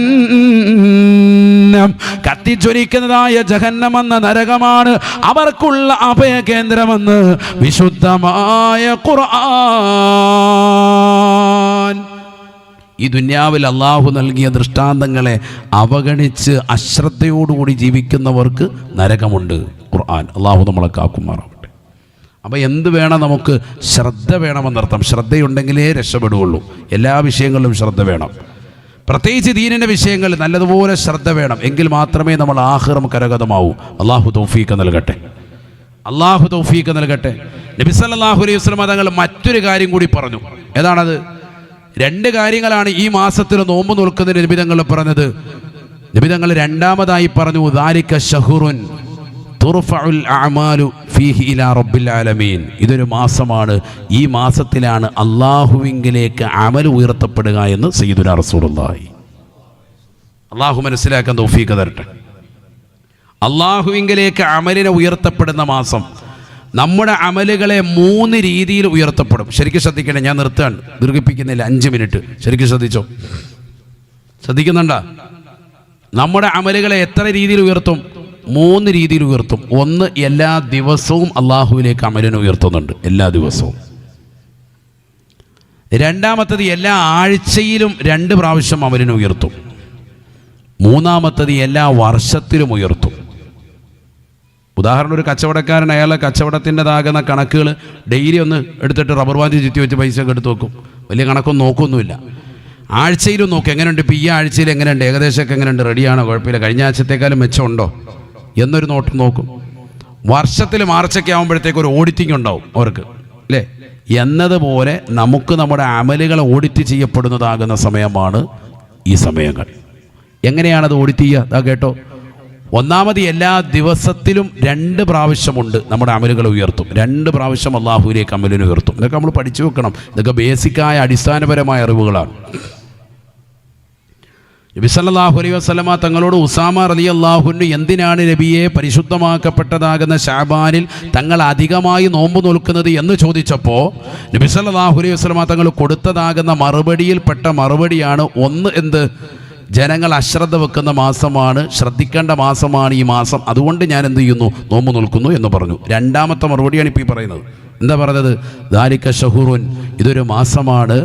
കത്തിച്ചൊരിക്കുന്നതായ ജഹന്നം എന്ന നരകമാണ് അവർക്കുള്ള അഭയകേന്ദ്രമെന്ന് വിശുദ്ധമായ ഖുർആൻ. ഈ ദുനിയാവിൽ അള്ളാഹു നൽകിയ ദൃഷ്ടാന്തങ്ങളെ അവഗണിച്ച് അശ്രദ്ധയോടുകൂടി ജീവിക്കുന്നവർക്ക് നരകമുണ്ട്. ഖുർആൻ അള്ളാഹു നമ്മളെ കാക്കുമാറാവട്ടെ. അപ്പോൾ എന്ത് വേണം? നമുക്ക് ശ്രദ്ധ വേണമെന്നർത്ഥം. ശ്രദ്ധയുണ്ടെങ്കിലേ രക്ഷപ്പെടുകയുള്ളൂ. എല്ലാ വിഷയങ്ങളിലും ശ്രദ്ധ വേണം, പ്രത്യേകിച്ച് ദീനിൻ്റെ വിഷയങ്ങളിൽ നല്ലതുപോലെ ശ്രദ്ധ വേണം. എങ്കിൽ മാത്രമേ നമ്മൾ ആഖിറം കരഗതമാവൂ. അള്ളാഹു തൗഫീഖ് നൽകട്ടെ. നബി സല്ലല്ലാഹു അലൈഹി വസല്ലം തങ്ങൾ മറ്റൊരു കാര്യം കൂടി പറഞ്ഞു. ഏതാണത്? രണ്ട് കാര്യങ്ങളാണ് ഈ മാസത്തിൽ നോമ്പ് നോൽക്കുന്നതിന് നബി തങ്ങൾ പറഞ്ഞത്. നബി തങ്ങൾ രണ്ടാമതായി പറഞ്ഞു, ദാലിക ശഹ്റുൻ തുർഫഉൽ അഅമാലു ഫീഹി ഇലാ റബ്ബിൽ ആലമീൻ. ഇതൊരു മാസമാണ്, ഈ മാസത്തിലാണ് അള്ളാഹുവിങ്കിലേക്ക് അമൽ ഉയർത്തപ്പെടുക എന്ന് സയ്യിദുനാ റസൂലുള്ളാഹി. അള്ളാഹു മനസ്സിലാക്കാൻ തൗഫീഖ് തരട്ടെ. അള്ളാഹുവിങ്കിലേക്ക് അമലിനെ ഉയർത്തപ്പെടുന്ന മാസം. നമ്മുടെ അമലുകളെ 3 രീതിയിൽ ഉയർത്തപ്പെടും. ശരിക്കും ശ്രദ്ധിക്കണേ, ഞാൻ നിർത്തുകയാണ്, ദീർഘിപ്പിക്കുന്നില്ല. 5 മിനിറ്റ് ശരിക്കും ശ്രദ്ധിച്ചോ. ശ്രദ്ധിക്കുന്നുണ്ടോ? നമ്മുടെ അമലുകളെ എത്ര രീതിയിൽ ഉയർത്തും? 3 രീതിയിൽ ഉയർത്തും. ഒന്ന്, എല്ലാ ദിവസവും അള്ളാഹുവിലേക്ക് അമലിനെ ഉയർത്തുന്നുണ്ട്, എല്ലാ ദിവസവും. രണ്ടാമത്തത്, എല്ലാ ആഴ്ചയിലും 2 പ്രാവശ്യം അമലിനെ ഉയർത്തും. മൂന്നാമത്തത്, എല്ലാ വർഷത്തിലും ഉയർത്തും. ഉദാഹരണം, ഒരു കച്ചവടക്കാരൻ അയാളെ കച്ചവടത്തിൻ്റെതാകുന്ന കണക്കുകൾ ഡെയിലി ഒന്ന് എടുത്തിട്ട് റബ്ബർ ബാൻഡ് ചുറ്റി വെച്ച് പൈസ ഒക്കെ എടുത്ത് വെക്കും. വലിയ കണക്കൊന്നും നോക്കൊന്നുമില്ല. ആഴ്ചയിലും നോക്കും, എങ്ങനെയുണ്ട് ഇപ്പോൾ ഈ ആഴ്ചയിൽ എങ്ങനെയുണ്ട്, ഏകദേശമൊക്കെ എങ്ങനെയുണ്ട്, റെഡിയാണോ, കുഴപ്പമില്ല, കഴിഞ്ഞ ആഴ്ചത്തേക്കാളും മെച്ചമുണ്ടോ എന്നൊരു നോട്ടം നോക്കും. വർഷത്തിൽ മാർച്ചൊക്കെ ആകുമ്പോഴത്തേക്ക് ഒരു ഓഡിറ്റിംഗ് ഉണ്ടാവും അവർക്ക്, അല്ലേ? എന്നതുപോലെ നമുക്ക് നമ്മുടെ അമലുകൾ ഓഡിറ്റ് ചെയ്യപ്പെടുന്നതാകുന്ന സമയമാണ് ഈ സമയങ്ങൾ. എങ്ങനെയാണത് ഓഡിറ്റ് ചെയ്യുക? അതാ കേട്ടോ. ഒന്നാമത്, എല്ലാ ദിവസത്തിലും 2 പ്രാവശ്യമുണ്ട് നമ്മുടെ അമലുകൾ ഉയർത്തും. 2 പ്രാവശ്യം അള്ളാഹുവിലേക്ക് അമലിനെ ഉയർത്തും. ഇതൊക്കെ നമ്മൾ പഠിച്ചു വെക്കണം. ഇതൊക്കെ ബേസിക്കായ അടിസ്ഥാനപരമായ അറിവുകളാണ്. നബി സല്ലല്ലാഹു അലൈഹി വസല്ലമ തങ്ങളോട് ഉസാമ റളിയല്ലാഹു അൻഹു എന്തിനാണ് നബിയെ പരിശുദ്ധമാക്കപ്പെട്ടതാകുന്ന ശഅബാനിൽ തങ്ങൾ അധികമായി നോമ്പ് നോൽക്കുന്നത് എന്ന് ചോദിച്ചപ്പോൾ നബി സല്ലല്ലാഹു അലൈഹി വസല്ലമ തങ്ങൾ കൊടുത്തതാകുന്ന മറുപടിയിൽപ്പെട്ട മറുപടിയാണ് ഒന്ന്, എന്ത്? ജനങ്ങൾ അശ്രദ്ധ വെക്കുന്ന മാസമാണ്, ശ്രദ്ധിക്കേണ്ട മാസമാണ് ഈ മാസം, അതുകൊണ്ട് ഞാൻ എന്ത് ചെയ്യുന്നു? നോമ്പ് നോൽക്കുന്നു എന്ന് പറഞ്ഞു. രണ്ടാമത്തെ മറുപടിയാണ് ഇപ്പോൾ ഈ പറയുന്നത്. എന്താ പറഞ്ഞത്? ദാലിക ശഹ്റുൻ, ഇതൊരു മാസമാണ്,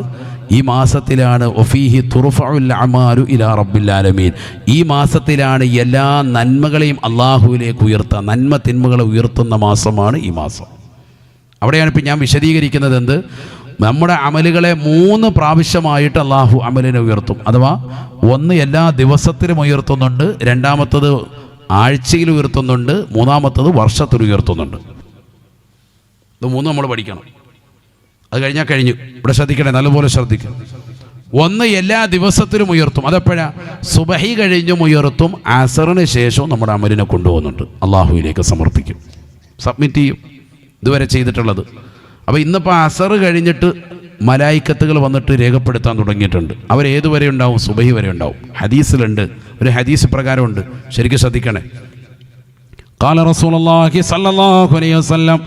ഈ മാസത്തിലാണ് ഒഫീഹി തുർഫഉൽ അമാലു ഇലാ റബ്ബിൽ ആലമീൻ. ഈ മാസത്തിലാണ് എല്ലാ നന്മകളെയും അള്ളാഹുവിലേക്ക് ഉയർത്തുക, നന്മ തിന്മകളെ ഉയർത്തുന്ന മാസമാണ് ഈ മാസം. അവിടെയാണ് ഇപ്പം ഞാൻ വിശദീകരിക്കുന്നത്. എന്ത്? നമ്മുടെ അമലുകളെ 3 പ്രാവശ്യമായിട്ട് അള്ളാഹു അമലിനെ ഉയർത്തും. അഥവാ ഒന്ന് എല്ലാ ദിവസത്തിലും ഉയർത്തുന്നുണ്ട്, രണ്ടാമത്തത് ആഴ്ചയിൽ ഉയർത്തുന്നുണ്ട്, മൂന്നാമത്തത് വർഷത്തിൽ ഉയർത്തുന്നുണ്ട്. ഇത് 3 നമ്മൾ പഠിക്കണം. അത് കഴിഞ്ഞാൽ കഴിഞ്ഞു. ഇവിടെ ശ്രദ്ധിക്കണേ, നല്ലപോലെ ശ്രദ്ധിക്കണം. ഒന്ന് എല്ലാ ദിവസത്തിലും ഉയർത്തും. അതെപ്പോഴാ? സുബഹി കഴിഞ്ഞും ഉയർത്തും, അസറിന് ശേഷവും നമ്മുടെ അമലിനെ കൊണ്ടുപോകുന്നുണ്ട്, അള്ളാഹുവിലേക്ക് സമർപ്പിക്കും, സബ്മിറ്റ് ചെയ്യും. ഇതുവരെ ചെയ്തിട്ടുള്ളത്. അപ്പോൾ ഇന്നിപ്പോൾ അസർ കഴിഞ്ഞിട്ട് മലായിക്കത്തുകൾ വന്നിട്ട് രേഖപ്പെടുത്താൻ തുടങ്ങിയിട്ടുണ്ട്. അവരേതുവരെ ഉണ്ടാവും? സുബഹി വരെ ഉണ്ടാവും. ഹദീസിലുണ്ട്, ഒരു ഹദീസ് പ്രകാരമുണ്ട്, ശരിക്കും ശ്രദ്ധിക്കണേ. ഖാല റസൂലുള്ളാഹി സ്വല്ലല്ലാഹു അലൈഹി വസല്ലം,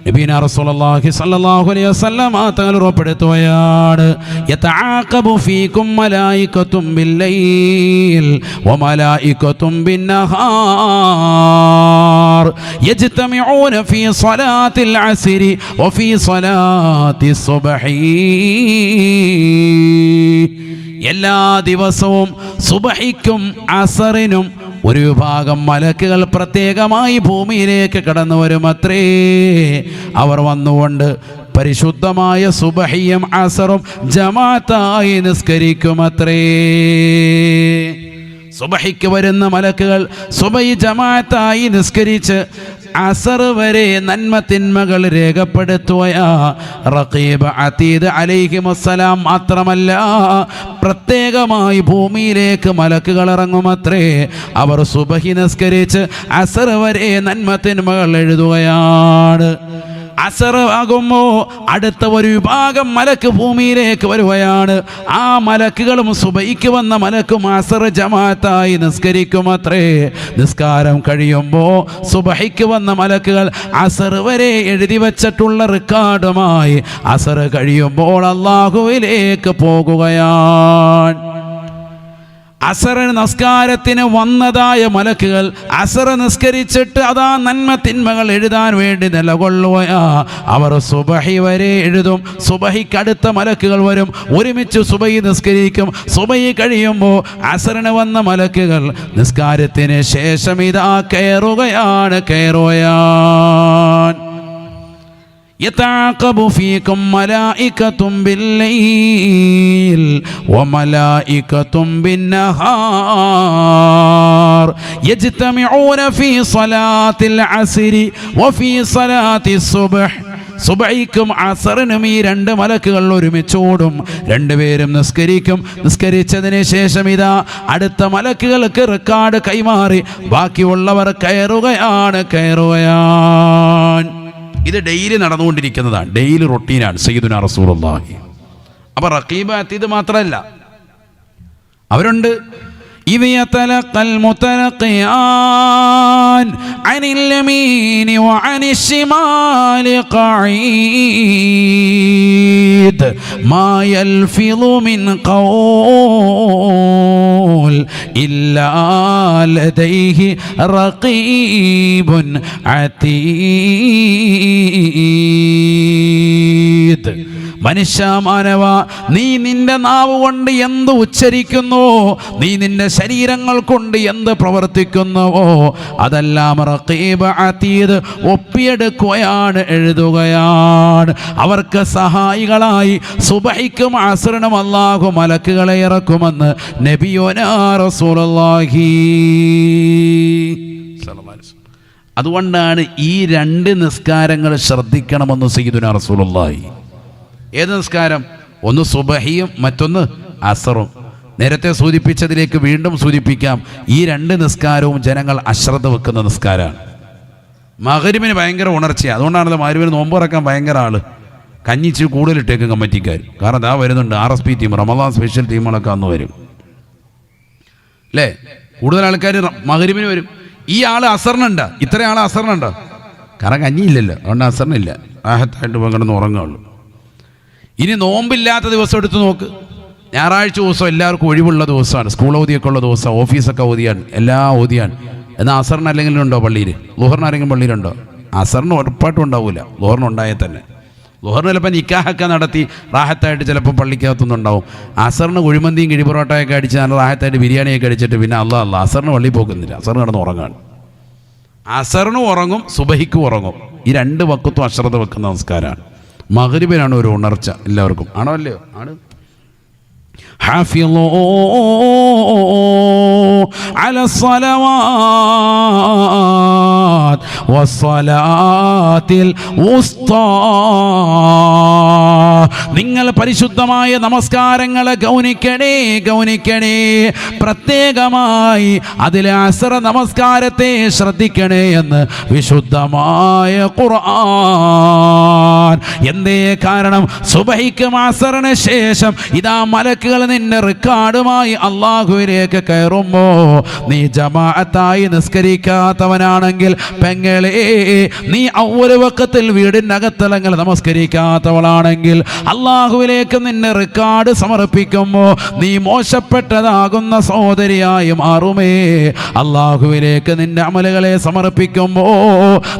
നബീന റസൂലുള്ളാഹി സ്വല്ലല്ലാഹു അലൈഹി വസല്ലം തങ്ങൾ ഉറപ്പെടുത്തുകയാണ്, യതആഖബു ഫീകും മലായികത്തും ബില്ലൈൽ വമലായികത്തും ബിന്നഹാർ യജ്തമിഊന ഫീ സ്വലാത്തിൽ അസ്രി വഫീ സ്വലാത്തിസ് സുബ്ഹി. എല്ലാ ദിവസവും സുബ്ഹിക്കും അസറിനും ഒരു വിഭാഗം മലക്കുകൾ പ്രത്യേകമായി ഭൂമിയിലേക്ക് കടന്നു വരുമത്രേ. അവർ വന്നുകൊണ്ട് പരിശുദ്ധമായ സുബ്ഹിയും അസറും ജമാഅത്തായി നിസ്കരിക്കുമത്രേ. സുബ്ഹിക്ക് വരുന്ന മലക്കുകൾ സുബ്ഹി ജമാഅത്തായി നിസ്കരിച്ച് അസർ വരെ നന്മ തിന്മകൾ രേഖപ്പെടുത്തുകയാ. റഖീബ് അതീദ് അലൈഹിമുസ്സലാം മാത്രമല്ല, പ്രത്യേകമായി ഭൂമിയിലേക്ക് മലക്കുകൾ ഇറങ്ങുമത്രേ. അവർ സുബ്ഹി നിസ്കരിച്ച് അസർ വരെ നന്മ തിന്മകൾ എഴുതുകയാണ്. അസർ ആകുമ്പോൾ അടുത്ത ഒരു വിഭാഗം മലക്ക് ഭൂമിയിലേക്ക് വരുകയാണ്. ആ മലക്കുകളും സുബഹിക്ക് വന്ന മലക്കും അസർ ജമാഅത്തായി നിസ്കരിക്കുമത്രേ. നിസ്കാരം കഴിയുമ്പോൾ സുബഹിക്ക് വന്ന മലക്കുകൾ അസർ വരെ എഴുതി വച്ചിട്ടുള്ള റെക്കോർഡുമായി അസർ കഴിയുമ്പോൾ അല്ലാഹുവിലേക്ക് പോകുകയാണ്. അസർ നിസ്കാരത്തിന് വന്നതായ മലക്കുകൾ അസർ നിസ്കരിച്ചിട്ട് അതാ നന്മ തിന്മകൾ എഴുതാൻ വേണ്ടി നിലകൊള്ളുകയാ. അവർ സുബഹി വരെ എഴുതും. സുബഹിക്ക് അടുത്ത മലക്കുകൾ വരും, ഒരുമിച്ച് സുബഹി നിസ്കരിക്കും. സുബഹി കഴിയുമ്പോൾ അസറിന് വന്ന മലക്കുകൾ നിസ്കാരത്തിന് ശേഷം ഇതാ കയറുകയാണ്. يتعاقب فيكم ملائكة بالليل وملائكة بالنهار يجتمعون في صلاة العصر وفي صلاة الصبح. സുബഹിക്കും അസറിനും ഈ 2 മലക്കുകൾ ഒരുമിച്ചോടും. 2 പേരും നിസ്കരിക്കും. നിസ്കരിച്ചതിന് ശേഷം ഇതാ അടുത്ത മലക്കുകൾക്ക് റെക്കോർഡ് കൈമാറി ബാക്കിയുള്ളവർ കയറുകയാണ്. ഇത് ഡെയിലി നടന്നുകൊണ്ടിരിക്കുന്നതാണ്, ഡെയിലി റൊട്ടീനാണ് സയ്യിദുനാ റസൂലുള്ളാഹി. അപ്പോൾ റഖീബ് അതീദ് മാത്രമല്ല, അവരുണ്ട്. إذ يتلقى المتلقيان عن اليمين وعن الشمال قعيد ما يلفظ من قول إلا لديه رقيب عتيد. മനുഷ്യ മാനവ, നീ നിന്റെ നാവ് കൊണ്ട് എന്ത് ഉച്ചരിക്കുന്നു, നീ നിന്റെ ശരീരങ്ങൾ കൊണ്ട് എന്ത് പ്രവർത്തിക്കുന്നുവോ അതെല്ലാം റഖീബ് അതീദ് ഒപ്പിയെടുക്കുകയാണ്, എഴുതുകയാണ്. അവർക്ക് സഹായികളായി സുബഹിക്കും അസ്റിനും അല്ലാഹു മലക്കുകളെ ഇറക്കുമെന്ന് നബിയുനാ റസൂലുള്ളാഹി. അതുകൊണ്ടാണ് ഈ 2 നിസ്കാരങ്ങൾ ശ്രദ്ധിക്കണമെന്ന് സയ്യിദുനാ റസൂലുള്ളാഹി. ഏത് നിസ്കാരം? ഒന്ന് സുബഹിയും മറ്റൊന്ന് അസറും. നേരത്തെ സൂചിപ്പിച്ചതിലേക്ക് വീണ്ടും സൂചിപ്പിക്കാം, ഈ 2 നിസ്കാരവും ജനങ്ങൾ അശ്രദ്ധ വെക്കുന്ന നിസ്കാരമാണ്. മഗ്‌രിബിന് ഭയങ്കര ഉണർച്ചയാണ്. അതുകൊണ്ടാണല്ലോ മഗ്‌രിബിന് നോമ്പ് തുറക്കാൻ ഭയങ്കര ആള് കഞ്ഞിച്ച് കൂടുതലിട്ടേക്കും കമ്മിറ്റിക്കാർ. കാരണം അതാ വരുന്നുണ്ട് RSP ടീം, റമദാൻ സ്പെഷ്യൽ ടീമുകളൊക്കെ അന്ന് വരും അല്ലേ. കൂടുതൽ ആൾക്കാർ മഗ്‌രിബിന് വരും. ഈ ആൾ അസറിനുണ്ടോ? ഇത്ര ആൾ അസറിനുണ്ടോ? കാരണം കഞ്ഞിയില്ലല്ലോ, അതുകൊണ്ട് അസറിനില്ല. ആഹത്തായിട്ട് പങ്കെടുന്ന് ഉറങ്ങുള്ളൂ. ഇനി നോമ്പില്ലാത്ത ദിവസം എടുത്ത് നോക്ക്. ഞായറാഴ്ച ദിവസം എല്ലാവർക്കും ഒഴിവുള്ള ദിവസമാണ്, സ്കൂൾ അവധിയൊക്കെ ഉള്ള ദിവസം, ഓഫീസൊക്കെ അവധിയാണ്, എല്ലാം അവധിയാണ്. എന്നാൽ അസറിന് അല്ലെങ്കിലും ഉണ്ടോ പള്ളിയിൽ? ളുഹറിന് ആരെങ്കിലും പള്ളിയിലുണ്ടോ? അസറിന് ഉറപ്പായിട്ടും ഉണ്ടാവില്ല, ളുഹറിന് ഉണ്ടായാൽ തന്നെ. ളുഹറിന് ചിലപ്പോൾ നിക്കാഹൊക്കെ നടത്തി റാഹത്തായിട്ട് ചിലപ്പോൾ പള്ളിക്കകത്തുനിന്നുണ്ടാവും. അസറിന് കുഴിമന്തിയും കിഴിപൊറോട്ടയൊക്കെ അടിച്ച് നല്ല റാഹത്തായിട്ട് ബിരിയാണിയൊക്കെ അടിച്ചിട്ട് പിന്നെ അല്ല അസറിന് പള്ളി പോക്കുന്നില്ല, അസറിന് കിടന്ന് ഉറങ്ങാണ്. അസറിനും ഉറങ്ങും, സുബഹിക്കും ഉറങ്ങും. ഈ 2 വക്കത്തും അശ്രദ്ധ വെക്കുന്ന നമസ്കാരമാണ്. മഗ്രിബിനാണ് ഒരു ഉണർച്ച എല്ലാവർക്കും. ആണോ അല്ലയോ? ആണ്. ഹാഫിളൂ അല സ്വലവാത് വസ്സലാത്തിൽ വുസ്താ. നിങ്ങൾ പരിശുദ്ധമായ നമസ്കാരങ്ങളെ ഗൗനിക്കണേ. പ്രത്യേകമായി അതിലെ അസ്ർ നമസ്കാരത്തെ ശ്രദ്ധിക്കണേ എന്ന് വിശുദ്ധമായ ഖുർആൻ. എന്തേ കാരണം? സുബഹിക്കും അസ്റിന് ശേഷം ഇതാ മലക്കുകൾ നിന്നെ റിക്കാർഡുമായി അള്ളാഹുവിലേക്ക് കയറുമ്പോ നീ ജമാഅത്തായി നിസ്കരിക്കാത്തവനാണെങ്കിൽ പെങ്ങളെ, നീ അവ്വല് വഖത്തിൽ വീടിനകത്തലങ്ങൾ നമസ്കരിക്കാത്തവളാണെങ്കിൽ അള്ളാഹുവിലേക്ക് നിന്നെ റിക്കാർഡ് സമർപ്പിക്കുമ്പോ നീ മോശപ്പെട്ടതാകുന്ന സഹോദരിയായി മാറുമേ. അള്ളാഹുവിലേക്ക് നിന്റെ അമലുകളെ സമർപ്പിക്കുമ്പോ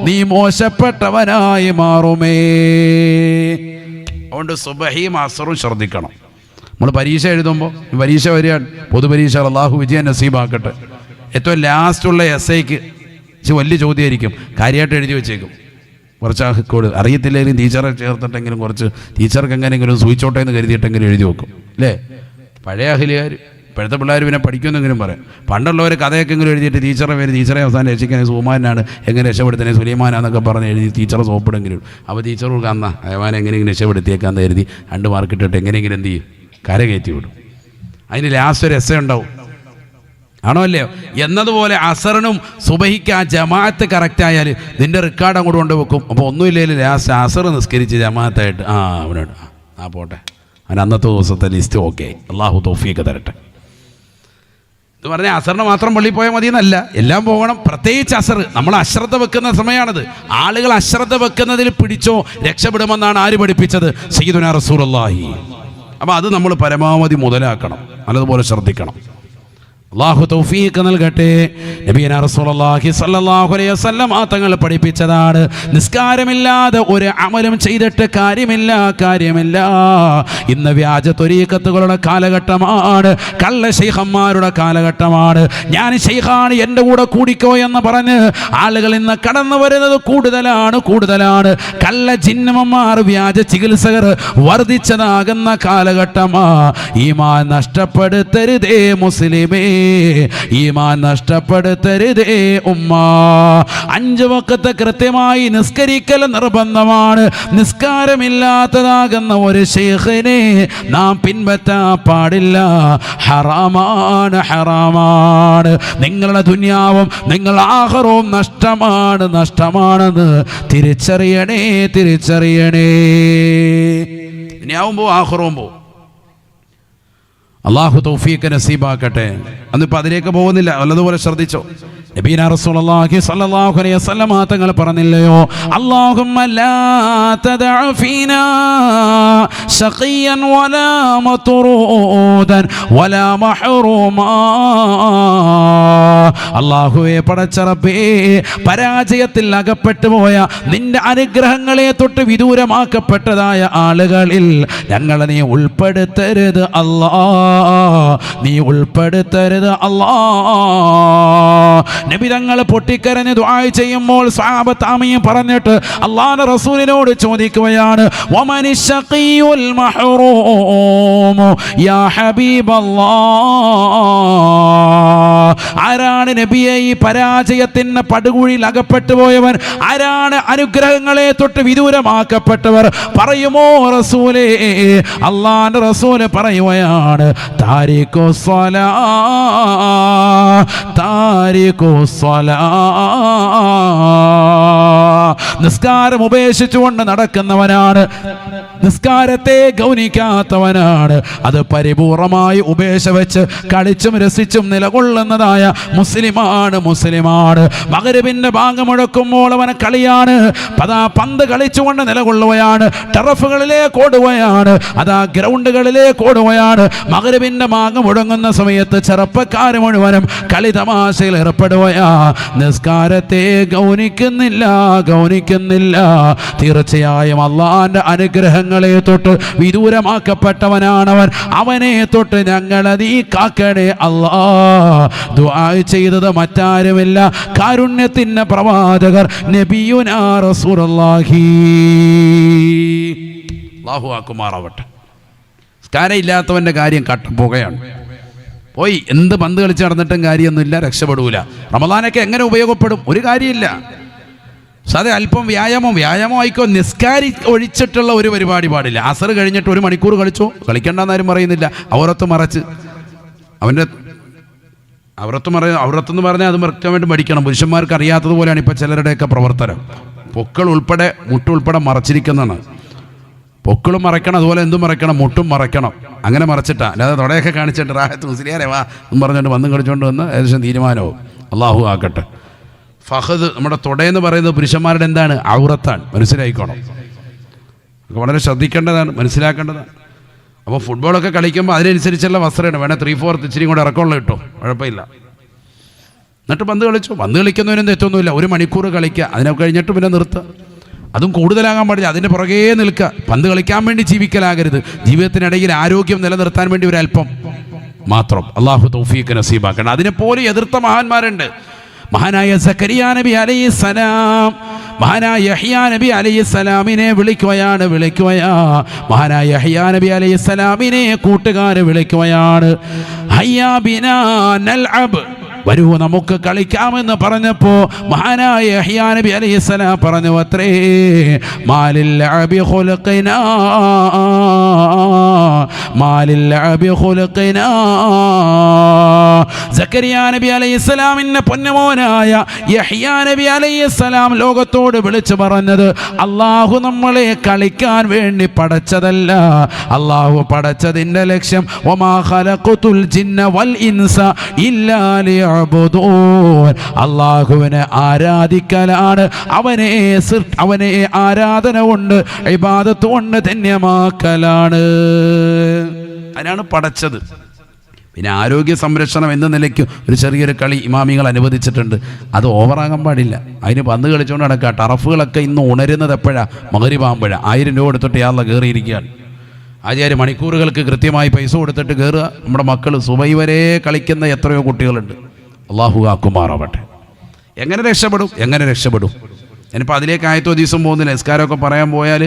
നീ മോശപ്പെട്ടവനായി മാറുമേ. അതുകൊണ്ട് സുബഹിയും അസ്റും ശ്രദ്ധിക്കണം. നമ്മൾ പരീക്ഷ എഴുതുമ്പോൾ, പരീക്ഷ വരികയാണ്, പൊതുപരീക്ഷ, അള്ളാഹു വിജയം നസീബാക്കട്ടെ. ഏറ്റവും ലാസ്റ്റുള്ള എസ്ഐക്ക് വലിയ ചോദ്യമായിരിക്കും, കാര്യമായിട്ട് എഴുതി വെച്ചേക്കും. കുറച്ച് കോഡ് അറിയത്തില്ലെങ്കിലും ടീച്ചറെ ചേർത്തിട്ടെങ്കിലും കുറച്ച് ടീച്ചർക്ക് എങ്ങനെയെങ്കിലും സൂചിച്ചോട്ടെ എന്ന് കരുതിയിട്ടെങ്കിലും എഴുതി വെക്കും അല്ലേ? പഴയ അഹിലുകാർ. ഇപ്പോഴത്തെ പിള്ളേർ പിന്നെ പഠിക്കുമെന്നെങ്കിലും പറയാം. പണ്ടുള്ളവർ കഥയൊക്കെങ്കിലും എഴുതിയിട്ട് ടീച്ചറെ പേര്, ടീച്ചറെ അവസാനം രക്ഷിക്കാനേ സുമാനാണ്, എങ്ങനെ രക്ഷപ്പെടുത്തണേ സുലൈമാനാന്നൊക്കെ പറഞ്ഞ് എഴുതി ടീച്ചറെ സോപ്പിടെങ്കിലും. അപ്പോൾ ടീച്ചർ കൊടുക്കാന്നാ അയവാനെ എങ്ങനെയെങ്കിലും രക്ഷപ്പെടുത്തിയേക്കാന്ന് കരുതി 2 മാർക്ക് ഇട്ടിട്ട് എങ്ങനെയെങ്കിലും എന്ത് ചെയ്യും? കരകയറ്റി വിടും. അതിന് ലാസ്റ്റ് ഒരു എസ്സേ ഉണ്ടാവും. ആണോ അല്ലയോ? എന്നതുപോലെ അസറിനും സുബഹിക്ക് ആ ജമാഅത്ത് കറക്റ്റായാൽ നിന്റെ റിക്കാർഡ് അങ്ങോട്ട് കൊണ്ടുവെക്കും. അപ്പോൾ ഒന്നുമില്ലെങ്കിൽ ലാസ്റ്റ് അസർ നിസ്കരിച്ച് ജമാഅത്തായിട്ട് അവനോട് പോട്ടെ, അവൻ അന്നത്തെ ദിവസത്തെ ലിസ്റ്റ് ഓക്കെ, അള്ളാഹു തൗഫീഖ് തരട്ടെ എന്ന് പറഞ്ഞാൽ അസറിന് മാത്രം പള്ളിയിൽ പോയാൽ മതി എന്നല്ല, എല്ലാം പോകണം. പ്രത്യേകിച്ച് അസർ നമ്മൾ അശ്രദ്ധ വെക്കുന്ന സമയമാണത്. ആളുകൾ അശ്രദ്ധ വെക്കുന്നതിൽ പിടിച്ചോ രക്ഷപ്പെടുമെന്നാണ് ആര് പഠിപ്പിച്ചത്? സയ്യിദുനാ റസൂലുള്ളാഹി. അപ്പോൾ അത് നമ്മൾ പരമാവധി മുതലാക്കണം, നല്ലതുപോലെ ശ്രദ്ധിക്കണം. അല്ലാഹു തൗഫീഖ് നൽകട്ടെ. നബിയനാ റസൂലുള്ളാഹി സ്വല്ലല്ലാഹു അലൈഹി വസല്ലം തങ്ങൾ പഠിപ്പിച്ചതാണ്, നിസ്കാരമില്ലാതെ ഒരു അമലും ചെയ്തിട്ട് കാര്യമില്ല. ഇന്ന് വ്യാജ ത്വരീഖത്തുകളുടെ കാലഘട്ടമാണ്, കള്ള ശൈഖന്മാരുടെ കാലഘട്ടമാണ്. ഞാൻ ശൈഖാണ്, എൻ്റെ കൂടെ കൂടിക്കോ എന്ന് പറഞ്ഞ് ആളുകൾ ഇന്ന് കടന്നു വരുന്നത് കൂടുതലാണ്. കള്ള ജിന്നന്മാർ, വ്യാജ ചികിത്സകർ വർദ്ധിച്ചതാകുന്ന കാലഘട്ടമാ. ഈമാൻ നഷ്ടപ്പെടുത്തരുതേ മുസ്ലിമേ, ഈമാൻ നഷ്ടപ്പെടുത്തരുതേ ഉമ്മ. 5 വഖത്ത് കൃത്യമായി നിസ്കരിക്കൽ നിർബന്ധമാണ്. നിസ്കാരമില്ലാത്തതാകുന്ന ഒരു ശൈഖിനെ നാം പിൻപറ്റാൻ പാടില്ല. ഹറാമാണ്. നിങ്ങളുടെ ദുനിയാവും നിങ്ങളുടെ ആഖിറവും നഷ്ടമാണെന്ന് തിരിച്ചറിയണേ. ദുനിയാവുമ്പോ ആഖിറവും പോ. അല്ലാഹു തൗഫീഖ് നസീബാക്കട്ടെ. അന്നിപ്പോൾ അതിലേക്ക് പോകുന്നില്ല, നല്ലതുപോലെ ശ്രദ്ധിച്ചോ. നബീനാ റസൂലുള്ളാഹി സ്വല്ലല്ലാഹു അലൈഹി വസല്ലം തങ്ങൾ പറഞ്ഞില്ലയോ, അല്ലാഹുമ്മ ലാ തദഅ ഫീനാ ശഖിയൻ വലാ മത്റൂദൻ വലാ മഹ്റൂമാ. അല്ലാഹുവേ, പടച്ച റബ്ബേ, പരാജയത്തിൽ അകപ്പെട്ടു പോയ നിന്റെ അനുഗ്രഹങ്ങളെ തൊട്ട് വിദൂരമാക്കപ്പെട്ടതായ ആളുകളിൽ ഞങ്ങളെ നീ ഉൾപ്പെടുത്തരുത് അല്ലാ, നീ ഉൾപ്പെടുത്തരുത് അല്ലാ. നബി തങ്ങൾ പൊട്ടിക്കരഞ്ഞ് ദുആ ചെയ്യുമ്പോൾ സ്വഹാബത്ത് ആമീൻ പറഞ്ഞിട്ട് അല്ലാഹുവിന്റെ റസൂലിനോട് ചോദിക്കുകയാണ്, വമനിശ് ശഖിയുൽ മഹ്റൂം യാ ഹബീബല്ലാഹ്. ആരാണ് നബിയെ ഈ പരാജയത്തിന്റെ പടുകുഴിയിൽ അകപ്പെട്ടു പോയവൻ? ആരാണ് അനുഗ്രഹങ്ങളെ തൊട്ട് വിദൂരമാക്കപ്പെട്ടവർ? പറയുമോ റസൂലേ? അല്ലാഹുവിന്റെ റസൂല് പറയുകയാണ്, താരിഖു സ്വലാ, നിസ്കാരം ഉപേക്ഷിച്ചുകൊണ്ട് നടക്കുന്നവനാണ്, നിസ്കാരത്തെ ഗൗനിക്കാത്തവനാണ്. അത് പരിപൂർണമായി ഉപേക്ഷ വെച്ച് കളിച്ചും രസിച്ചും നിലകൊള്ളുന്നതായ മുസ്ലിമാണ്. മഗ്രിബിന്റെ ബാങ്ക് മുഴക്കുമ്പോൾ അവന് കളിയാണ്, പന്ത് കളിച്ചുകൊണ്ട് നിലകൊള്ളുകയാണ്, ടർഫുകളിലേക്ക് ഓടുകയാണ്, അതാ ഗ്രൗണ്ടുകളിലേക്ക് ഓടുകയാണ്. മഗ്രിബിന്റെ ബാങ്ക് മുഴങ്ങുന്ന സമയത്ത് ചെറുപ്പക്കാർ മുഴുവനും കളി തമാശയിൽ ഏർപ്പെടുകയാ. നിസ്കാരത്തെ ഗൗനിക്കുന്നില്ല. ഓർമ്മിക്കുന്നില്ല. തീർച്ചയായും അള്ളാന്റെ അനുഗ്രഹങ്ങളെ തൊട്ട് വിദൂരമാക്കപ്പെട്ടവനാണവൻ. അവനെ തൊട്ട് ഞങ്ങളെ നീ കാക്കണേ അല്ലാ. ദുആ ചെയ്തത് മറ്റാരുമില്ല, കാരുണ്യത്തിന്റെ പ്രവാചകർ നബിയുനാ റസൂലുള്ളാഹി. അല്ലാഹു അക്ബറാവട്ടെ. സ്കാരയില്ലാത്തവന്റെ കാര്യം കട്ടപ്പുകയാണ്. പോയി എന്ത് പന്ത് കളിച്ച് നടന്നിട്ടും കാര്യമൊന്നുമില്ല, രക്ഷപ്പെടൂല. റമദാനൊക്കെ എങ്ങനെ ഉപയോഗപ്പെടും? ഒരു കാര്യമില്ല. സാധേ അല്പം വ്യായാമം ആയിക്കോ. നിസ്കാരി ഒഴിച്ചിട്ടുള്ള ഒരു പരിപാടി പാടില്ല. അസർ കഴിഞ്ഞിട്ട് 1 മണിക്കൂർ കളിച്ചോ, കളിക്കണ്ടെന്നാരും പറയുന്നില്ല. ഔറത്ത് മറച്ച് അവൻ്റെ ഔറത്തെന്ന് പറഞ്ഞാൽ അത് മറക്കാൻ വേണ്ടി മടിക്കണം. പുരുഷന്മാർക്ക് അറിയാത്തതുപോലെയാണ് ഇപ്പം ചിലരുടെയൊക്കെ പ്രവർത്തനം. പൊക്കൾ ഉൾപ്പെടെ മുട്ടുൾപ്പെടെ മറച്ചിരിക്കുന്നതാണ്. പൊക്കളും മറയ്ക്കണം, അതുപോലെ എന്തും മറയ്ക്കണം, മുട്ടും മറയ്ക്കണം. അങ്ങനെ മറച്ചിട്ടാ, അല്ലാതെ തുടയൊക്കെ കാണിച്ചിട്ട് റാഹത്ത് മുസ്ലിയാരെ വാ എന്ന് പറഞ്ഞുകൊണ്ട് വന്നും കളിച്ചുകൊണ്ട് വന്ന് ഏകദേശം തീരുമാനവും. അള്ളാഹു ആക്കട്ടെ. ഫഹദ്, നമ്മുടെ തുടയെന്ന് പറയുന്നത് പുരുഷന്മാരുടെ എന്താണ്? ഔറത്താണ്. മനസ്സിലായിക്കോണം. വളരെ ശ്രദ്ധിക്കേണ്ടതാണ്, മനസ്സിലാക്കേണ്ടതാണ്. അപ്പോൾ ഫുട്ബോളൊക്കെ കളിക്കുമ്പോൾ അതിനനുസരിച്ചുള്ള വസ്ത്രമാണ് വേണേൽ 3/4 ഇച്ചിരി കൂടെ ഇറക്കമുള്ള കിട്ടും, കുഴപ്പമില്ല. എന്നിട്ട് പന്ത് കളിച്ചു. പന്ത് കളിക്കുന്നതിനും തെറ്റൊന്നുമില്ല. 1 മണിക്കൂർ കളിക്കുക, അതിനൊക്കെ കഴിഞ്ഞിട്ട് പിന്നെ നിർത്തുക. അതും കൂടുതലാകാൻ പാടില്ല, അതിൻ്റെ പുറകേ നിൽക്കുക. പന്ത് കളിക്കാൻ വേണ്ടി ജീവിക്കലാകരുത്. ജീവിതത്തിനിടയിൽ ആരോഗ്യം നിലനിർത്താൻ വേണ്ടി ഒരല്പം മാത്രം. അള്ളാഹു തൗഫീഖ് നസീബാക്കണം. അതിനെപ്പോലെ എതിർത്ത മഹാന്മാരുണ്ട്. മഹാനായ സക്കരിയ നബി അലൈഹിസ്സലാം, മഹാനായ യഹ്യാ നബി അലൈഹിസ്സലാമിനെ വിളിക്കുകയാണ്. മഹാനായ യഹ്യാ നബി അലൈഹിസ്സലാമിനെ കൂട്ടുകാർ വിളിക്കുകയാണ്. ഹയ്യാ ബിനാ നൽഅബ്, വരൂ നമുക്ക് കളിക്കാമെന്ന് പറഞ്ഞപ്പോ മഹാനായ യഹ്യാ നബി അലൈഹിസ്സലാം പറഞ്ഞു അത്രേ, മാലിൽ അബി ഖുൽഖിനാ, മാലിൽ അബി ഖുൽഖിനാ. സക്കരിയ നബി അലൈഹിസ്സലാമിന്റെ പൊന്നുമോനായ യഹ്യാ നബി അലൈഹിസ്സലാം ലോകത്തോട് വിളിച്ചു പറഞ്ഞത്, അള്ളാഹു നമ്മളെ കളിക്കാൻ വേണ്ടി പടച്ചതല്ല. അള്ളാഹു പടച്ചതിന്റെ ലക്ഷ്യം വമാ ഖലഖതുൽ ജിന്ന വൽ ഇൻസ ഇല്ലാ അള്ളാഹുവിനെ ആരാധിക്കലാണ്, അവനെ ആരാധന കൊണ്ട് ഇബാദത്ത് കൊണ്ട് ധന്യമാക്കലാണ്. അതിനാണ് പടച്ചത്. പിന്നെ ആരോഗ്യ സംരക്ഷണം എന്ന നിലയ്ക്ക് ഒരു ചെറിയൊരു കളി ഇമാമികൾ അനുവദിച്ചിട്ടുണ്ട്. അത് ഓവറാകാൻ പാടില്ല. അതിന് പന്ത് കളിച്ചുകൊണ്ട് നടക്കുക. ടറഫുകളൊക്കെ ഇന്ന് ഉണരുന്നത് എപ്പോഴാണ്? മഗ്‌രിബാകുമ്പോഴാണ്. 1000 രൂപ കൊടുത്തിട്ട് യാള കയറിയിരിക്കുകയാണ്. ആചാര്യ മണിക്കൂറുകൾക്ക് കൃത്യമായി പൈസ കൊടുത്തിട്ട് കയറുക. നമ്മുടെ മക്കൾ സുബൈ വരെ കളിക്കുന്ന എത്രയോ കുട്ടികളുണ്ട്. അള്ളാഹു ആക്കുമാറാവട്ടെ. എങ്ങനെ രക്ഷപ്പെടും? ഞാനിപ്പോൾ അതിലേക്ക് ആയത്തോ ഹദീസും പോകുന്നില്ല. നിസ്കാരമൊക്കെ പറയാൻ പോയാൽ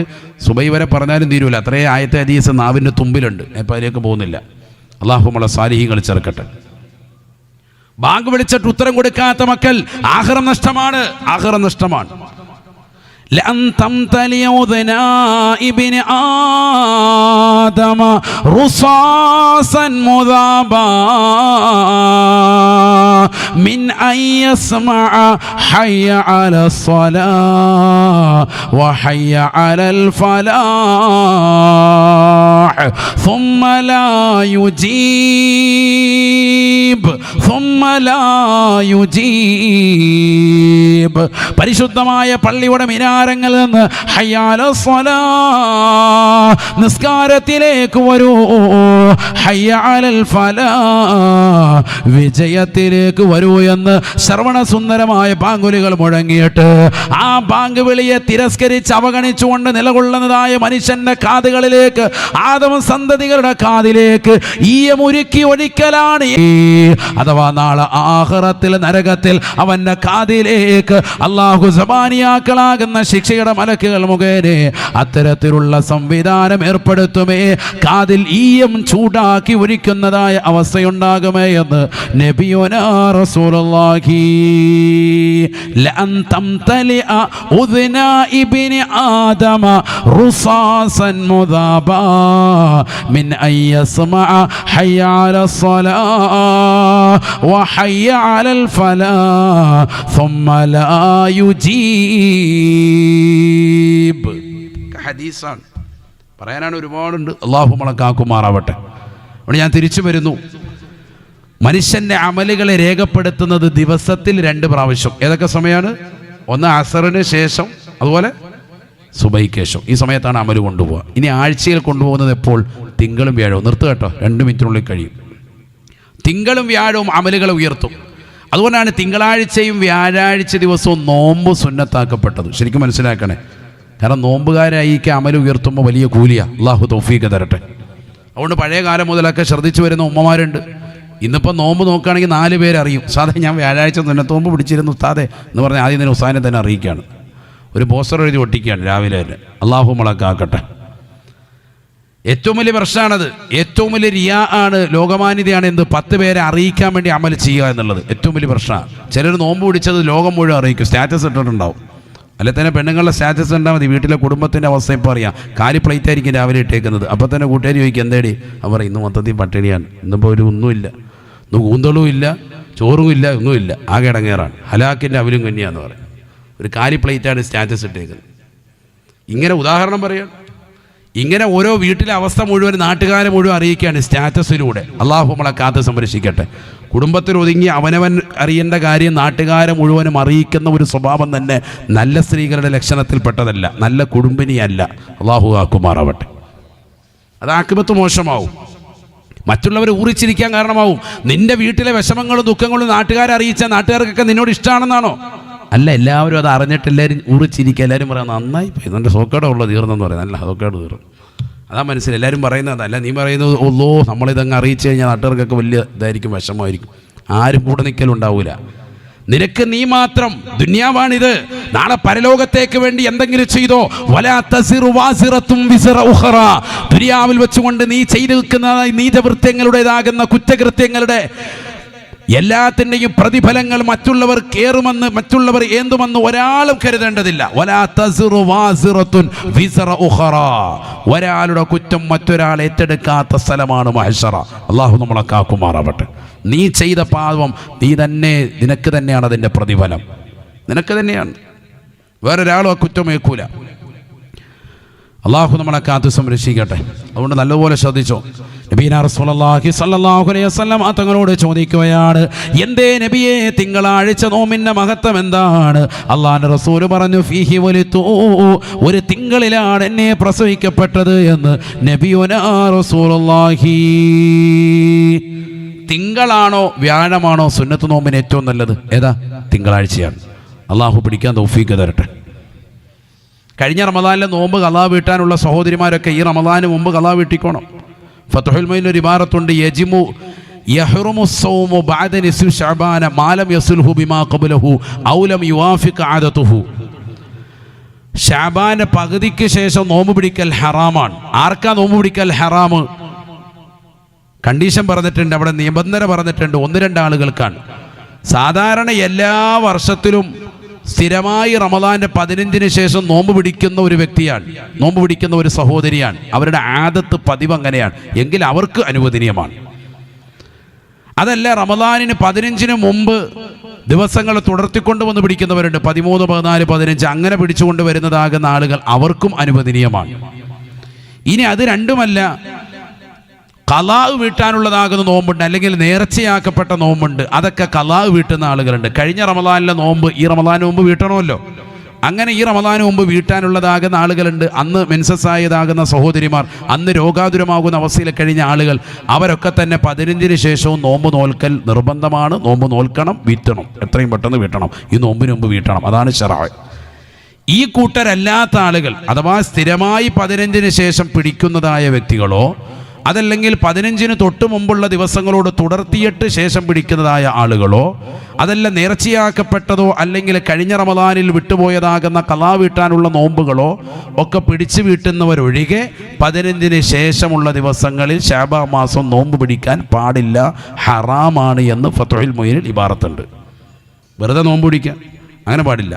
സുബൈ വരെ പറഞ്ഞാലും തീരൂല. അത്രയും ആയത്തെ ഹദീസ് നാവിൻ്റെ തുമ്പിലുണ്ട്. ഞാനിപ്പോൾ അതിലേക്ക് പോകുന്നില്ല. അള്ളാഹു നമ്മളെ സാലിഹീങ്ങൾ ചേർക്കട്ടെ. ബാങ്ക് വിളിച്ചിട്ട് ഉത്തരം കൊടുക്കാത്ത മക്കൾ ആഖിറം നഷ്ടമാണ്. لأن تمتلئ أذناء ابن آدم رصاصا مذابا من أن يسمع حي على الصلاة وحي على الفلاح ثم لا يجيب പരിശുദ്ധമായ പള്ളിയുടെ മിനാരങ്ങളിൽ നിന്ന് ഹയ്യാല സ്വലാ, നിസ്കാരത്തിലേക്ക് വരൂ, ഹയ്യാലൽ ഫലാ, വിജയത്തിലേക്ക് വരൂ എന്ന് ശ്രവണസുന്ദരമായ ബാങ്കുലികൾ മുഴങ്ങിയിട്ട് ആ ബാങ്ക് വിളിയെ തിരസ്കരിച്ച് അവഗണിച്ചുകൊണ്ട് നിലകൊള്ളുന്നതായ മനുഷ്യന്റെ കാതുകളിലേക്ക്, ആദമ സന്തതികളുടെ കാതിലേക്ക് ഈയമുരുക്കി ഒഴിക്കലാണ്. അഥവാ നാളെ ആഖിറത്തിൽ നരകത്തിൽ അവന്റെ കാതിലേക്ക് അല്ലാഹു സബാനിയാക്കളാകുന്ന ശിക്ഷയുടെ മലക്കുകൾ മുഖേന അത്തരത്തിലുള്ള സംവിധാനം ഏർപ്പെടുത്തുമേ. കാതിൽ ഈയം ചൂടാക്കി ഒഴിക്കുന്നതായ അവസ്ഥയുണ്ടാകുമേ എന്ന് നബിയുനാ റസൂലുള്ളാഹി. ലഅൻ തംതലിഅ ഉദ്നാ ഇബ്നി ആദമ റുസാസൻ മുദാബാ മിൻ അൻ യസ്മഅ ഹയ്യ അലസ്സലാ വഹയ്യ അലൽ ഫലാ ثم لا يجيب. ഹദീസാണ്, പറയാനാണ് ഒരുപാടുണ്ട്. അള്ളാഹു നമ്മളെ കാക്കുമാറാവട്ടെ. അവിടെ ഞാൻ തിരിച്ചു വരുന്നു. മനുഷ്യന്റെ അമലുകളെ രേഖപ്പെടുത്തുന്നത് ദിവസത്തിൽ 2 പ്രാവശ്യം. ഏതൊക്കെ സമയമാണ്? ഒന്ന് അസറിന് ശേഷം, അതുപോലെ സുബഹിക്ക് ശേഷം. ഈ സമയത്താണ് അമല് കൊണ്ടുപോവുക. ഇനി ആഴ്ചയിൽ കൊണ്ടുപോകുന്നത് എപ്പോൾ? തിങ്കളും വ്യാഴവും. നിർത്തുക കേട്ടോ, 2 മിനിറ്റിനുള്ളിൽ കഴിയും. തിങ്കളും വ്യാഴവും അമലുകളെ ഉയർത്തും. അതുകൊണ്ടാണ് തിങ്കളാഴ്ചയും വ്യാഴാഴ്ച ദിവസവും നോമ്പ് സുന്നത്താക്കപ്പെട്ടത്. ശരിക്കും മനസ്സിലാക്കണേ. കാരണം നോമ്പുകാരായി അമൽ ഉയർത്തുമ്പോൾ വലിയ കൂലിയാണ്. അള്ളാഹു തൗഫീഖ് തരട്ടെ. അതുകൊണ്ട് പഴയ കാലം മുതലൊക്കെ ശ്രദ്ധിച്ചു വരുന്ന ഉമ്മമാരുണ്ട്. ഇന്നിപ്പോൾ നോമ്പ് നോക്കുകയാണെങ്കിൽ 4 പേരറിയും. ഉസ്താദെ ഞാൻ വ്യാഴാഴ്ച സുന്നത്ത് നോമ്പ് പിടിച്ചിരുന്നു ഉസ്താദെ എന്ന് പറഞ്ഞാൽ ആദ്യം തന്നെ ഉസ്താദിനെ തന്നെ അറിയിക്കുകയാണ്. ഒരു പോസ്റ്റർ എഴുതി ഒട്ടിക്കുകയാണ് രാവിലെ തന്നെ. അള്ളാഹു മുളക്കാക്കട്ടെ. ഏറ്റവും വലിയ പ്രശ്നമാണത്. ഏറ്റവും വലിയ റിയാ ആണ്, ലോകമാന്യതയാണ്. 10 പേരെ അറിയിക്കാൻ വേണ്ടി അമൽ ചെയ്യുക എന്നുള്ളത് ഏറ്റവും വലിയ പ്രശ്നമാണ്. ചിലർ നോമ്പ് പിടിച്ചത് ലോകം മുഴുവൻ അറിയിക്കും, സ്റ്റാറ്റസ് ഇട്ടിട്ടുണ്ടാവും. അല്ലെ തന്നെ പെണ്ണുങ്ങളുടെ സ്റ്റാറ്റസ് ഉണ്ടാൽ മതി. വീട്ടിലെ കുടുംബത്തിൻ്റെ അവസ്ഥ ഇപ്പോൾ അറിയാം. കാലി പ്ലേറ്റ് ആയിരിക്കും രാവിലെ ഇട്ടേക്കുന്നത്. അപ്പോൾ തന്നെ കൂട്ടുകാർ ചോദിക്കും എന്തേടി? അവർ ഇന്ന് മൊത്തത്തിൽ പട്ടിണിയാണ്, ഇന്നിപ്പോൾ ഒന്നുമില്ല, ഇന്ന് കൂന്തളും ഇല്ല, ചോറും ഇല്ല, ഒന്നുമില്ല, ആകെ ഇടങ്ങേറാണ്, ഹലാക്കിൻ്റെ അവലും കന്യാന്ന് പറയും. ഒരു കാലി പ്ലേറ്റാണ് സ്റ്റാറ്റസ് ഇട്ടേക്കുന്നത്. ഇങ്ങനെ ഉദാഹരണം പറയാം. ഇങ്ങനെ ഓരോ വീട്ടിലെ അവസ്ഥ മുഴുവൻ നാട്ടുകാരെ മുഴുവൻ അറിയിക്കുകയാണ് സ്റ്റാറ്റസിലൂടെ. അള്ളാഹു നമ്മളെ കാത്ത് സംരക്ഷിക്കട്ടെ. കുടുംബത്തിൽ ഒതുങ്ങി അവനവൻ അറിയേണ്ട കാര്യം നാട്ടുകാരെ മുഴുവനും അറിയിക്കുന്ന ഒരു സ്വഭാവം തന്നെ നല്ല സ്ത്രീകളുടെ ലക്ഷണത്തിൽപ്പെട്ടതല്ല, നല്ല കുടുംബിനിയല്ല. അള്ളാഹു ആക്കുമാറാവട്ടെ. അത് ആക്കിബത്ത് മോശമാവും, മറ്റുള്ളവരെ ഊറിച്ചിരിക്കാൻ കാരണമാവും. നിന്റെ വീട്ടിലെ വിഷമങ്ങളും ദുഃഖങ്ങളും നാട്ടുകാരെ അറിയിച്ചാൽ നാട്ടുകാർക്കൊക്കെ നിന്നോട് ഇഷ്ടമാണെന്നാണോ? അല്ല, എല്ലാവരും അത് അറിഞ്ഞിട്ട് എല്ലാവരും ഊറിച്ചിരിക്കുക. എല്ലാവരും പറയാം നന്നായി പോയി, എൻ്റെ സോക്കേട ഉള്ളത് തീർന്നെന്ന് പറയാം. നല്ല സോക്കേട് തീർന്നു, അതാ മനസ്സിൽ എല്ലാവരും പറയുന്നത്. അല്ല നീ പറയുന്നത് ഒന്നോ നമ്മളിതങ്ങ് അറിയിച്ചു കഴിഞ്ഞാൽ നാട്ടുകാർക്കൊക്കെ വലിയ ഇതായിരിക്കും, വിഷമമായിരിക്കും. ആരും കൂടെ നിൽക്കലുണ്ടാവില്ല. നിനക്ക് നീ മാത്രം ദുനിയാവാണിത്. നാളെ പരലോകത്തേക്ക് വേണ്ടി എന്തെങ്കിലും ചെയ്തോ. വലാ തസിറു വാസിറത്തും വിസ്റ ഉഖറ. ദുനിയാവിൽ വെച്ചുകൊണ്ട് നീ ചെയ്തിരിക്കുന്ന നീചകൃത്യങ്ങളുടേതാകുന്ന കുറ്റകൃത്യങ്ങളുടെ എല്ലാത്തിൻ്റെയും പ്രതിഫലങ്ങൾ മറ്റുള്ളവർ കേറുമെന്ന്, മറ്റുള്ളവർ ഏന്തുമെന്ന് ഒരാളും കരുതേണ്ടതില്ല. വലാ തസിറു വാസിറത്തുൻ വിസ്റ ഉഖറ. ഒരാളുടെ കുറ്റം മറ്റൊരാൾ ഏറ്റെടുക്കാത്ത സ്ഥലമാണ് മഹ്ശറ. അള്ളാഹു നമ്മളെ കാക്കുമാറാവട്ടെ. നീ ചെയ്ത പാപം നീ തന്നെ, നിനക്ക് തന്നെയാണ് അതിൻ്റെ പ്രതിഫലം, നിനക്ക് തന്നെയാണ്. വേറൊരാളും ആ കുറ്റം ഏൽക്കൂല. അള്ളാഹു നമ്മളെ കാത്ത് സംരക്ഷിക്കട്ടെ. അതുകൊണ്ട് നല്ലപോലെ ശ്രദ്ധിച്ചോ. നബീന റസൂലുള്ളാഹി സ്വല്ലല്ലാഹു അലൈഹി വസല്ലം തങ്ങളോട് ചോദിക്കുകയാണ്, എന്തേ നബിയെ തിങ്കളാഴ്ച നോമിൻ്റെ മഹത്വം എന്താണ്? അള്ളാഹുവിൻ്റെ റസൂൽ പറഞ്ഞു, ഫീഹി വലിതു, ഒരു തിങ്കളിലാണ് എന്നെ പ്രസവിക്കപ്പെട്ടത് എന്ന് നബിയുനാ റസൂലുള്ളാഹി. തിങ്കളാണോ വ്യാഴമാണോ സുന്നത്ത് നോമ്പിന് ഏറ്റവും നല്ലത്? ഏതാ? തിങ്കളാഴ്ചയാണ്. അള്ളാഹു പിടിക്കാൻ തൗഫീഖ് തരട്ടെ. കഴിഞ്ഞ റമദാനിലെ നോമ്പ് ഖളാ വീട്ടാനുള്ള സഹോദരിമാരൊക്കെ ഈ റമദാന് മുമ്പ് ഖളാ വീട്ടിക്കോണം. ഫത്ഹുൽ മുഈനിൽ ഒരു ഇബാറത്തുണ്ട്, യജിമു യഹ്റുമു സൗമു ബഅദ നിസ്ഫി ശഅബാന മാ ലം യസുൽഹു ബിമാ ഖബ്ലഹു ഔ ലം യുവാഫിഖ ആദതുഹു. ശഅബാന്റെ പകുതിക്ക് ശേഷം നോമ്പ് പിടിക്കൽ ഹറാമാണ്. ആർക്കാ നോമ്പ് പിടിക്കൽ ഹറാമ്? കണ്ടീഷൻ പറഞ്ഞിട്ടുണ്ട്, അവിടെ നിബന്ധന പറഞ്ഞിട്ടുണ്ട്. 1-2 ആളുകൾക്കാണ്. സാധാരണ എല്ലാ വർഷത്തിലും സ്ഥിരമായി റമദാന്റെ 15-ന് ശേഷം നോമ്പ് പിടിക്കുന്ന ഒരു വ്യക്തിയാണ്, നോമ്പ് പിടിക്കുന്ന ഒരു സഹോദരിയാണ്. അവരുടെ ആദത്ത് പതിവ് അങ്ങനെയാണ് എങ്കിൽ അവർക്ക് അനുവദനീയമാണ്. അതല്ല, റമദാനിന് 15-ന് മുമ്പ് ദിവസങ്ങൾ തുടർത്തിക്കൊണ്ട് വന്ന് പിടിക്കുന്നവരുണ്ട്. 13, 14, 15 അങ്ങനെ പിടിച്ചുകൊണ്ട് വരുന്നതാകുന്ന ആളുകൾ, അവർക്കും അനുവദനീയമാണ്. ഇനി അത് രണ്ടുമല്ല, ഖളാ വീട്ടാനുള്ളതാകുന്ന നോമ്പുണ്ട്, അല്ലെങ്കിൽ നേർച്ചയാക്കപ്പെട്ട നോമ്പുണ്ട്. അതൊക്കെ ഖളാ വീട്ടുന്ന ആളുകളുണ്ട്. കഴിഞ്ഞ റമദാനിലെ നോമ്പ് ഈ റമദാന് മുമ്പ് വീട്ടണമല്ലോ. അങ്ങനെ ഈ റമദാന് മുമ്പ് വീട്ടാനുള്ളതാകുന്ന ആളുകളുണ്ട്. അന്ന് മെൻസസ് ആയതാകുന്ന സഹോദരിമാർ, അന്ന് രോഗാതുരമാകുന്ന അവസ്ഥയിൽ കഴിഞ്ഞ ആളുകൾ, അവരൊക്കെ തന്നെ 15-ന് ശേഷവും നോമ്പ് നോൽക്കൽ നിർബന്ധമാണ്. നോമ്പ് നോൽക്കണം, വീട്ടണം, എത്രയും പെട്ടെന്ന് വീട്ടണം. ഈ നോമ്പിന് മുമ്പ് വീട്ടണം, അതാണ് ശറഅ. ഈ കൂട്ടരല്ലാത്ത ആളുകൾ, അഥവാ സ്ഥിരമായി 15-ന് ശേഷം പിടിക്കുന്നതായ വ്യക്തികളോ, അതല്ലെങ്കിൽ 15-ന് തൊട്ട് മുമ്പുള്ള ദിവസങ്ങളോട് തുടർത്തിയിട്ട് ശേഷം പിടിക്കുന്നതായ ആളുകളോ, അതല്ല നേർച്ചയാക്കപ്പെട്ടതോ അല്ലെങ്കിൽ കഴിഞ്ഞ റമദാനിൽ വിട്ടുപോയതാകുന്ന ഖളാ വീട്ടാനുള്ള നോമ്പുകളോ ഒക്കെ പിടിച്ചു വീട്ടുന്നവരൊഴികെ 15-ന് ശേഷമുള്ള ദിവസങ്ങളിൽ ശഅബാൻ മാസം നോമ്പ് പിടിക്കാൻ പാടില്ല, ഹറാമാണ് എന്ന് ഫത്ഹുൽ മുഈനിൽ ഇബാറത്തുണ്ട്. വെറുതെ നോമ്പ് പിടിക്കാൻ അങ്ങനെ പാടില്ല.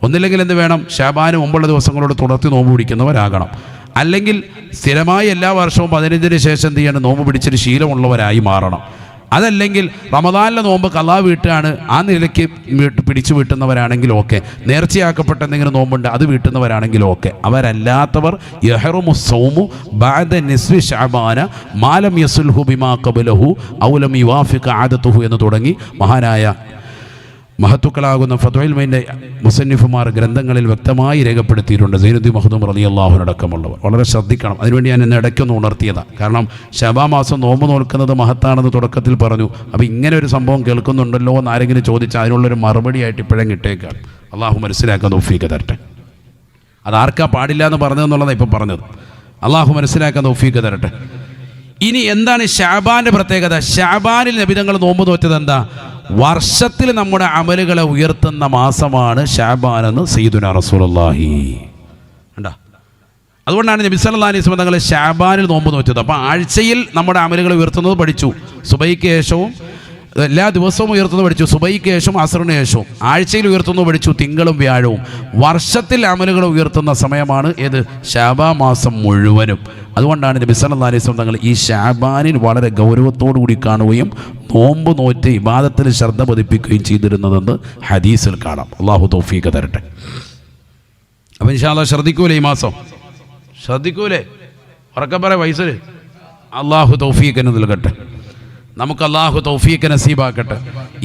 ഒന്നില്ലെങ്കിൽ എന്ത് വേണം? ശഅബാന് മുമ്പുള്ള ദിവസങ്ങളോട് തുടർത്തി നോമ്പ് പിടിക്കുന്നവരാകണം. അല്ലെങ്കിൽ സ്ഥിരമായി എല്ലാ വർഷവും 15-ന് ശേഷം എന്ത് ചെയ്യണം? നോമ്പ് പിടിച്ചൊരു ശീലമുള്ളവരായി മാറണം. അതല്ലെങ്കിൽ റമദാനിലെ നോമ്പ് ഖളാ വീട്ടാണ്, ആ നിലയ്ക്ക് പിടിച്ചു വീട്ടുന്നവരാണെങ്കിൽ ഓക്കെ. നേർച്ചയാക്കപ്പെട്ട എന്തെങ്കിലും നോമ്പുണ്ട്, അത് വീട്ടുന്നവരാണെങ്കിൽ ഓക്കെ. അവരല്ലാത്തവർ യഹ്റുമു സൗമു ബഅദ നിസ്ഫി ശഅബാന മാ ലം യസുൽഹു ബിമാ ഖബ്ലഹു ഔ ലം യുവാഫിഖ ആദതുഹു എന്ന് തുടങ്ങി മഹാനായ മഹത്തുക്കളാകുന്ന ഫത്വൽ മൈൻ്റെ മുസന്നിഫുമാർ ഗ്രന്ഥങ്ങളിൽ വ്യക്തമായി രേഖപ്പെടുത്തിയിട്ടുണ്ട്. സൈനുദ്ദീൻ മഖ്ദൂം റളിയല്ലാഹു അൻഹു അടക്കമുള്ളവർ. വളരെ ശ്രദ്ധിക്കണം. അതിനുവേണ്ടി ഞാൻ ഇന്ന് ഇടയ്ക്കൊന്ന് ഉണർത്തിയതാണ്. കാരണം ശഅബാൻ മാസം നോമ്പ് നോൽക്കുന്നത് മഹത്താണെന്ന് തുടക്കത്തിൽ പറഞ്ഞു. അപ്പോൾ ഇങ്ങനെ ഒരു സംഭവം കേൾക്കുന്നുണ്ടല്ലോ എന്ന് ആരെങ്കിലും ചോദിച്ചാൽ അതിനുള്ളൊരു മറുപടിയായിട്ട് ഇപ്പോഴും കിട്ടേക്കാണ്. അള്ളാഹു മനസ്സിലാക്കാൻ തൗഫീഖ് തരട്ടെ. അതാർക്കാ പാടില്ല എന്ന് പറഞ്ഞതെന്നുള്ളതാണ് ഇപ്പം പറഞ്ഞത്. അള്ളാഹു മനസ്സിലാക്കാൻ തൗഫീഖ് തരട്ടെ. ഇനി എന്താണ് ശഅബാന്റെ പ്രത്യേകത? ശഅബാനിൽ നബി തങ്ങൾ നോമ്പ് നോറ്റത് എന്താ? വർഷത്തിൽ നമ്മുടെ അമലുകളെ ഉയർത്തുന്ന മാസമാണ് ശഅബാൻ എന്ന് സയ്യിദുനാ റസൂലുള്ളാഹി. കണ്ടോ? അതുകൊണ്ടാണ് നബി സല്ലല്ലാഹു അലൈഹി വസല്ലം തങ്ങൾ ശഅബാനിൽ നോമ്പ് നോറ്റത്. അപ്പോൾ ആഴ്ചയിൽ നമ്മുടെ അമലുകളെ ഉയർത്തുന്നത് പഠിച്ചു. സുബഹിക്ക് ശേഷവും എല്ലാ ദിവസവും ഉയർത്തുന്നത് പഠിച്ചു. സുബഹിക്ക് ശേഷം അസ്റിന് ശേഷവും. ആഴ്ചയിൽ ഉയർത്തുന്നത് പഠിച്ചു തിങ്കളും വ്യാഴവും. വർഷത്തിൽ അമലുകൾ ഉയർത്തുന്ന സമയമാണ് ഏത്? ശഅബാൻ മാസം മുഴുവനും. അതുകൊണ്ടാണ് നബി സല്ലല്ലാഹു അലൈഹി വസല്ലം തങ്ങൾ ഈ ശഅബാനിൽ വളരെ ഗൗരവത്തോടു കൂടി കാണുകയും നോമ്പ് നോറ്റ് ഇബാദത്തിൽ ശ്രദ്ധ പതിപ്പിക്കുകയും ചെയ്തിരുന്നതെന്ന് ഹദീസിൽ കാണാം. അള്ളാഹു തൗഫീഖ് തരട്ടെ. അപ്പം ഇൻഷാ അല്ലാഹ് ശ്രദ്ധിക്കൂലേ? ഈ മാസം ശ്രദ്ധിക്കൂലേ? ഉറക്കെ പറ വയസ്സിൽ. അള്ളാഹു തൗഫീഖ് നൽകട്ടെ. നമുക്ക് അള്ളാഹു തൗഫീഖ് നസീബാക്കട്ടെ.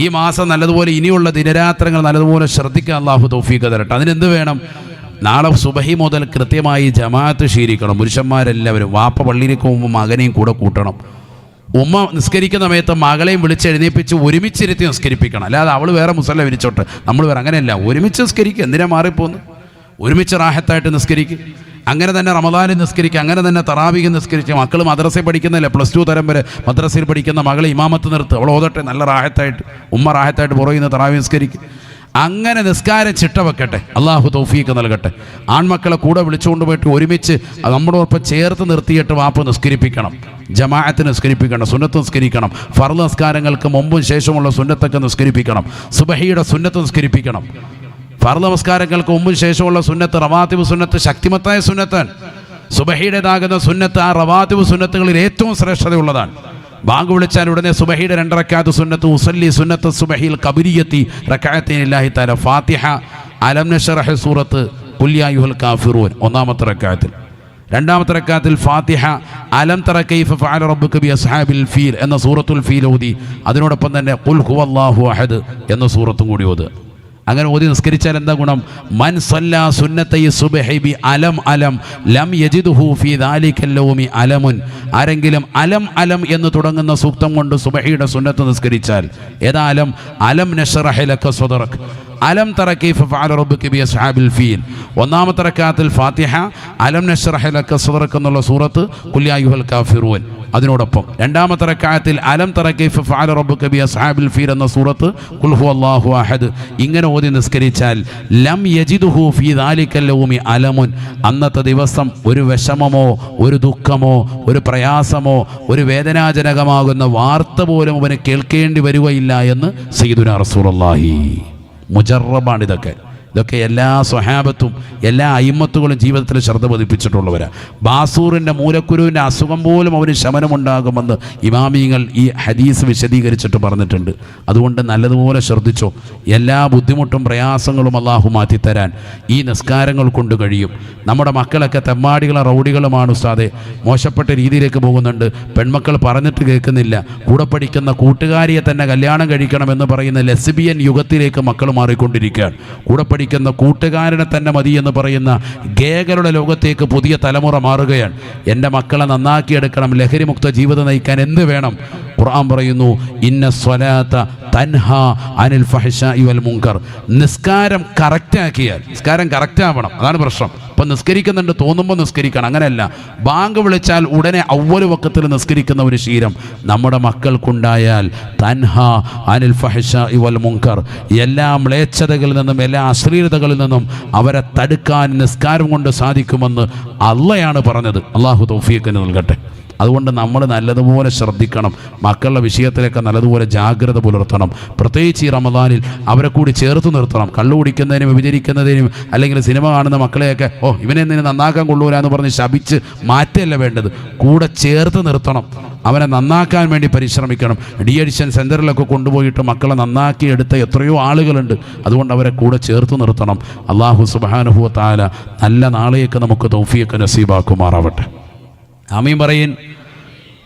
ഈ മാസം നല്ലതുപോലെ ഇനിയുള്ള ദിനരാത്രങ്ങൾ നല്ലതുപോലെ ശ്രദ്ധിക്കാൻ അള്ളാഹു തൗഫീഖ് തരട്ടെ. അതിനെന്ത് വേണം? നാളെ സുബഹി മുതൽ കൃത്യമായി ജമാഅത്ത് ശീലിക്കണം. പുരുഷന്മാരെല്ലാവരും. വാപ്പ പള്ളിയിലേക്ക് പോകുമ്പോൾ മകനെയും കൂടെ കൂട്ടണം. ഉമ്മ നിസ്കരിക്കുന്ന സമയത്ത് മകളെയും വിളിച്ചെഴുന്നേപ്പിച്ച് ഒരുമിച്ചിരുത്തി നിസ്കരിപ്പിക്കണം. അല്ലാതെ അവൾ വേറെ മുസല്ല വിരിച്ചോട്ടെ, നമ്മൾ വേറെ. അങ്ങനെയല്ല, ഒരുമിച്ച് നിസ്കരിക്കുക. എന്തിനാ മാറിപ്പോന്ന്? ഒരുമിച്ച് റാഹത്തായിട്ട് നിസ്കരിക്കുക. അങ്ങനെ തന്നെ റമദാനിൽ നിസ്കരിക്കുക. അങ്ങനെ തന്നെ തറാവീഹ് നിസ്കരിക്കുക. മക്കൾ മദ്രസയിൽ പഠിക്കുന്നില്ല, +2 തരം വരെ മദ്രസയിൽ പഠിക്കുന്ന മകളെ ഇമാമത്ത് നിർത്തുക. അവൾ ഓതട്ടെ നല്ല റാഹത്തായിട്ട്. ഉമ്മ റാഹത്തായിട്ട് പുറകിൽ നിന്ന് തറാവീഹ് നിസ്കരിക്കുക. അങ്ങനെ നിസ്കാരം ചിട്ട വെക്കട്ടെ. അള്ളാഹു തൗഫീഖ് നൽകട്ടെ. ആൺമക്കളെ കൂടെ വിളിച്ചുകൊണ്ട് പോയിട്ട് ഒരുമിച്ച് നമ്മളോടൊപ്പം ചേർത്ത് നിർത്തിയിട്ട് വാപ്പ് നിസ്കരിപ്പിക്കണം. ജമാഅത്ത് നിസ്കരിപ്പിക്കണം, സുന്നത്ത് നിസ്കരിക്കണം. ഫർള് നിസ്കാരങ്ങൾക്ക് മുമ്പും ശേഷമുള്ള സുന്നത്തൊക്കെ നിസ്കരിപ്പിക്കണം. സുബഹിയുടെ സുന്നത്ത് നിസ്കരിപ്പിക്കണം. ഫർള് നമസ്കാരങ്ങൾക്ക് മുമ്പും ശേഷമുള്ള സുന്നത്ത്, റവാത്തിബ് സുന്നത്ത് ശക്തിമത്തായ സുന്നത്താണ്. സുബഹിയുടേതാകുന്ന സുന്നത്ത് ആ റവാത്തിബ് സുന്നത്തുകളിൽ ഏറ്റവും ശ്രേഷ്ഠതയുള്ളതാണ്. ബാങ്ക് വിളിച്ചാൽ ഉടനെ സുബഹിയുടെ 2 റക്അത്ത് സുന്നത്ത്, ഉസല്ലി സുന്നത്ത് സുബഹിൽ ഖബരിയത്തി റക്അത്തൈനില്ലാഹി തആല, ഫാത്തിഹ, അലം നശ്റഹ് സൂറത്ത്, ഖുൽ യാ അയ്യുഹൽ കാഫിറൂൻ ഒന്നാമത്തെ റക്അത്തിൽ. രണ്ടാമത്തെ റക്അത്തിൽ ഫാത്തിഹ, അലം തറ കൈഫ ഫഅല റബ്ബുക ബി അസ്ഹാബിൽ ഫീൽ എന്ന സൂറത്തുൽ ഫീൽ ഓതി. അതിനോടൊപ്പം തന്നെ ഖുൽ ഹുവല്ലാഹു അഹദ് എന്ന സൂറത്തും കൂടി ഓതുക. അങ്ങനെ ഓതി നിസ്കരിച്ചാൽ എന്താ ഗുണം? മൻ സല്ലാ സുന്നത്തൈ സുബ്ഹി ബി അലം അലം ലം യജിദുഹു ഫീ ദാലിക്കൽ യൗമി അലമുൻ. ആരെങ്കിലും അലം അലം എന്ന് തുടങ്ങുന്ന സൂക്തം കൊണ്ട് സുബ്ഹിയുടെ സുന്നത്ത് നിസ്കരിച്ചാൽ, ഏതാ അലം? അലം നശ്റഹ് ലക സദറക്, അലം തറ കൈഫ ഫഅല റബ്ബുക ബി അസ്ഹാബിൽ ഫീൽ. ഒന്നാമത്തെ റക്അത്തിൽ ഫാത്തിഹ, അലം നശ്റഹ് ലക സദറക് എന്നുള്ള സൂറത്ത്, ഖുൽ യാ അയ്യുഹൽ കാഫിറൂൻ. അതിനോടൊപ്പം രണ്ടാമത്തെ റക്അത്തിൽ അലം തറ കൈഫ ഫഅല റബ്ബുക ബി അസ്ഹാബിൽ ഫീൽ എന്ന സൂറത്ത്, ഖുൽ ഹുവല്ലാഹു അഹദ്. ഇങ്ങനെ ഓതി നിസ്കരിച്ചാൽ ലം യജിദുഹു ഫീ ദാലിക്കൽ യൗമി അലമുൻ. അന്നത്തെ ദിവസം ഒരു വിഷമമോ ഒരു ദുഃഖമോ ഒരു പ്രയാസമോ ഒരു വേദനാജനകമാകുന്ന വാർത്ത പോലും അവന് കേൾക്കേണ്ടി വരികയില്ല എന്ന് സയ്യിദുനാ റസൂലുള്ളാഹി. മുജറബാണ് ഇതൊക്കെ. ഇതൊക്കെ എല്ലാ സ്വഹാബത്തും എല്ലാ അയിമ്മത്തുകളും ജീവിതത്തിൽ ശ്രദ്ധ പതിപ്പിച്ചിട്ടുള്ളവരാണ്. ബാസൂറിൻ്റെ മൂലക്കുരുവിൻ്റെ അസുഖം പോലും അവന് ശമനമുണ്ടാകുമെന്ന് ഇമാമിങ്ങൾ ഈ ഹദീസ് വിശദീകരിച്ചിട്ട് പറഞ്ഞിട്ടുണ്ട്. അതുകൊണ്ട് നല്ലതുപോലെ ശ്രദ്ധിച്ചോ. എല്ലാ ബുദ്ധിമുട്ടും പ്രയാസങ്ങളും അള്ളാഹു മാറ്റിത്തരാൻ ഈ നിസ്കാരങ്ങൾ കൊണ്ട് കഴിയും. നമ്മുടെ മക്കളൊക്കെ തെമ്മാടികളും റൗഡികളുമാണ് ഉസ്താദെ. മോശപ്പെട്ട രീതിയിലേക്ക് പോകുന്നുണ്ട്. പെൺമക്കൾ പറഞ്ഞിട്ട് കേൾക്കുന്നില്ല. കൂടെ പഠിക്കുന്ന കൂട്ടുകാരിയെ തന്നെ കല്യാണം കഴിക്കണമെന്ന് പറയുന്ന ലെസ്ബിയൻ യുഗത്തിലേക്ക് മക്കൾ മാറിക്കൊണ്ടിരിക്കുകയാണ്. കൂടെ പഠിക്കുന്ന കൂട്ടുകാരനെ തന്നെ മതി എന്ന് പറയുന്ന ഗേകളുടെ ലോകത്തേക്ക് പുതിയ തലമുറ മാറുകയാണ്. എൻ്റെ മക്കളെ നന്നാക്കിയെടുക്കണം. ലഹരിമുക്ത ജീവിതം നയിക്കാൻ എന്ത് വേണം? ഖുർആൻ പറയുന്നു, ഇന്ന സ്വലാത്ത തൻഹ അനിൽ ഫഹ്ശാഇ വൽ മുൻകർ. നിസ്കാരം കറക്റ്റാക്കിയാൽ, നിസ്കാരം കറക്റ്റാവണം, അതാണ് പ്രശ്നം. ഇപ്പം നിസ്കരിക്കുന്നുണ്ട് തോന്നുമ്പോൾ നിസ്കരിക്കണം, അങ്ങനെയല്ല. ബാങ്ക് വിളിച്ചാൽ ഉടനെ അവ്വൽ വഖത്തിൽ നിസ്കരിക്കുന്ന ഒരു ശീലം നമ്മുടെ മക്കൾക്കുണ്ടായാൽ തൻഹ അനിൽ ഫഹ്ശാഇ വൽ മുൻകർ, എല്ലാ മ്ലേച്ഛതകളിൽ നിന്നും എല്ലാ അശ്ലീലതകളിൽ നിന്നും അവരെ തടുക്കാൻ നിസ്കാരം കൊണ്ട് സാധിക്കുമെന്ന് അള്ളയാണ് പറഞ്ഞത്. അള്ളാഹു തൗഫീഖ് നൽകട്ടെ. അതുകൊണ്ട് നമ്മൾ നല്ലതുപോലെ ശ്രദ്ധിക്കണം. മക്കളുടെ വിഷയത്തിലൊക്കെ നല്ലതുപോലെ ജാഗ്രത പുലർത്തണം. പ്രത്യേകിച്ച് ഈ റമദാനിൽ അവരെ കൂടി ചേർത്ത് നിർത്തണം. കള്ളു കുടിക്കുന്നതിനും വ്യഭിചരിക്കുന്നതിനും അല്ലെങ്കിൽ സിനിമ കാണുന്ന മക്കളെയൊക്കെ ഇവനെ എന്തിനു നന്നാക്കാൻ കൊള്ളൂല എന്ന് പറഞ്ഞ് ശപിച്ച് മാറ്റമല്ല വേണ്ടത്, കൂടെ ചേർത്ത് നിർത്തണം. അവനെ നന്നാക്കാൻ വേണ്ടി പരിശ്രമിക്കണം. ഡി അഡിക്ഷൻ സെൻ്ററിലൊക്കെ കൊണ്ടുപോയിട്ട് മക്കളെ നന്നാക്കി എടുത്ത എത്രയോ ആളുകളുണ്ട്. അതുകൊണ്ട് അവരെ കൂടെ ചേർത്ത് നിർത്തണം. അല്ലാഹു സുബ്ഹാനഹു വ തആല നല്ല നാളേക്ക് നമുക്ക് തൗഫീഖ് നസീബാക്കുമാറാവട്ടെ. ആമീൻ പറയിൻ.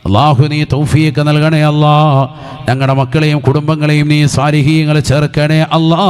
അള്ളാഹു നീ തൗഫീഖ് നൽകണേ അല്ലാ. ഞങ്ങളുടെ മക്കളെയും കുടുംബങ്ങളെയും നീ സാലിഹീങ്ങളെ ചേർക്കണേ അല്ലാ.